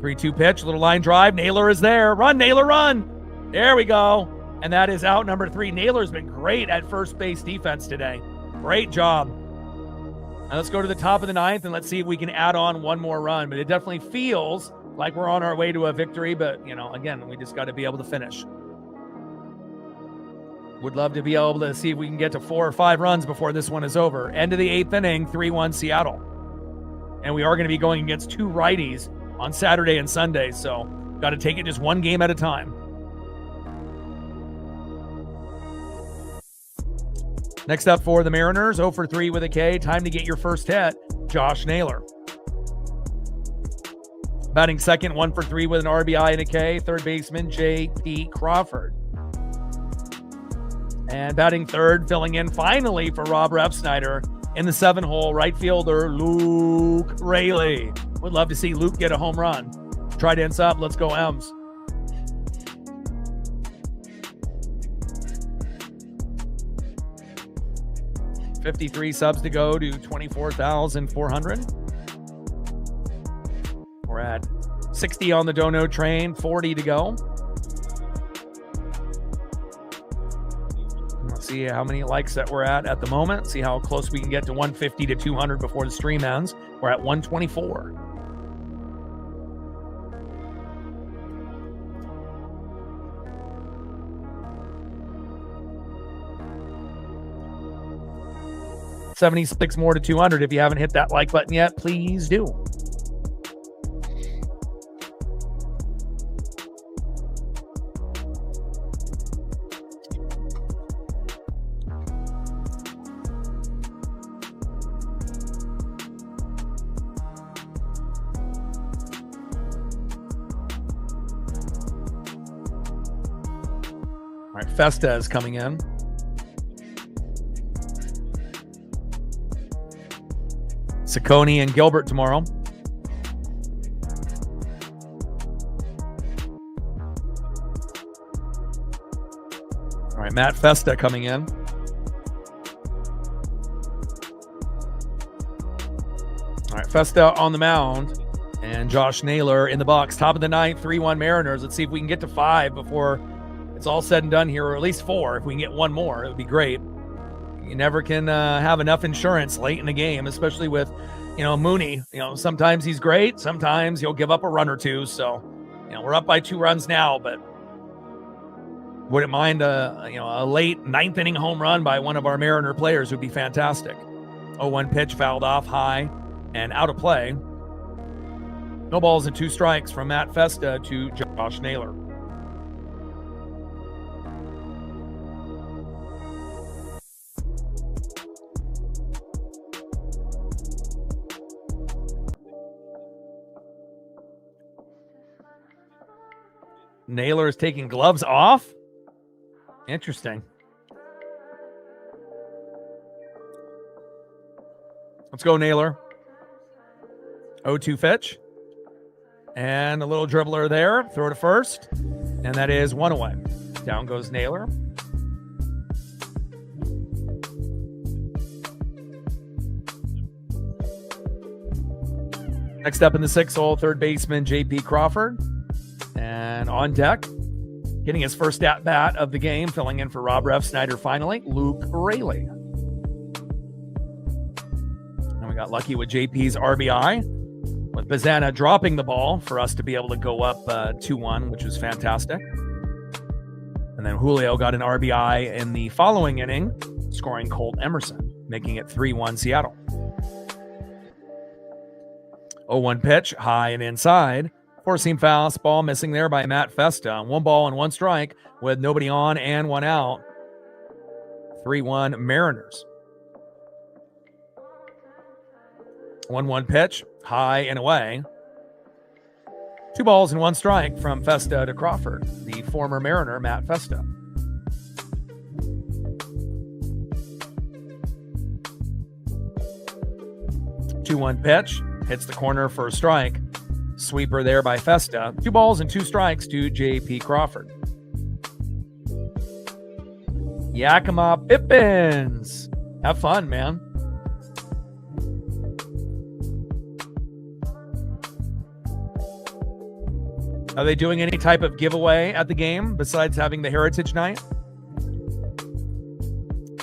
3-2 pitch, little line drive. Naylor is there. Run, Naylor, run. There we go. And that is out number 3. Naylor's been great at first base defense today. Great job. Now let's go to the top of the 9th and let's see if we can add on one more run. But it definitely feels like we're on our way to a victory. But, again, we just got to be able to finish. Would love to be able to see if we can get to 4 or 5 runs before this one is over. End of the 8th inning, 3-1 Seattle. And we are going to be going against 2 righties on Saturday and Sunday, so got to take it just one game at a time. Next up for the Mariners, 0 for 3 with a K. Time to get your first hit, Josh Naylor. Batting second, 1 for 3 with an RBI and a K. Third baseman, J.P. Crawford. And batting third, filling in finally for Rob Refsnyder in the 7-hole, right fielder Luke Raley. Would love to see Luke get a home run. Try to ends up. Let's go M's. $53 subs to go to 24,400. We're at 60 on the dono train, 40 to go. Let's see how many likes that we're at the moment. See how close we can get to 150 to 200 before the stream ends. We're at 124. $76 more to 200. If you haven't hit that like button yet, please do. All right, Festa is coming in. Ciccone and Gilbert tomorrow. All right, Matt Festa coming in. All right, Festa on the mound and Josh Naylor in the box. Top of the 9th, 3-1 Mariners. Let's see if we can get to 5 before it's all said and done here, or at least 4. If we can get one more, it would be great. You never can have enough insurance late in the game, especially with, Mooney. Sometimes he's great. Sometimes he'll give up a run or two. So, we're up by 2 runs now, but wouldn't mind a late 9th inning home run by one of our Mariner players would be fantastic. 0-1 pitch fouled off high and out of play. No balls and 2 strikes from Matt Festa to Josh Naylor. Naylor is taking gloves off. Interesting. Let's go, Naylor. 0-2 pitch. And a little dribbler there. Throw to first. And that is 1 away. Down goes Naylor. Next up in the 6th hole, third baseman J.P. Crawford. And on deck, getting his first at-bat of the game, filling in for Rob Refsnyder finally, Luke Raley. And we got lucky with JP's RBI, with Bazana dropping the ball for us to be able to go up 2-1, which was fantastic. And then Julio got an RBI in the following inning, scoring Colt Emerson, making it 3-1 Seattle. 0-1 pitch, high and inside. Four-seam fastball missing there by Matt Festa. 1 ball and 1 strike with nobody on and 1 out. 3-1 Mariners. 1-1 pitch, high and away. 2 balls and 1 strike from Festa to Crawford, the former Mariner Matt Festa. Two-one pitch, hits the corner for a strike. Sweeper there by Festa. 2 balls and 2 strikes to J.P. Crawford. Yakima Pippins. Have fun, man. Are they doing any type of giveaway at the game besides having the Heritage Night?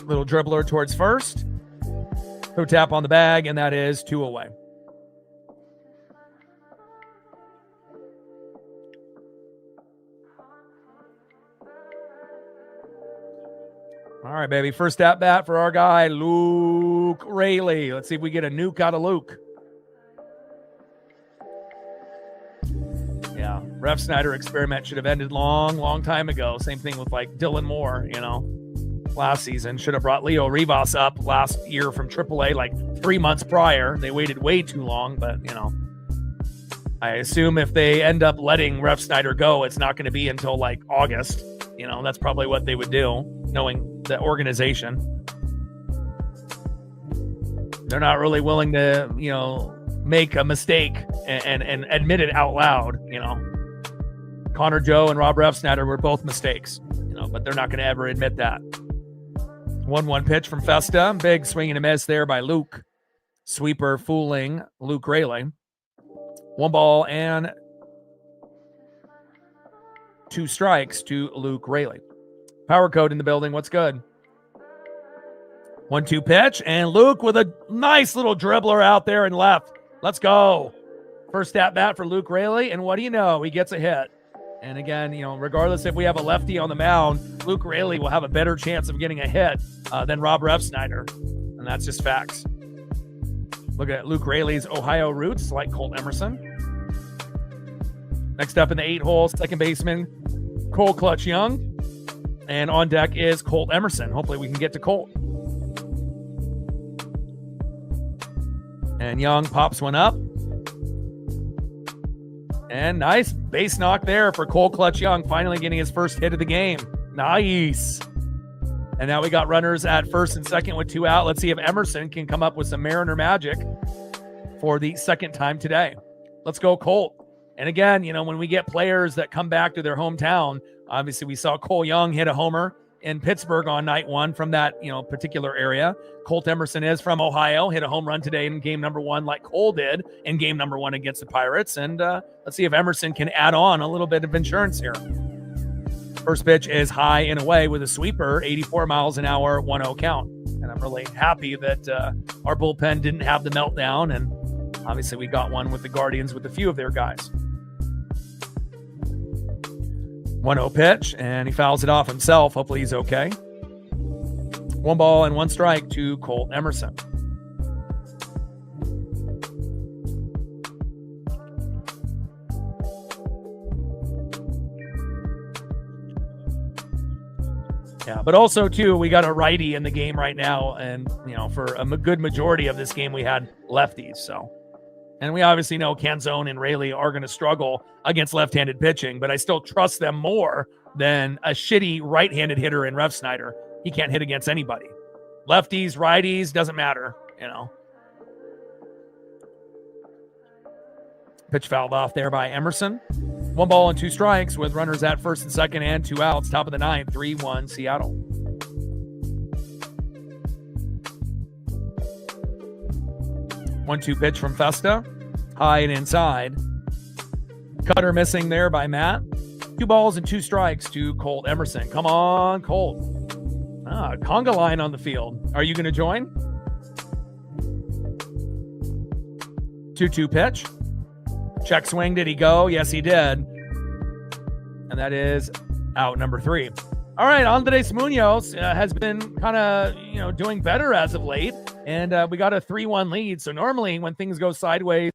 Little dribbler towards first. Toe tap on the bag, and that is 2 away. All right, baby. First at bat for our guy, Luke Raley. Let's see if we get a nuke out of Luke. Yeah, Refsnyder experiment should have ended long time ago. Same thing with like Dylan Moore, last season. Should have brought Leo Rivas up last year from AAA like 3 months prior. They waited way too long, but, I assume if they end up letting Refsnyder go, it's not going to be until like August. That's probably what they would do, knowing the organization. They're not really willing to, make a mistake and admit it out loud. Connor Joe and Rob Refsnyder were both mistakes, but they're not going to ever admit that. 1-1 pitch from Festa. Big swing and a miss there by Luke. Sweeper fooling Luke Raley. 1 ball and 2 strikes to Luke Raley. Power code in the building. What's good? 1-2 pitch, and Luke with a nice little dribbler out there and left. Let's go. First at bat for Luke Raley, and what do you know? He gets a hit. And again, regardless if we have a lefty on the mound, Luke Raley will have a better chance of getting a hit than Rob Refsnyder, and that's just facts. Look at Luke Raley's Ohio roots, like Colt Emerson. Next up in the 8 hole, second baseman Cole Clutch Young. And on deck is Colt Emerson. Hopefully we can get to Colt. And Young pops one up. And nice base knock there for Cole Clutch Young, finally getting his first hit of the game. Nice. And now we got runners at first and second with 2 out. Let's see if Emerson can come up with some Mariner magic for the second time today. Let's go, Colt. And again, when we get players that come back to their hometown, obviously we saw Cole Young hit a homer in Pittsburgh on night 1 from that, particular area. Colt Emerson is from Ohio, hit a home run today in game number 1 like Cole did in game number 1 against the Pirates. And let's see if Emerson can add on a little bit of insurance here. First pitch is high and away with a sweeper, 84 miles an hour, 1-0 count. And I'm really happy that our bullpen didn't have the meltdown. And obviously we got one with the Guardians with a few of their guys. 1-0 pitch, and he fouls it off himself. Hopefully he's okay. 1 ball and 1 strike to Colt Emerson. Yeah, but also, too, we got a righty in the game right now. And, for a good majority of this game, we had lefties. So, and we obviously know Canzone and Rayleigh are going to struggle against left-handed pitching, but I still trust them more than a shitty right-handed hitter in Rev Snyder. He can't hit against anybody. Lefties, righties, doesn't matter, Pitch fouled off there by Emerson. 1 ball and 2 strikes with runners at first and second and 2 outs. Top of the 9th, 3-1 Seattle. 1-2 pitch from Festa. High and inside. Cutter missing there by Matt. 2 balls and 2 strikes to Colt Emerson. Come on, Colt. Conga line on the field. Are you going to join? 2-2 pitch. Check swing. Did he go? Yes, he did. And that is out number 3. All right, Andres Munoz has been kind of, doing better as of late. And we got a 3-1 lead. So normally when things go sideways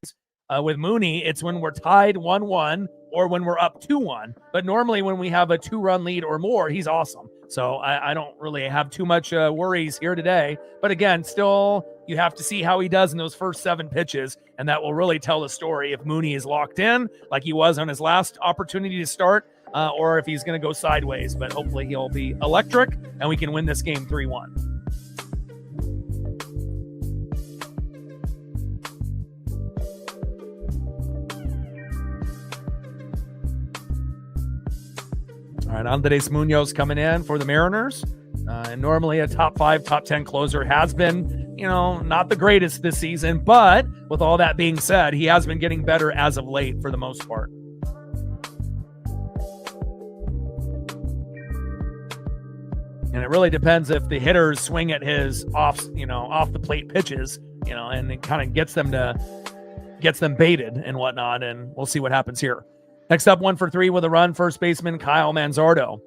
with Mooney, it's when we're tied 1-1 or when we're up 2-1. But normally when we have a 2-run lead or more, he's awesome. So I don't really have too much worries here today. But again, still, you have to see how he does in those first 7 pitches, and that will really tell the story if Mooney is locked in like he was on his last opportunity to start, or if he's going to go sideways. But hopefully he'll be electric, and we can win this game 3-1. All right, Andres Munoz coming in for the Mariners. And normally a top 5, top 10 closer has been, not the greatest this season. But with all that being said, he has been getting better as of late for the most part. And it really depends if the hitters swing at his off the plate pitches, and it kind of gets them baited and whatnot. And we'll see what happens here. Next up, 1 for 3 with a run, first baseman Kyle Manzardo.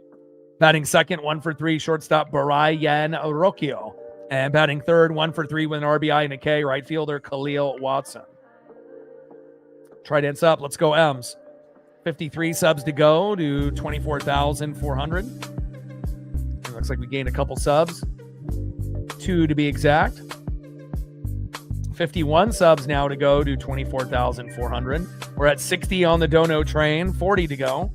Batting second, 1 for 3, shortstop Brian Rocchio. And batting third, 1 for 3 with an RBI and a K, right fielder Khalil Watson. Tridents up, let's go M's. 53 subs to go to 24,400. It looks like we gained a couple subs. 2 to be exact. 51 subs now to go to 24,400. We're at 60 on the Dono train, 40 to go.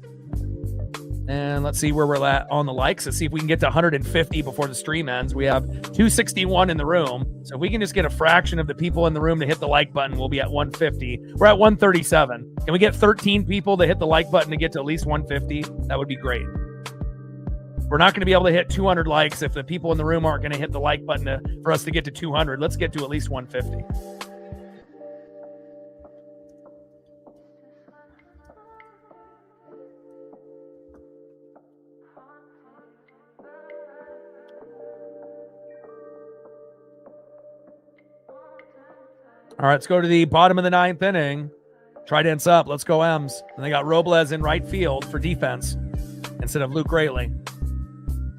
And let's see where we're at on the likes. Let's see if we can get to 150 before the stream ends. We have 261 in the room. So if we can just get a fraction of the people in the room to hit the like button, we'll be at 150. We're at 137. Can we get 13 people to hit the like button to get to at least 150? That would be great. We're not going to be able to hit 200 likes if the people in the room aren't going to hit the like button for us to get to 200. Let's get to at least 150. All right, let's go to the bottom of the 9th inning. Tridents up. Let's go M's. And they got Robles in right field for defense instead of Luke Rayleigh.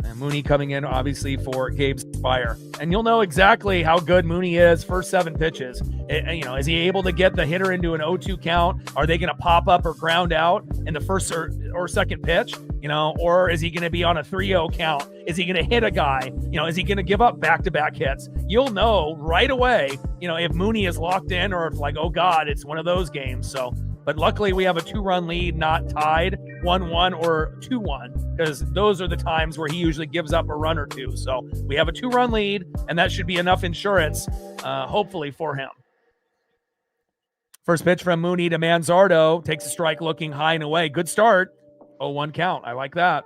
And Mooney coming in, obviously, for Gabe Spire. And you'll know exactly how good Mooney is first 7 pitches. Is he able to get the hitter into an 0-2 count? Are they going to pop up or ground out in the first or second pitch? Or is he going to be on a 3-0 count? Is he going to hit a guy? Is he going to give up back-to-back hits? You'll know right away, if Mooney is locked in or if oh God, it's one of those games. So, but luckily we have a 2-run lead, not tied 1-1 or 2-1, because those are the times where he usually gives up a run or 2. So we have a 2-run lead, and that should be enough insurance, hopefully, for him. First pitch from Mooney to Manzardo. Takes a strike looking high and away. Good start. 0-1 count. I like that.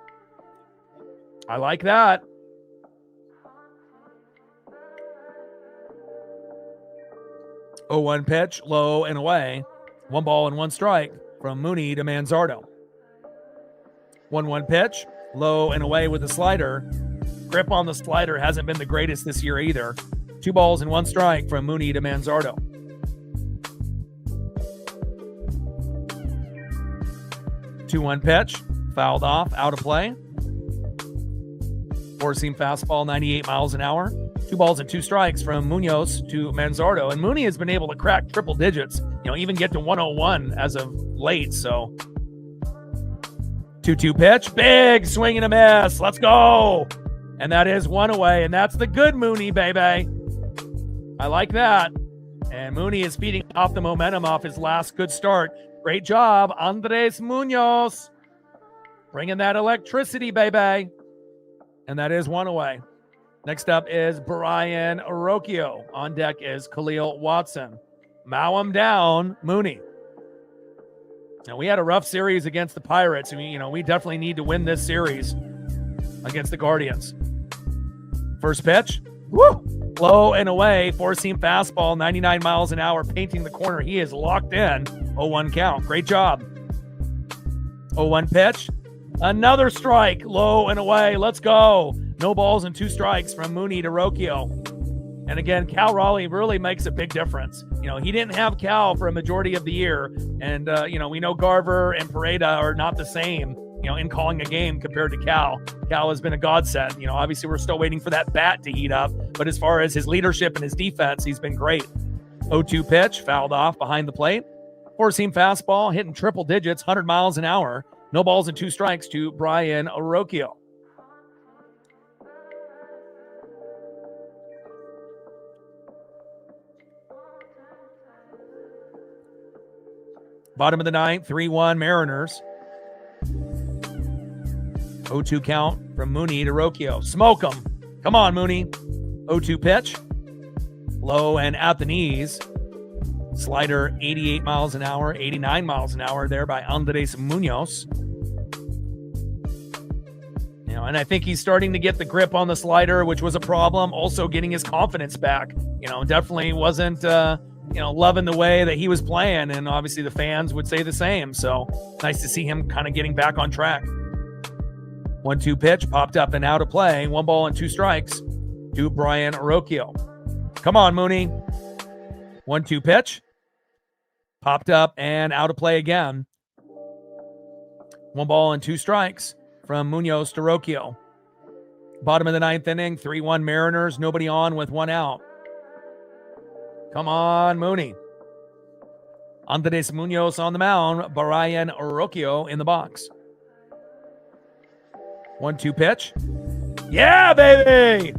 0-1 pitch, low and away. 1 ball and 1 strike from Mooney to Manzardo. 1-1 pitch, low and away with the slider. Grip on the slider hasn't been the greatest this year either. 2 balls and 1 strike from Mooney to Manzardo. 2-1 pitch, fouled off, out of play. 4-seam fastball, 98 miles an hour. 2 balls and 2 strikes from Munoz to Manzardo. And Mooney has been able to crack triple digits, even get to 101 as of late. So 2-2 pitch, big swing and a miss. Let's go. And that is one away, and that's the good Mooney, baby. I like that. And Mooney is feeding off the momentum off his last good start. Great job, Andres Munoz. Bringing that electricity, baby. And that is one away. Next up is Brian Arocchio. On deck is Khalil Watson. Mow him down, Mooney. Now, we had a rough series against the Pirates. We definitely need to win this series against the Guardians. First pitch. Woo! Low and away. Four-seam fastball, 99 miles an hour, painting the corner. He is locked in. 0-1 count. Great job. 0-1 pitch. Another strike. Low and away. Let's go. No balls and 2 strikes from Mooney to Rocchio. And again, Cal Raleigh really makes a big difference. He didn't have Cal for a majority of the year. And, we know Garver and Pareda are not the same, in calling a game compared to Cal. Cal has been a godsend. Obviously we're still waiting for that bat to heat up. But as far as his leadership and his defense, he's been great. 0-2 pitch, fouled off behind the plate. Four-seam fastball, hitting triple digits, 100 miles an hour. No balls and 2 strikes to Brian Arocchio. Bottom of the ninth, 3-1 Mariners. 0-2 count from Mooney to Rocchio. Smoke him. Come on, Mooney. 0-2 pitch. Low and at the knees. Slider 88 miles an hour, 89 miles an hour there by Andres Munoz. And I think he's starting to get the grip on the slider, which was a problem. Also getting his confidence back. Definitely wasn't loving the way that he was playing, and obviously the fans would say the same. So nice to see him kind of getting back on track. 1-2 pitch, popped up and out of play. 1 ball and 2 strikes to Brian Arocchio. Come on, Mooney. 1-2 pitch, popped up and out of play again. 1 ball and 2 strikes from Munoz to Rocchio. Bottom of the ninth inning, 3-1 Mariners, nobody on with 1 out. Come on, Mooney. Andres Munoz on the mound. Brian Arocchio in the box. 1-2 pitch. Yeah, baby!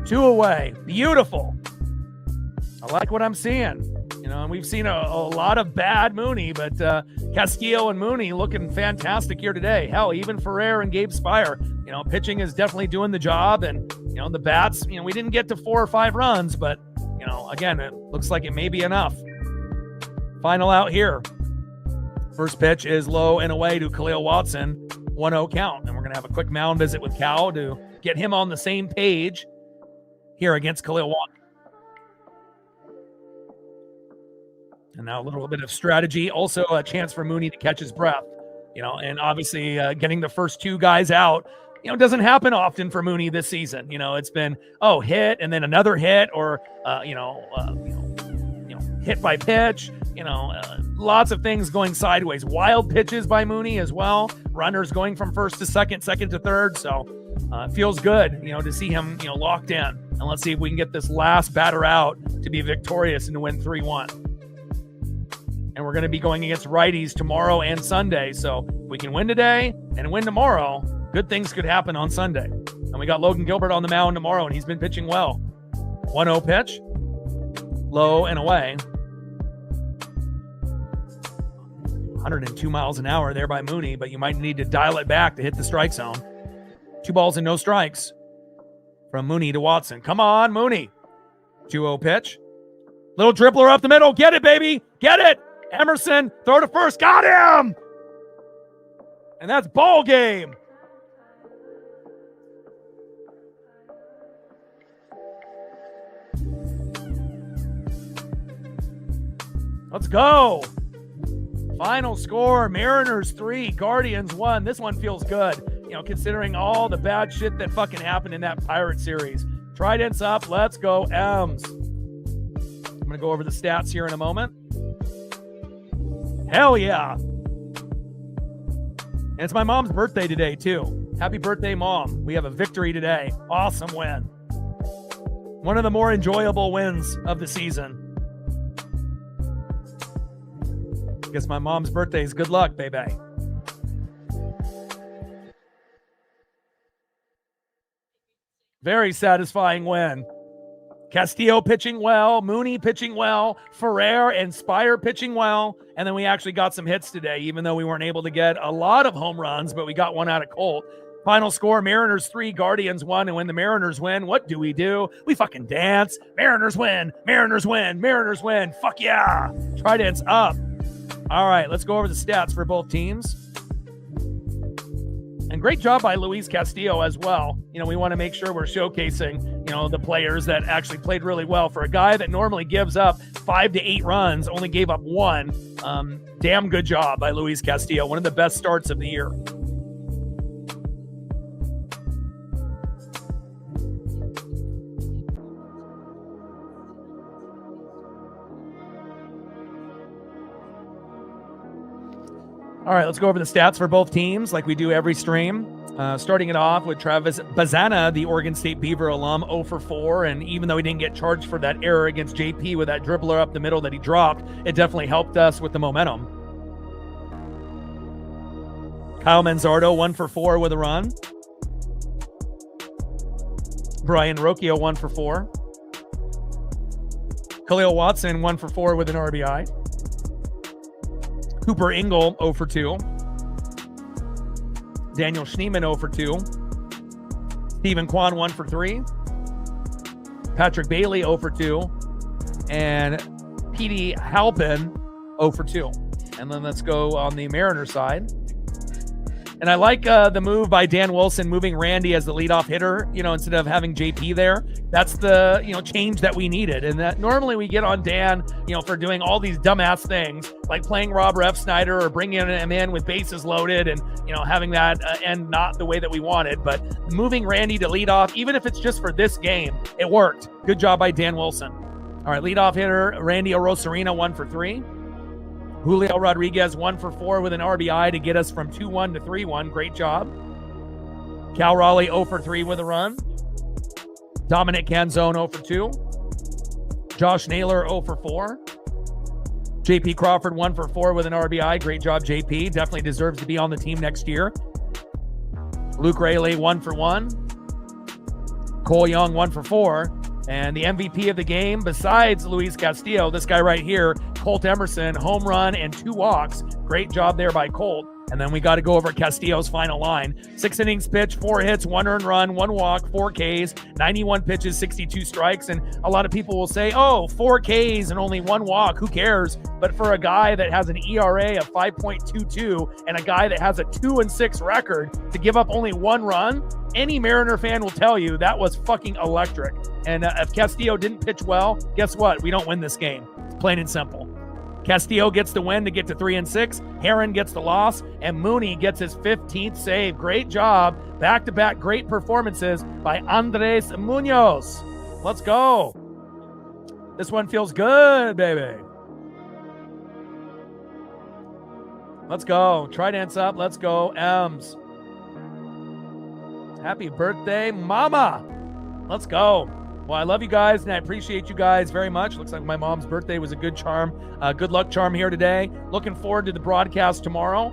Two away. Beautiful. I like what I'm seeing. And we've seen a lot of bad Mooney, but Castillo and Mooney looking fantastic here today. Hell, even Ferrer and Gabe Spire, pitching is definitely doing the job. And, the bats, we didn't get to 4 or 5 runs, but, again, it looks like it may be enough. Final out here. First pitch is low and away to Khalil Watson. 1-0 count. And we're going to have a quick mound visit with Cal to get him on the same page here against Khalil Watson. And now a little bit of strategy. Also a chance for Mooney to catch his breath, and obviously getting the first 2 guys out, doesn't happen often for Mooney this season. It's been, hit and then another hit or, hit by pitch, lots of things going sideways. Wild pitches by Mooney as well. Runners going from first to second to third. So it feels good, to see him, locked in. And let's see if we can get this last batter out to be victorious and to win 3-1. And we're going to be going against righties tomorrow and Sunday. So if we can win today and win tomorrow, good things could happen on Sunday. And we got Logan Gilbert on the mound tomorrow, and he's been pitching well. 1-0 pitch. Low and away. 102 miles an hour there by Mooney, but you might need to dial it back to hit the strike zone. 2 balls and no strikes from Mooney to Watson. Come on, Mooney. 2-0 pitch. Little dribbler up the middle. Get it, baby. Get it. Emerson, throw to first. Got him. And that's ball game. Let's go. Final score, Mariners 3, Guardians 1. This one feels good, considering all the bad shit that fucking happened in that Pirate series. Trident's up. Let's go, M's. I'm going to go over the stats here in a moment. Hell yeah. And it's my mom's birthday today, too. Happy birthday, Mom. We have a victory today. Awesome win. One of the more enjoyable wins of the season. Guess my mom's birthday is good luck, baby. Very satisfying win. Castillo pitching well, Mooney pitching well, Ferrer and Spire pitching well, and then we actually got some hits today, even though we weren't able to get a lot of home runs, but we got one out of Colt. Final score, Mariners 3, Guardians 1, and when the Mariners win, what do? We fucking dance. Mariners win, Mariners win, Mariners win. Fuck yeah. Trident's up. All right, let's go over the stats for both teams. And great job by Luis Castillo as well. We want to make sure we're showcasing, the players that actually played really well. For a guy that normally gives up 5 to 8 runs, only gave up 1. Damn good job by Luis Castillo. One of the best starts of the year. All right, let's go over the stats for both teams like we do every stream. Starting it off with Travis Bazana, the Oregon State Beaver alum, 0 for 4. And even though he didn't get charged for that error against JP with that dribbler up the middle that he dropped, it definitely helped us with the momentum. Kyle Manzardo, 1 for 4 with a run. Brian Rocchio, 1 for 4. Khalil Watson, 1 for 4 with an RBI. Cooper Ingle, 0 for 2. Daniel Schneemann, 0 for 2. Stephen Kwan, 1 for 3. Patrick Bailey, 0 for 2. And Petey Halpin, 0 for 2. And then let's go on the Mariners side. And I like the move by Dan Wilson, moving Randy as the leadoff hitter, instead of having JP there. That's the, change that we needed. And that normally we get on Dan, for doing all these dumbass things, like playing Rob Refsnyder or bringing him in with bases loaded and, having that end not the way that we wanted. But moving Randy to leadoff, even if it's just for this game, it worked. Good job by Dan Wilson. All right, leadoff hitter, Randy Arosarena, 1 for 3. Julio Rodriguez, 1 for 4 with an RBI to get us from 2-1 to 3-1. Great job. Cal Raleigh, 0 for 3 with a run. Dominic Canzone, 0 for 2. Josh Naylor, 0 for 4. JP Crawford, 1 for 4 with an RBI. Great job, JP. Definitely deserves to be on the team next year. Luke Rayleigh, 1 for 1. Cole Young, 1 for 4. And the MVP of the game, besides Luis Castillo, this guy right here, Colt Emerson, home run and 2 walks. Great job there by Colt. And then we got to go over Castillo's final line. 6 innings pitched, 4 hits, 1 earned run, 1 walk, 4 Ks, 91 pitches, 62 strikes. And a lot of people will say, 4 Ks and only 1 walk. Who cares? But for a guy that has an ERA of 5.22 and a guy that has a 2-6 record to give up only 1 run, any Mariner fan will tell you that was fucking electric. And if Castillo didn't pitch well, guess what? We don't win this game. It's plain and simple. Castillo gets the win to get to 3-6. Heron gets the loss, and Mooney gets his 15th save. Great job. Back-to-back great performances by Andres Munoz. Let's go. This one feels good, baby. Let's go. Trident's up. Let's go, M's. Happy birthday, mama. Let's go. Well, I love you guys, and I appreciate you guys very much. Looks like my mom's birthday was a good charm. Good luck charm here today. Looking forward to the broadcast tomorrow.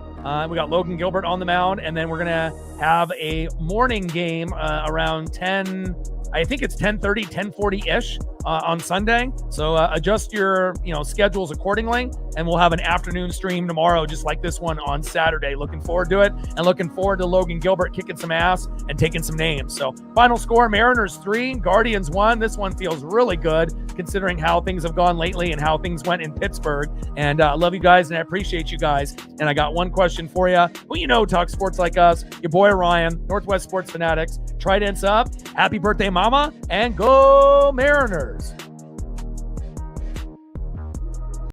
We got Logan Gilbert on the mound, and then we're going to have a morning game around 10, I think it's 10:30, 10:40-ish on Sunday. So adjust your schedules accordingly, and we'll have an afternoon stream tomorrow just like this one on Saturday. Looking forward to it, and looking forward to Logan Gilbert kicking some ass and taking some names. So final score, Mariners 3, Guardians 1. This one feels really good considering how things have gone lately and how things went in Pittsburgh. And I love you guys, and I appreciate you guys. And I got one question for you. Well, talk sports like us. Your boy Ryan, Northwest Sports Fanatics. Trident's up. Happy birthday, mama, and go Mariners.